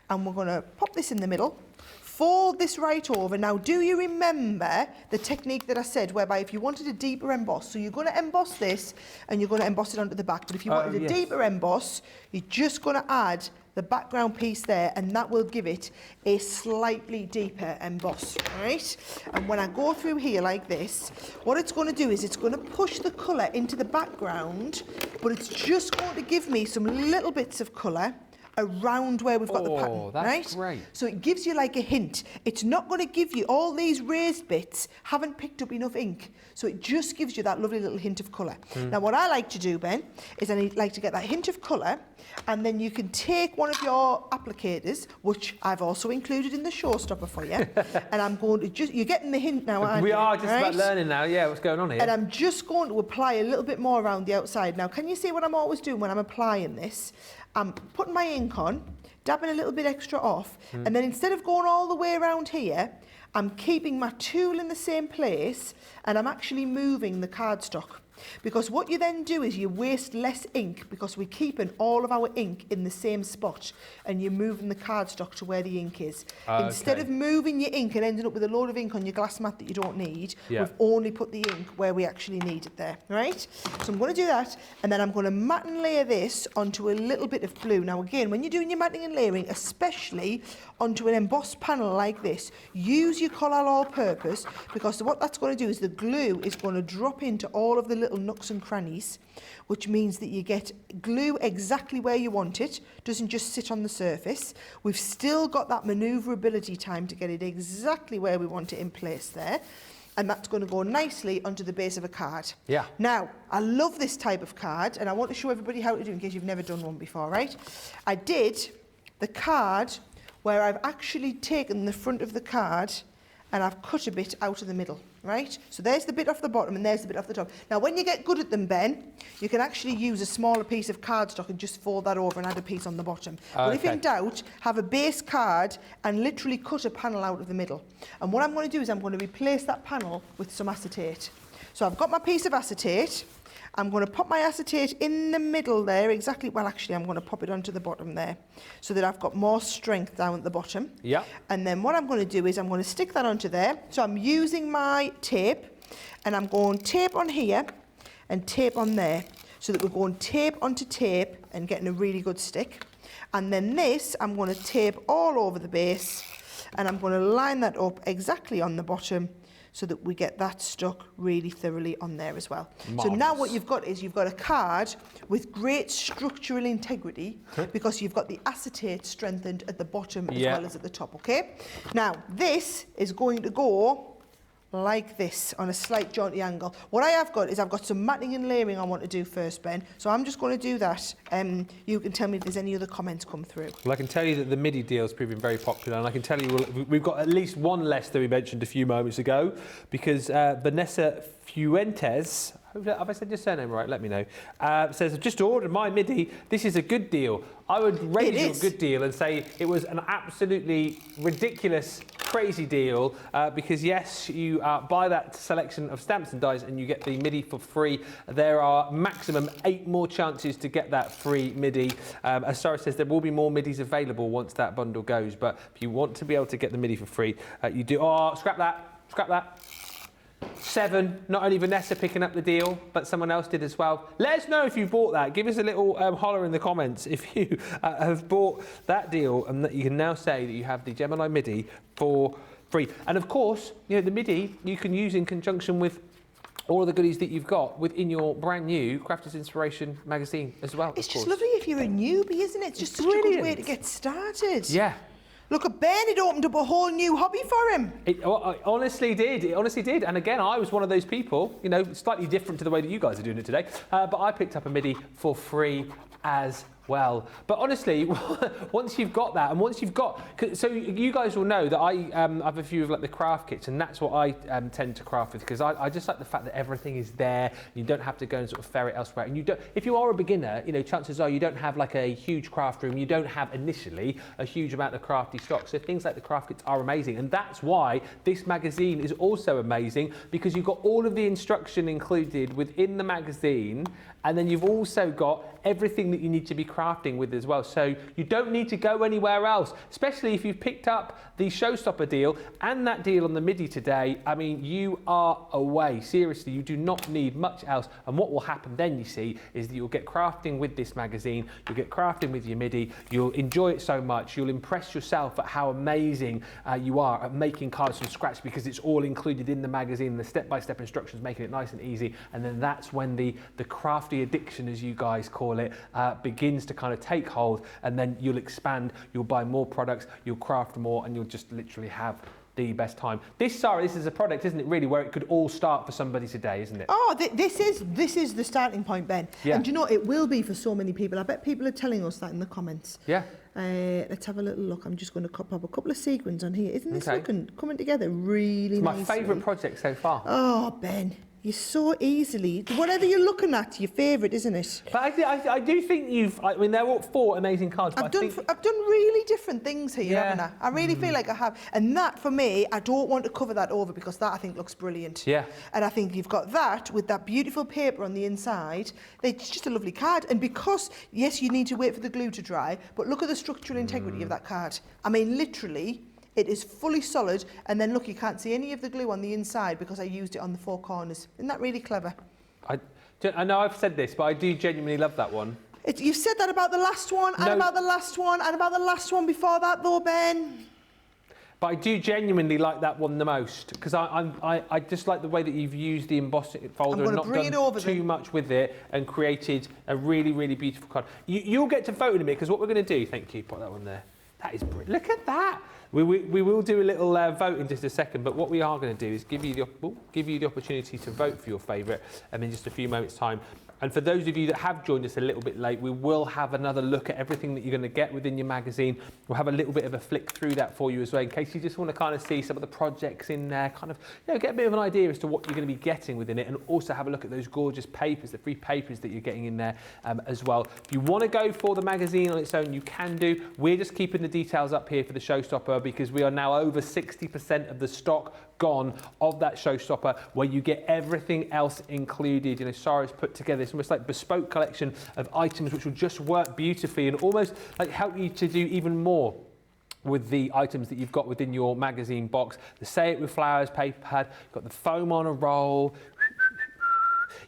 [SPEAKER 2] and we're going to pop this in the middle, fold this right over. Now, do you remember the technique that I said, whereby if you wanted a deeper emboss, so you're going to emboss this and you're going to emboss it onto the back, but if you wanted a deeper emboss, you're just going to add the background piece there, and that will give it a slightly deeper emboss, right? And when I go through here like this, what it's going to do is it's going to push the colour into the background, but it's just going to give me some little bits of colour around where we've got the pattern,
[SPEAKER 1] that's
[SPEAKER 2] right?
[SPEAKER 1] great.
[SPEAKER 2] So it gives you like a hint. It's not going to give you all these raised bits haven't picked up enough ink, so it just gives you that lovely little hint of colour. Now, what I like to do, Ben, is I like to get that hint of colour, and then you can take one of your applicators, which I've also included in the showstopper for you, and I'm going to just, you're getting the hint now, aren't you?
[SPEAKER 1] We are just about learning now, yeah, what's going on here?
[SPEAKER 2] And I'm just going to apply a little bit more around the outside. Now, can you see what I'm always doing when I'm applying this? I'm putting my ink on, dabbing a little bit extra off, and then instead of going all the way around here, I'm keeping my tool in the same place, and I'm actually moving the cardstock. Because what you then do is you waste less ink, because we're keeping all of our ink in the same spot, and you're moving the cardstock to where the ink is. Instead of moving your ink and ending up with a load of ink on your glass mat that you don't need, we've only put the ink where we actually need it there, right? So I'm going to do that, and then I'm going to mat and layer this onto a little bit of glue. Now again, when you're doing your matting and layering, especially onto an embossed panel like this, use your Collall All-Purpose, because what that's going to do is the glue is going to drop into all of the little nooks and crannies, which means that you get glue exactly where you want it, doesn't just sit on the surface. We've still got that manoeuvrability time to get it exactly where we want it in place there, and that's going to go nicely onto the base of a card.
[SPEAKER 1] Yeah.
[SPEAKER 2] Now, I love this type of card, and I want to show everybody how to do it in case you've never done one before, right? I did the card where I've actually taken the front of the card and I've cut a bit out of the middle, right? So there's the bit off the bottom and there's the bit off the top. Now, when you get good at them, Ben, you can actually use a smaller piece of cardstock and just fold that over and add a piece on the bottom. But if in doubt, have a base card and literally cut a panel out of the middle. And what I'm going to do is I'm going to replace that panel with some acetate. So I've got my piece of acetate. I'm going to pop my acetate in the middle there, exactly, well actually I'm going to pop it onto the bottom there, so that I've got more strength down at the bottom.
[SPEAKER 1] Yeah.
[SPEAKER 2] And then what I'm going to do is I'm going to stick that onto there. So I'm using my tape, and I'm going tape on here and tape on there, so that we're going tape onto tape and getting a really good stick. And then this, I'm going to tape all over the base, and I'm going to line that up exactly on the bottom, so that we get that stuck really thoroughly on there as well.
[SPEAKER 1] Marvellous.
[SPEAKER 2] So now what you've got is you've got a card with great structural integrity, because you've got the acetate strengthened at the bottom as well as at the top, okay? Now, this is going to go like this on a slight jaunty angle. What I have got is I've got some matting and layering I want to do first, Ben. So I'm just going to do that. You can tell me if there's any other comments come through.
[SPEAKER 1] Well, I can tell you that the MIDI deal is proving very popular, and I can tell you we've got at least one less than we mentioned a few moments ago, because Vanessa Fuentes, have I said your surname right? Let me know. Says, I've just ordered my MIDI. This is a good deal. I would rate it a good deal and say it was an absolutely ridiculous, crazy deal, because yes, you buy that selection of stamps and dies and you get the MIDI for free. There are maximum 8 more chances to get that free MIDI. As Sarah says, there will be more MIDIs available once that bundle goes, but if you want to be able to get the MIDI for free, you do. Oh, scrap that. 7, not only Vanessa picking up the deal, but someone else did as well. Let us know if you bought that. Give us a little holler in the comments if you have bought that deal, and that you can now say that you have the Gemini MIDI for free. And of course, you know, the MIDI you can use in conjunction with all of the goodies that you've got within your brand new Crafters Inspiration magazine as well.
[SPEAKER 2] It's just lovely if you're a newbie, isn't it? It's just such a good way to get started.
[SPEAKER 1] Yeah.
[SPEAKER 2] Look at Ben, it opened up a whole new hobby for him.
[SPEAKER 1] It honestly did. It honestly did. And again, I was one of those people, you know, slightly different to the way that you guys are doing it today. But I picked up a MIDI for free as well. But honestly, once you've got that, and once you've got, so you guys will know that I have a few of like the craft kits, and that's what I tend to craft with, because I just like the fact that everything is there. You don't have to go and sort of ferret elsewhere. And you don't, if you are a beginner, you know, chances are you don't have like a huge craft room. You don't have initially a huge amount of crafty stock. So things like the craft kits are amazing, and that's why this magazine is also amazing, because you've got all of the instruction included within the magazine. And then you've also got everything that you need to be crafting with as well. So you don't need to go anywhere else, especially if you've picked up the Showstopper deal and that deal on the MIDI today. I mean, you are away. Seriously, you do not need much else. And what will happen then, you see, is that you'll get crafting with this magazine. You'll get crafting with your MIDI. You'll enjoy it so much. You'll impress yourself at how amazing you are at making cards from scratch, because it's all included in the magazine, the step-by-step instructions, making it nice and easy. And then that's when the crafty addiction, as you guys call it, begins to kind of take hold, and then you'll expand, you'll buy more products, you'll craft more, and you'll just literally have the best time. Sarah, this is a product, isn't it, really, where it could all start for somebody today, isn't it?
[SPEAKER 2] Oh, this is the starting point, Ben.
[SPEAKER 1] Yeah.
[SPEAKER 2] And you know, it will be for so many people. I bet people are telling us that in the comments.
[SPEAKER 1] Yeah.
[SPEAKER 2] Let's have a little look. I'm just going to pop up a couple of sequins on here. Isn't this coming together really nicely?
[SPEAKER 1] It's my favourite project so far.
[SPEAKER 2] Oh, Ben. You so easily, whatever you're looking at, your favourite, isn't it?
[SPEAKER 1] But I do think I mean, they're all 4 amazing cards. But
[SPEAKER 2] I've done really different things here, haven't I? I really feel like I have. And that, for me, I don't want to cover that over because that, I think, looks brilliant.
[SPEAKER 1] Yeah.
[SPEAKER 2] And I think you've got that with that beautiful paper on the inside. It's just a lovely card. And because, yes, you need to wait for the glue to dry, but look at the structural integrity of that card. I mean, literally, it is fully solid, and then look, you can't see any of the glue on the inside because I used it on the 4 corners. Isn't that really clever?
[SPEAKER 1] I know I've said this, but I do genuinely love that one.
[SPEAKER 2] You've said that about the last one, and about the last one, and about the last one before that, though, Ben.
[SPEAKER 1] But I do genuinely like that one the most, because I just like the way that you've used the embossing folder and not done too much with it and created a really, really beautiful card. You'll get to vote in a minute, because what we're going to do, thank you, put that one there. That is brilliant. Look at that. We will do a little vote in just a second, but what we are going to do is give you the opportunity to vote for your favourite in just a few moments' time. And for those of you that have joined us a little bit late, we will have another look at everything that you're going to get within your magazine. We'll have a little bit of a flick through that for you as well, in case you just want to kind of see some of the projects in there, kind of, get a bit of an idea as to what you're going to be getting within it, and also have a look at those gorgeous papers, the free papers that you're getting in there as well. If you want to go for the magazine on its own, you can do. We're just keeping the details up here for the showstopper because we are now over 60% of the stock gone of that showstopper, where you get everything else included. Sara's put together this almost like bespoke collection of items which will just work beautifully and almost like help you to do even more with the items that you've got within your magazine box. The Say It With Flowers paper pad, you've got the foam on a roll.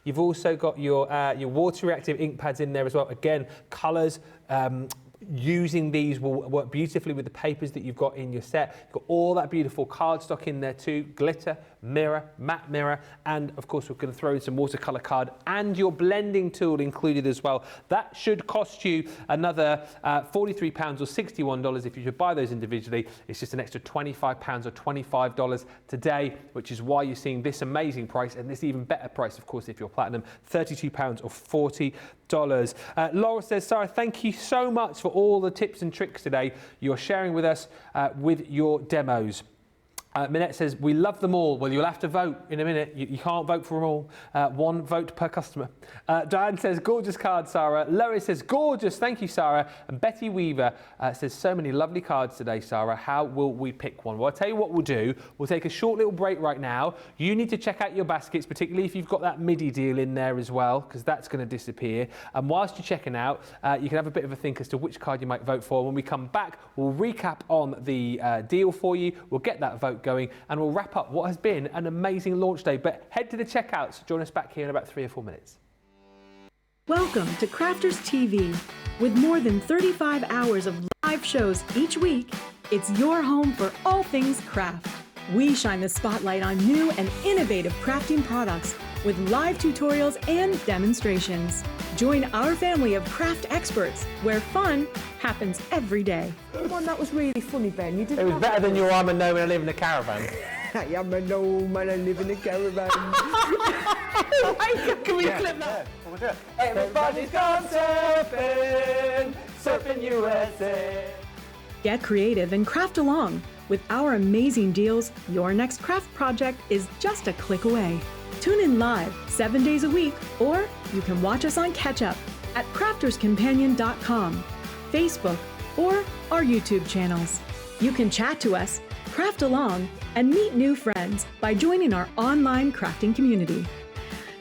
[SPEAKER 1] You've also got your water reactive ink pads in there as well. Again, colours. Using these will work beautifully with the papers that you've got in your set. You've got all that beautiful cardstock in there too, glitter, mirror, matte mirror, and of course we're going to throw in some watercolour card and your blending tool included as well. That should cost you another £43 or $61 if you should buy those individually. It's just an extra £25 or $25 today, which is why you're seeing this amazing price, and this even better price, of course, if you're platinum, £32 or $40. Laura says, Sara, thank you so much for all the tips and tricks today you're sharing with us with your demos. Minette says, we love them all. Well, you'll have to vote in a minute. You can't vote for them all. 1 vote per customer. Diane says, gorgeous card, Sara. Lois says, gorgeous. Thank you, Sara. And Betty Weaver says, so many lovely cards today, Sara. How will we pick one? Well, I'll tell you what we'll do. We'll take a short little break right now. You need to check out your baskets, particularly if you've got that MIDI deal in there as well, because that's going to disappear. And whilst you're checking out, you can have a bit of a think as to which card you might vote for. When we come back, we'll recap on the deal for you. We'll get that vote going, and we'll wrap up what has been an amazing launch day. But head to the checkouts. Join us back here in about 3 or 4 minutes.
[SPEAKER 15] Welcome to Crafters TV. With more than 35 hours of live shows each week, it's your home for all things craft. We shine the spotlight on new and innovative crafting products with live tutorials and demonstrations. Join our family of craft experts where fun happens every day.
[SPEAKER 2] One that was really funny, Ben. You did.
[SPEAKER 1] It was better than your I'm a gnome and I live in a caravan.
[SPEAKER 2] I am a gnome and I live in a caravan.
[SPEAKER 1] Can we clip that? Yeah. Everybody's gone surfing, surfing USA.
[SPEAKER 15] Get creative and craft along. With our amazing deals, your next craft project is just a click away. Tune in live 7 days a week, or you can watch us on Catch Up at crafterscompanion.com, Facebook, or our YouTube channels. You can chat to us, craft along, and meet new friends by joining our online crafting community.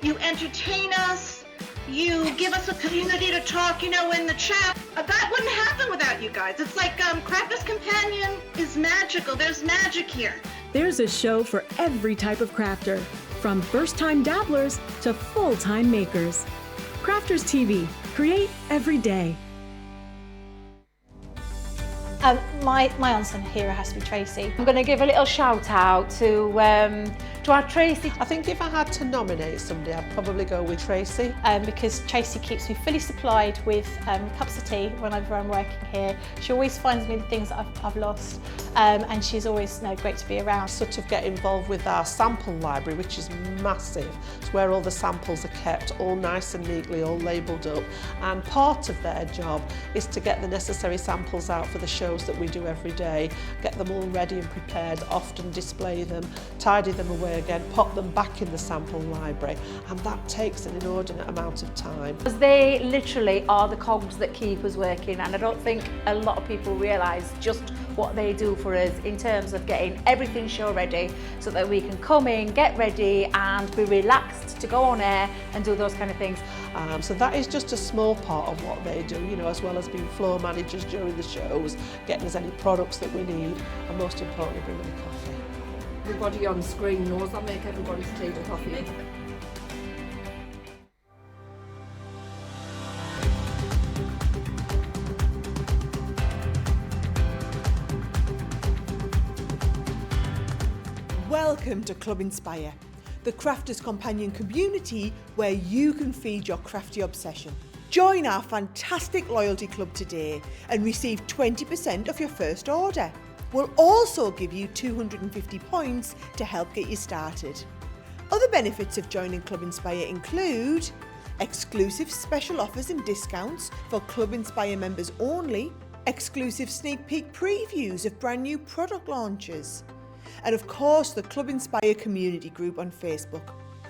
[SPEAKER 16] You entertain us, you give us a community to talk, in the chat. That wouldn't happen without you guys. It's like Crafters Companion is magical. There's magic here.
[SPEAKER 15] There's a show for every type of crafter, from first-time dabblers to full-time makers. Crafters TV, create every day.
[SPEAKER 6] My unsung hero has to be Tracy.
[SPEAKER 8] I'm going to give a little shout out to our Tracy.
[SPEAKER 13] I think if I had to nominate somebody, I'd probably go with Tracy.
[SPEAKER 6] Because Tracy keeps me fully supplied with cups of tea whenever I'm working here. She always finds me the things that I've lost, and she's always great to be around.
[SPEAKER 13] Sort of get involved with our sample library, which is massive. It's where all the samples are kept, all nice and neatly, all labelled up. And part of their job is to get the necessary samples out for the shows that we do every day, get them all ready and prepared, often display them, tidy them away away again, pop them back in the sample library, and that takes an inordinate amount of time.
[SPEAKER 8] Because they literally are the cogs that keep us working, and I don't think a lot of people realise just what they do for us in terms of getting everything show ready so that we can come in, get ready and be relaxed to go on air and do those kind of things.
[SPEAKER 13] So that is just a small part of what they do, you know, as well as being floor managers during the shows, getting us any products that we need, and most importantly, bringing the coffee.
[SPEAKER 17] Everybody on screen knows I make everybody's tea with coffee.
[SPEAKER 2] Welcome to Club Inspire, the Crafters Companion community where you can feed your crafty obsession. Join our fantastic loyalty club today and receive 20% off your first order. We'll also give you 250 points to help get you started. Other benefits of joining Club Inspire include exclusive special offers and discounts for Club Inspire members only, exclusive sneak peek previews of brand new product launches, and of course the Club Inspire community group on Facebook,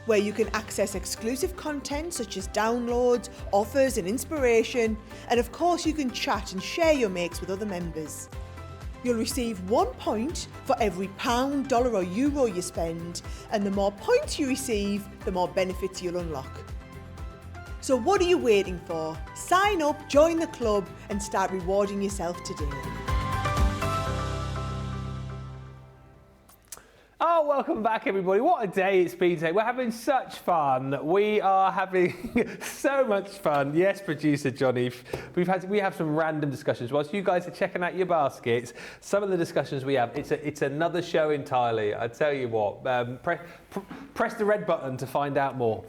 [SPEAKER 2] where you can access exclusive content such as downloads, offers and inspiration, and of course you can chat and share your makes with other members. You'll receive 1 point for every £1, dollar or euro you spend, and the more points you receive, the more benefits you'll unlock. So what are you waiting for? Sign up, join the club and start rewarding yourself today.
[SPEAKER 1] Oh, welcome back, everybody. What a day it's been today. We're having such fun. We are having so much fun. Yes, producer Johnny. We have some random discussions. Whilst you guys are checking out your baskets, some of the discussions we have, it's another show entirely. I tell you what, press the red button to find out more.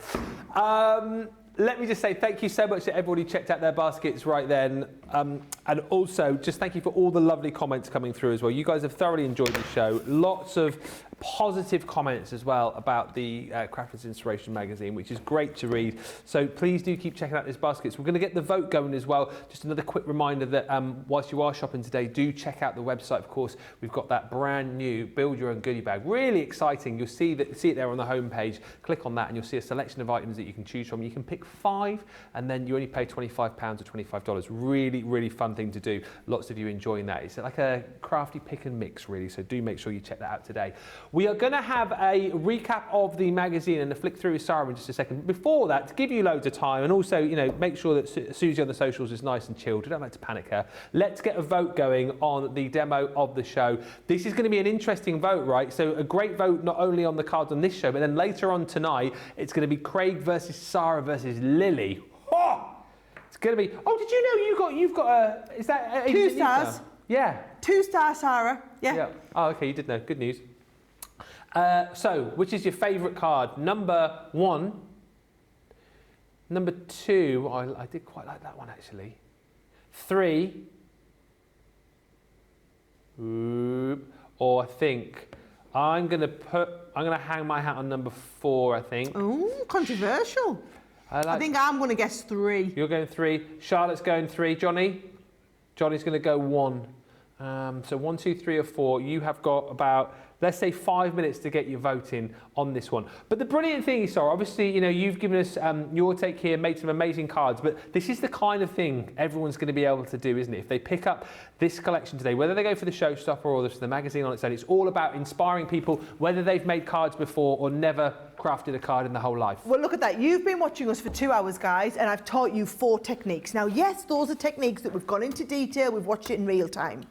[SPEAKER 1] Let me just say thank you so much to everybody who checked out their baskets right then. And also, just thank you for all the lovely comments coming through as well. You guys have thoroughly enjoyed the show. Lots of positive comments as well about the Crafters Inspiration magazine, which is great to read. So please do keep checking out these baskets. We're going to get the vote going as well. Just another quick reminder that whilst you are shopping today, do check out the website. Of course, we've got that brand new Build Your Own Goodie Bag. Really exciting. You'll see it there on the homepage. Click on that and you'll see a selection of items that you can choose from. You can pick 5 and then you only pay £25 or $25. Really, really fun thing to do. Lots of you enjoying that. It's like a crafty pick and mix, really. So do make sure you check that out today. We are going to have a recap of the magazine and a flick through with Sara in just a second. Before that, to give you loads of time and also, you know, make sure that Susie on the socials is nice and chilled. We don't like to panic her. Let's get a vote going on the demo of the show. This is going to be an interesting vote, right? So a great vote not only on the cards on this show, but then later on tonight, it's going to be Craig versus Sara versus Lily. Oh! It's going to be. Oh, did you know you've got a? Is that
[SPEAKER 2] 2 stars?
[SPEAKER 1] Yeah.
[SPEAKER 2] 2 stars, Sara. Yeah.
[SPEAKER 1] Oh, okay. You did know. Good news. So, which is your favourite card? Number 1. Number 2. I did quite like that one actually. 3. Or I think I'm gonna hang my hat on number 4. I think.
[SPEAKER 2] Oh, controversial. I think I'm going to guess 3.
[SPEAKER 1] You're going 3. Charlotte's going 3. Johnny's going to go 1. So 1, 2, 3 or 4. You have got about, let's say, 5 minutes to get your vote in on this one. But the brilliant thing is, Sara, obviously, you know, you've given us your take here, made some amazing cards, but this is the kind of thing everyone's going to be able to do, isn't it? If they pick up this collection today, whether they go for the showstopper or the magazine on its own, it's all about inspiring people, whether they've made cards before or never crafted a card in the whole life.
[SPEAKER 2] Well, look at that. You've been watching us for 2 hours, guys, and I've taught you 4 techniques. Now, yes, those are techniques that we've gone into detail. We've watched it in real time.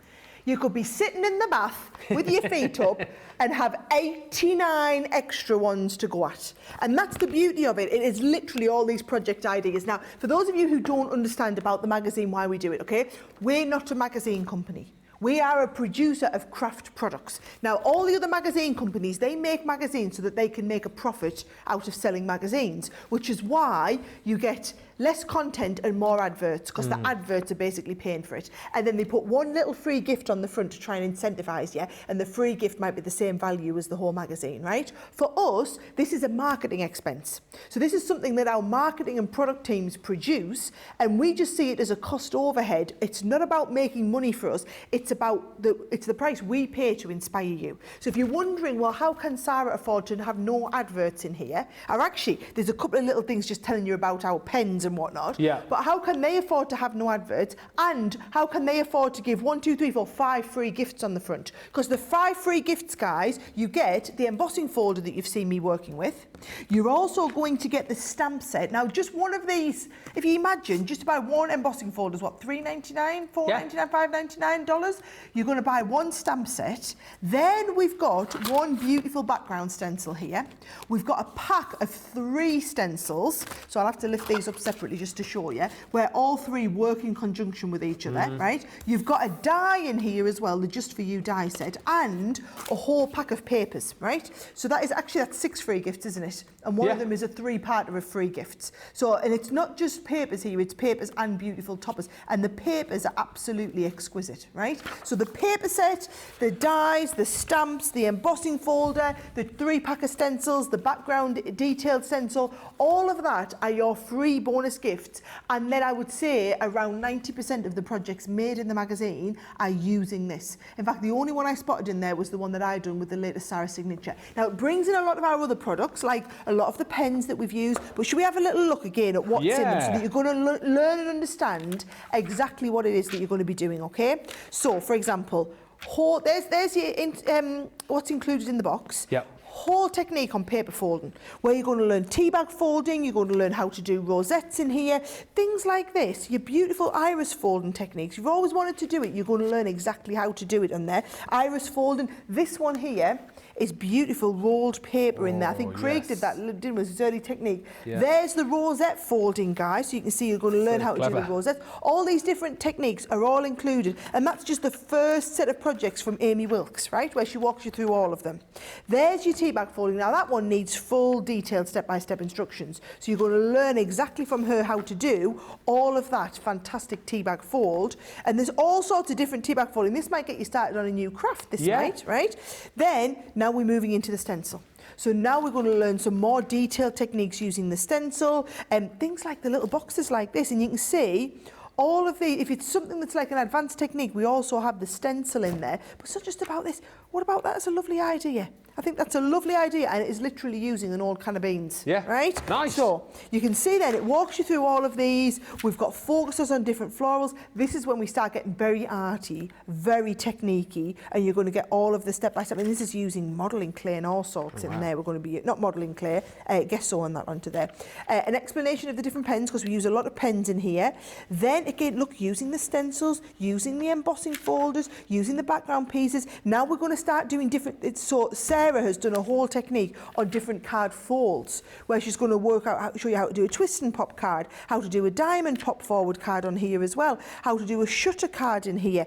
[SPEAKER 2] You could be sitting in the bath with your feet up and have 89 extra ones to go at. And that's the beauty of it. It is literally all these project ideas. Now, for those of you who don't understand about the magazine, why we do it, okay? We're not a magazine company. We are a producer of craft products. Now, all the other magazine companies, they make magazines so that they can make a profit out of selling magazines, which is why you get less content and more adverts, because the adverts are basically paying for it. And then they put one little free gift on the front to try and incentivize you, and the free gift might be the same value as the whole magazine, right? For us, this is a marketing expense. So this is something that our marketing and product teams produce, and we just see it as a cost overhead. It's not about making money for us. It's about it's the price we pay to inspire you. So if you're wondering, well, how can Sarah afford to have no adverts in here? Or actually, there's a couple of little things just telling you about our pens and whatnot.
[SPEAKER 1] Yeah.
[SPEAKER 2] But how can they afford to have no adverts? And how can they afford to give 1, 2, 3, 4, 5 free gifts on the front? Because the 5 free gifts, guys, you get the embossing folder that you've seen me working with. You're also going to get the stamp set. Now, just one of these, if you imagine, just about one embossing folder is what, $3.99, $4.99, $5.99? You're going to buy one stamp set. Then we've got one beautiful background stencil here. We've got a pack of 3 stencils. So I'll have to lift these up separately just to show you, where all 3 work in conjunction with each other, right? You've got a die in here as well, the Just For You die set, and a whole pack of papers, right? So that's 6 free gifts, isn't it? And one of them is a 3-parter of free gifts. So, and it's not just papers here, it's papers and beautiful toppers. And the papers are absolutely exquisite, right? So the paper set, the dies, the stamps, the embossing folder, the 3-pack of stencils, the background detailed stencil, all of that are your free bonus gifts. And then I would say around 90% of the projects made in the magazine are using this. In fact, the only one I spotted in there was the one that I done with the latest Sarah signature. Now, it brings in a lot of our other products, like a lot of the pens that we've used, but should we have a little look again at what's in them so that you're going to learn and understand exactly what it is that you're going to be doing, okay? So, for example, there's your what's included in the box.
[SPEAKER 1] Yep.
[SPEAKER 2] Whole technique on paper folding, where you're going to learn tea bag folding, you're going to learn how to do rosettes in here, things like this, your beautiful iris folding techniques. You've always wanted to do it, you're going to learn exactly how to do it on there. Iris folding, this one here is beautiful rolled paper in there. I think Craig did that, didn't was his early technique. Yeah. There's the rosette folding, guys, so you can see you're going to learn how to do the rosettes. All these different techniques are all included, and that's just the first set of projects from Amy Wilkes, right, where she walks you through all of them. There's your tea bag folding. Now that one needs full detailed step-by-step instructions, so you're going to learn exactly from her how to do all of that fantastic tea bag fold. And there's all sorts of different tea bag folding. This might get you started on a new craft, this might, right? Then now we're moving into the stencil. So now we're going to learn some more detailed techniques using the stencil and things like the little boxes like this. And you can see all of the, if it's something that's like an advanced technique, we also have the stencil in there. But it's not just about this. What about that? That's a lovely idea. I think that's a lovely idea, and it is literally using an old can of beans. Yeah. Right? Nice. So you can see then it walks you through all of these. We've got focuses on different florals. This is when we start getting very arty, very techniquey, and you're going to get all of the step-by-step. And this is using modelling clay and all sorts in there. We're going to be, not modelling clay, gesso on that onto there. An explanation of the different pens, because we use a lot of pens in here. Then again, look, using the stencils, using the embossing folders, using the background pieces. Now we're going to start doing different, so Sarah has done a whole technique on different card folds, where she's going to work out, show you how to do a twist and pop card, how to do a diamond pop forward card on here as well, how to do a shutter card in here.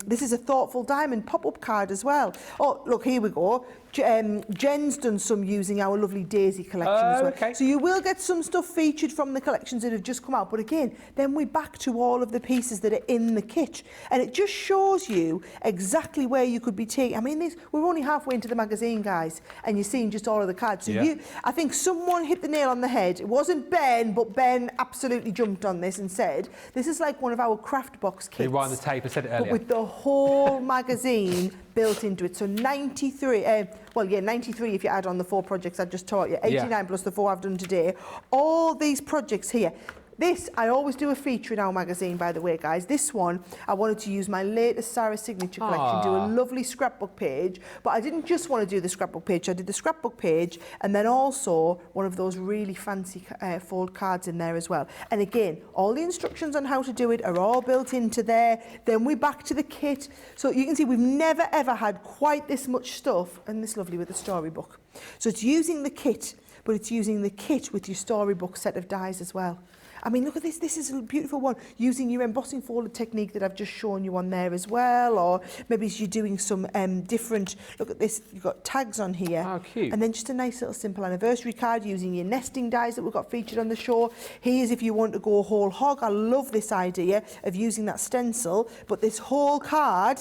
[SPEAKER 2] This is a thoughtful diamond pop-up card as well. Oh, look, here we go. Jen's done some using our lovely Daisy collection as well. Okay. So you will get some stuff featured from the collections that have just come out. But again, then we're back to all of the pieces that are in the kit. And it just shows you exactly where you could be taking. I mean, we're only halfway into the magazine, guys, and you're seeing just all of the cards. So I think someone hit the nail on the head. It wasn't Ben, but Ben absolutely jumped on this and said, this is like one of our craft box kits.
[SPEAKER 1] They were on the tape, I said it earlier.
[SPEAKER 2] But with the whole magazine built into it. So 93, 93 if you add on the 4 projects I just taught you, 89 plus the 4 I've done today. All these projects here. This, I always do a feature in our magazine, by the way, guys. This one, I wanted to use my latest Sarah signature collection, do a lovely scrapbook page. But I didn't just want to do the scrapbook page. I did the scrapbook page and then also one of those really fancy fold cards in there as well. And again, all the instructions on how to do it are all built into there. Then we're back to the kit. So you can see we've never, ever had quite this much stuff. And this lovely with the storybook. So it's using the kit, but it's using the kit with your storybook set of dies as well. I mean, look at this. This is a beautiful one. Using your embossing folder technique that I've just shown you on there as well. Or maybe you're doing some different, look at this, you've got tags on here. Oh, cute. And then just a nice little simple anniversary card using your nesting dies that we've got featured on the show. Here's if you want to go whole hog. I love this idea of using that stencil. But this whole card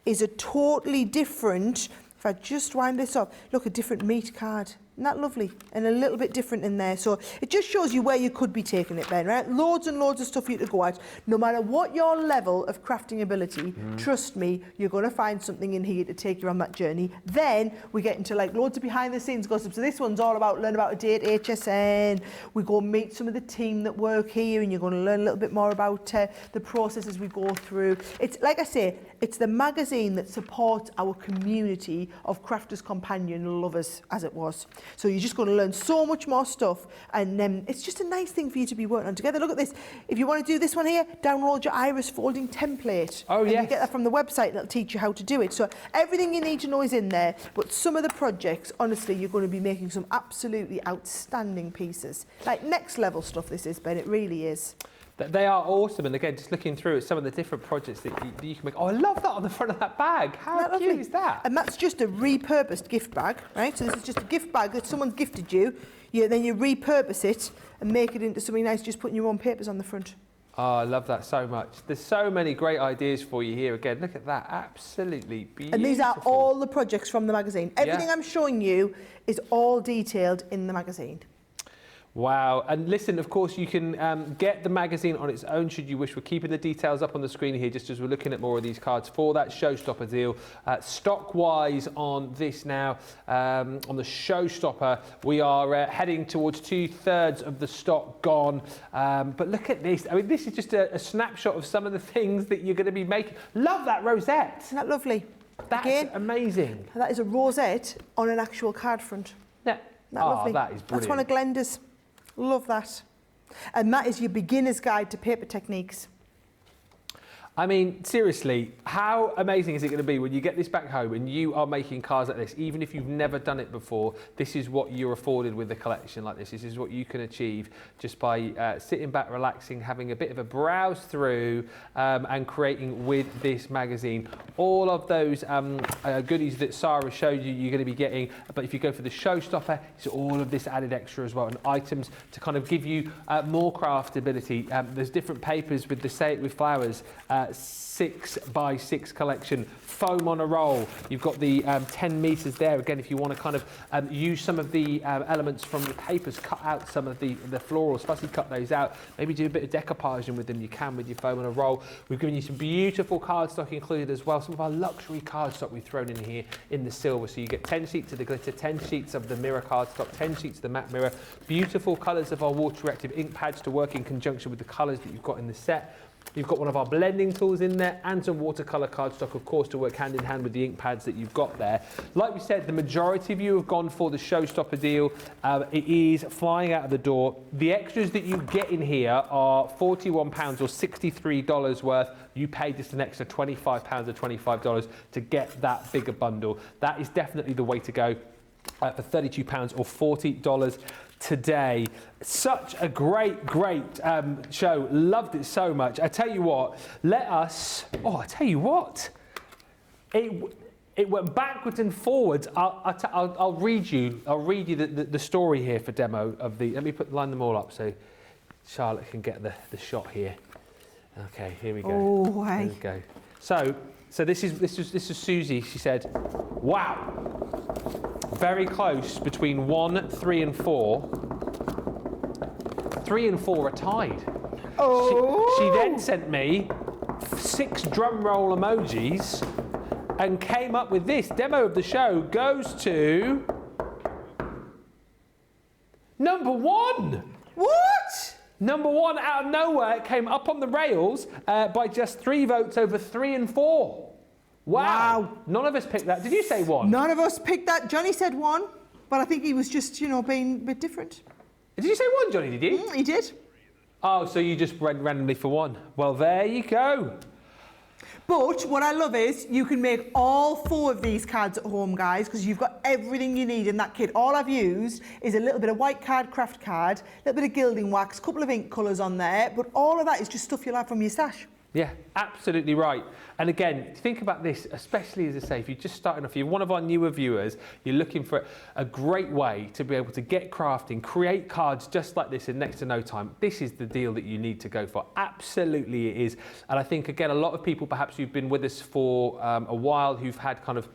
[SPEAKER 2] is a totally different, if I just wind this up, look, a different meat card. Isn't that lovely? And a little bit different in there. So it just shows you where you could be taking it, Ben, right? Loads and loads of stuff for you to go at. No matter what your level of crafting ability, trust me, you're going to find something in here to take you on that journey. Then we get into like loads of behind the scenes gossip. So this one's all about learn about a day at HSN. We go meet some of the team that work here, and you're going to learn a little bit more about the process as we go through. It's like I say, it's the magazine that supports our community of Crafters Companion lovers, as it was. So you're just going to learn so much more stuff, and it's just a nice thing for you to be working on together. Look at this. If you want to do this one here, download your iris folding template.
[SPEAKER 1] Oh,
[SPEAKER 2] and
[SPEAKER 1] yes.
[SPEAKER 2] you get that from the website, and it'll teach you how to do it. So everything you need to know is in there, but some of the projects, honestly, you're going to be making some absolutely outstanding pieces. Like next level stuff this is, Ben, it really is.
[SPEAKER 1] They are awesome, and again, just looking through at some of the different projects that you can make. Oh, I love that on the front of that bag. How cute is that?
[SPEAKER 2] And that's just a repurposed gift bag, right? So this is just a gift bag that someone's gifted you. Then you repurpose it and make it into something nice, just putting your own papers on the front.
[SPEAKER 1] Oh, I love that so much. There's so many great ideas for you here. Again, look at that. Absolutely beautiful.
[SPEAKER 2] And these are all the projects from the magazine. Everything I'm showing you is all detailed in the magazine.
[SPEAKER 1] Wow. And listen, of course, you can get the magazine on its own should you wish. We're keeping the details up on the screen here just as we're looking at more of these cards for that showstopper deal. Stock-wise on this now, on the showstopper, we are heading towards 2/3 of the stock gone. But look at this. I mean, this is just a snapshot of some of the things that you're going to be making. Love that rosette.
[SPEAKER 2] Isn't that lovely?
[SPEAKER 1] That's amazing.
[SPEAKER 2] That is a rosette on an actual card front.
[SPEAKER 1] Yeah.
[SPEAKER 2] Lovely?
[SPEAKER 1] That is brilliant.
[SPEAKER 2] That's one of Glenda's. Love that. And that is your beginner's guide to paper techniques.
[SPEAKER 1] I mean, seriously, how amazing is it going to be when you get this back home and you are making cards like this, even if you've never done it before? This is what you're afforded with a collection like this. This is what you can achieve just by sitting back, relaxing, having a bit of a browse through and creating with this magazine. All of those goodies that Sarah showed you, you're going to be getting. But if you go for the showstopper, it's all of this added extra as well, and items to kind of give you more craftability. There's different papers with the Say It With Flowers 6x6 collection, foam on a roll. You've got the 10 meters there. Again, if you want to kind of use some of the elements from the papers, cut out some of the florals, fussy cut those out, maybe do a bit of decoupaging with them, you can with your foam on a roll. We've given you some beautiful cardstock included as well, some of our luxury cardstock we've thrown in here in the silver. So you get 10 sheets of the glitter, 10 sheets of the mirror cardstock, 10 sheets of the matte mirror, beautiful colours of our water reactive ink pads to work in conjunction with the colours that you've got in the set. You've got one of our blending tools in there and some watercolour cardstock, of course, to work hand in hand with the ink pads that you've got there. Like we said, the majority of you have gone for the showstopper deal. It is flying out of the door. The extras that you get in here are £41 or $63 worth. You pay just an extra £25 or $25 to get that bigger bundle. That is definitely the way to go for £32 or $40 today. Such a great show. Loved it so much. I tell you what, it went backwards and forwards. I'll read you the story here for demo of the. Let me line them all up so Charlotte can get the shot here. Okay, here we go.
[SPEAKER 2] Oh,
[SPEAKER 1] Here we go. So this is Susie. She said, "Wow, very close between 1, 3, and 4. 3 and 4 are tied."
[SPEAKER 2] Oh.
[SPEAKER 1] She then sent me 6 drum roll emojis and came up with this. Demo of the show goes to number 1.
[SPEAKER 2] What?
[SPEAKER 1] Number 1 out of nowhere. It came up on the rails by just 3 votes over 3 and 4. Wow. None of us picked that. Did you say 1?
[SPEAKER 2] None of us picked that. Johnny said 1, but I think he was just, being a bit different.
[SPEAKER 1] Did you say 1, Johnny, did you?
[SPEAKER 2] He did.
[SPEAKER 1] Oh, so you just went randomly for 1. Well, there you go.
[SPEAKER 2] But what I love is you can make all 4 of these cards at home, guys, because you've got everything you need in that kit. All I've used is a little bit of white card, craft card, a little bit of gilding wax, a couple of ink colours on there, but all of that is just stuff you'll have from your stash.
[SPEAKER 1] Yeah, absolutely right. And again, think about this, especially as I say, if you're just starting off, you're one of our newer viewers, you're looking for a great way to be able to get crafting, create cards just like this in next to no time. This is the deal that you need to go for. Absolutely it is. And I think, again, a lot of people perhaps who've been with us for a while, who've had kind of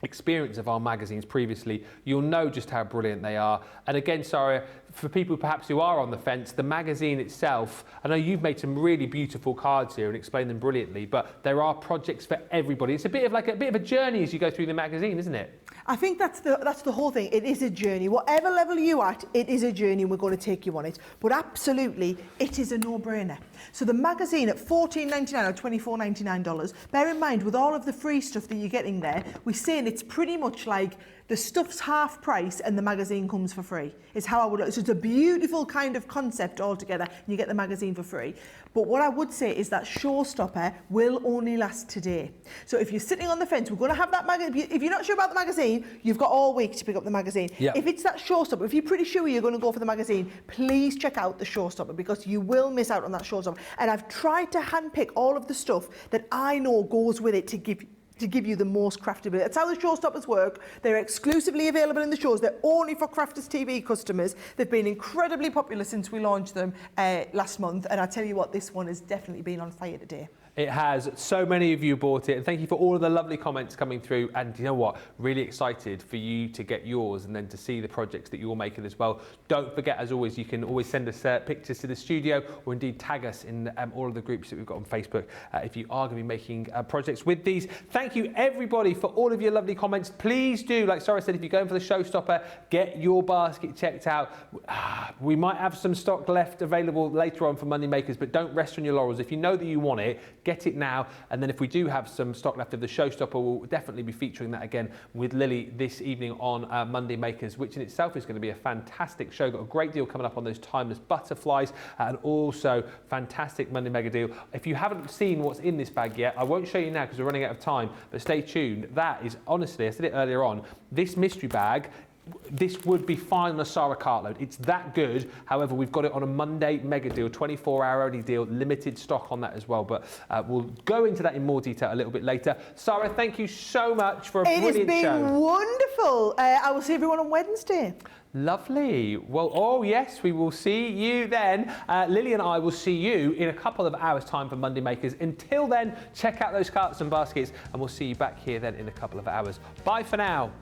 [SPEAKER 1] experience of our magazines previously, you'll know just how brilliant they are. And again, Sara, for people perhaps who are on the fence, the magazine itself, I know you've made some really beautiful cards here and explained them brilliantly, but there are projects for everybody. It's a bit of a journey as you go through the magazine, isn't it?
[SPEAKER 2] I think that's the whole thing. It is a journey. Whatever level you're at, it is a journey and we're going to take you on it. But absolutely, it is a no-brainer. So the magazine at $14.99 or $24.99, bear in mind, with all of the free stuff that you're getting there, we're saying it's pretty much like the stuff's half price and the magazine comes for free, is how I would look. So it's a beautiful kind of concept altogether, and you get the magazine for free. But what I would say is that showstopper will only last today. So if you're sitting on the fence, we're going to have that magazine. If you're not sure about the magazine, you've got all week to pick up the magazine.
[SPEAKER 1] Yep.
[SPEAKER 2] If it's that showstopper, if you're pretty sure you're going to go for the magazine, please check out the showstopper, because you will miss out on that showstopper. And I've tried to handpick all of the stuff that I know goes with it to give you the most craftability. That's how the showstoppers work. They're exclusively available in the shows. They're only for Crafters TV customers. They've been incredibly popular since we launched them last month. And I tell you what, this one has definitely been on fire today.
[SPEAKER 1] It has. So many of you bought it, and thank you for all of the lovely comments coming through. And you know what? Really excited for you to get yours and then to see the projects that you're making as well. Don't forget, as always, you can always send us pictures to the studio, or indeed tag us in all of the groups that we've got on Facebook if you are going to be making projects with these. Thank you, everybody, for all of your lovely comments. Please do, like Sara said, if you're going for the showstopper, get your basket checked out. We might have some stock left available later on for Monday Makers, but don't rest on your laurels. If you know that you want it, get it now, and then if we do have some stock left of the showstopper, we'll definitely be featuring that again with Lily this evening on Monday Makers, which in itself is going to be a fantastic show. Got a great deal coming up on those timeless butterflies, and also fantastic Monday Mega deal. If you haven't seen what's in this bag yet, I won't show you now because we're running out of time, but stay tuned. That is, honestly, I said it earlier on, this mystery bag, this would be fine on a Sara cartload. It's that good. However, we've got it on a Monday mega deal, 24-hour only deal, limited stock on that as well. But we'll go into that in more detail a little bit later. Sara, thank you so much for a brilliant show.
[SPEAKER 2] It has been wonderful. I will see everyone on Wednesday.
[SPEAKER 1] Lovely. Well, oh yes, we will see you then. Lily and I will see you in a couple of hours' time for Monday Makers. Until then, check out those carts and baskets, and we'll see you back here then in a couple of hours. Bye for now.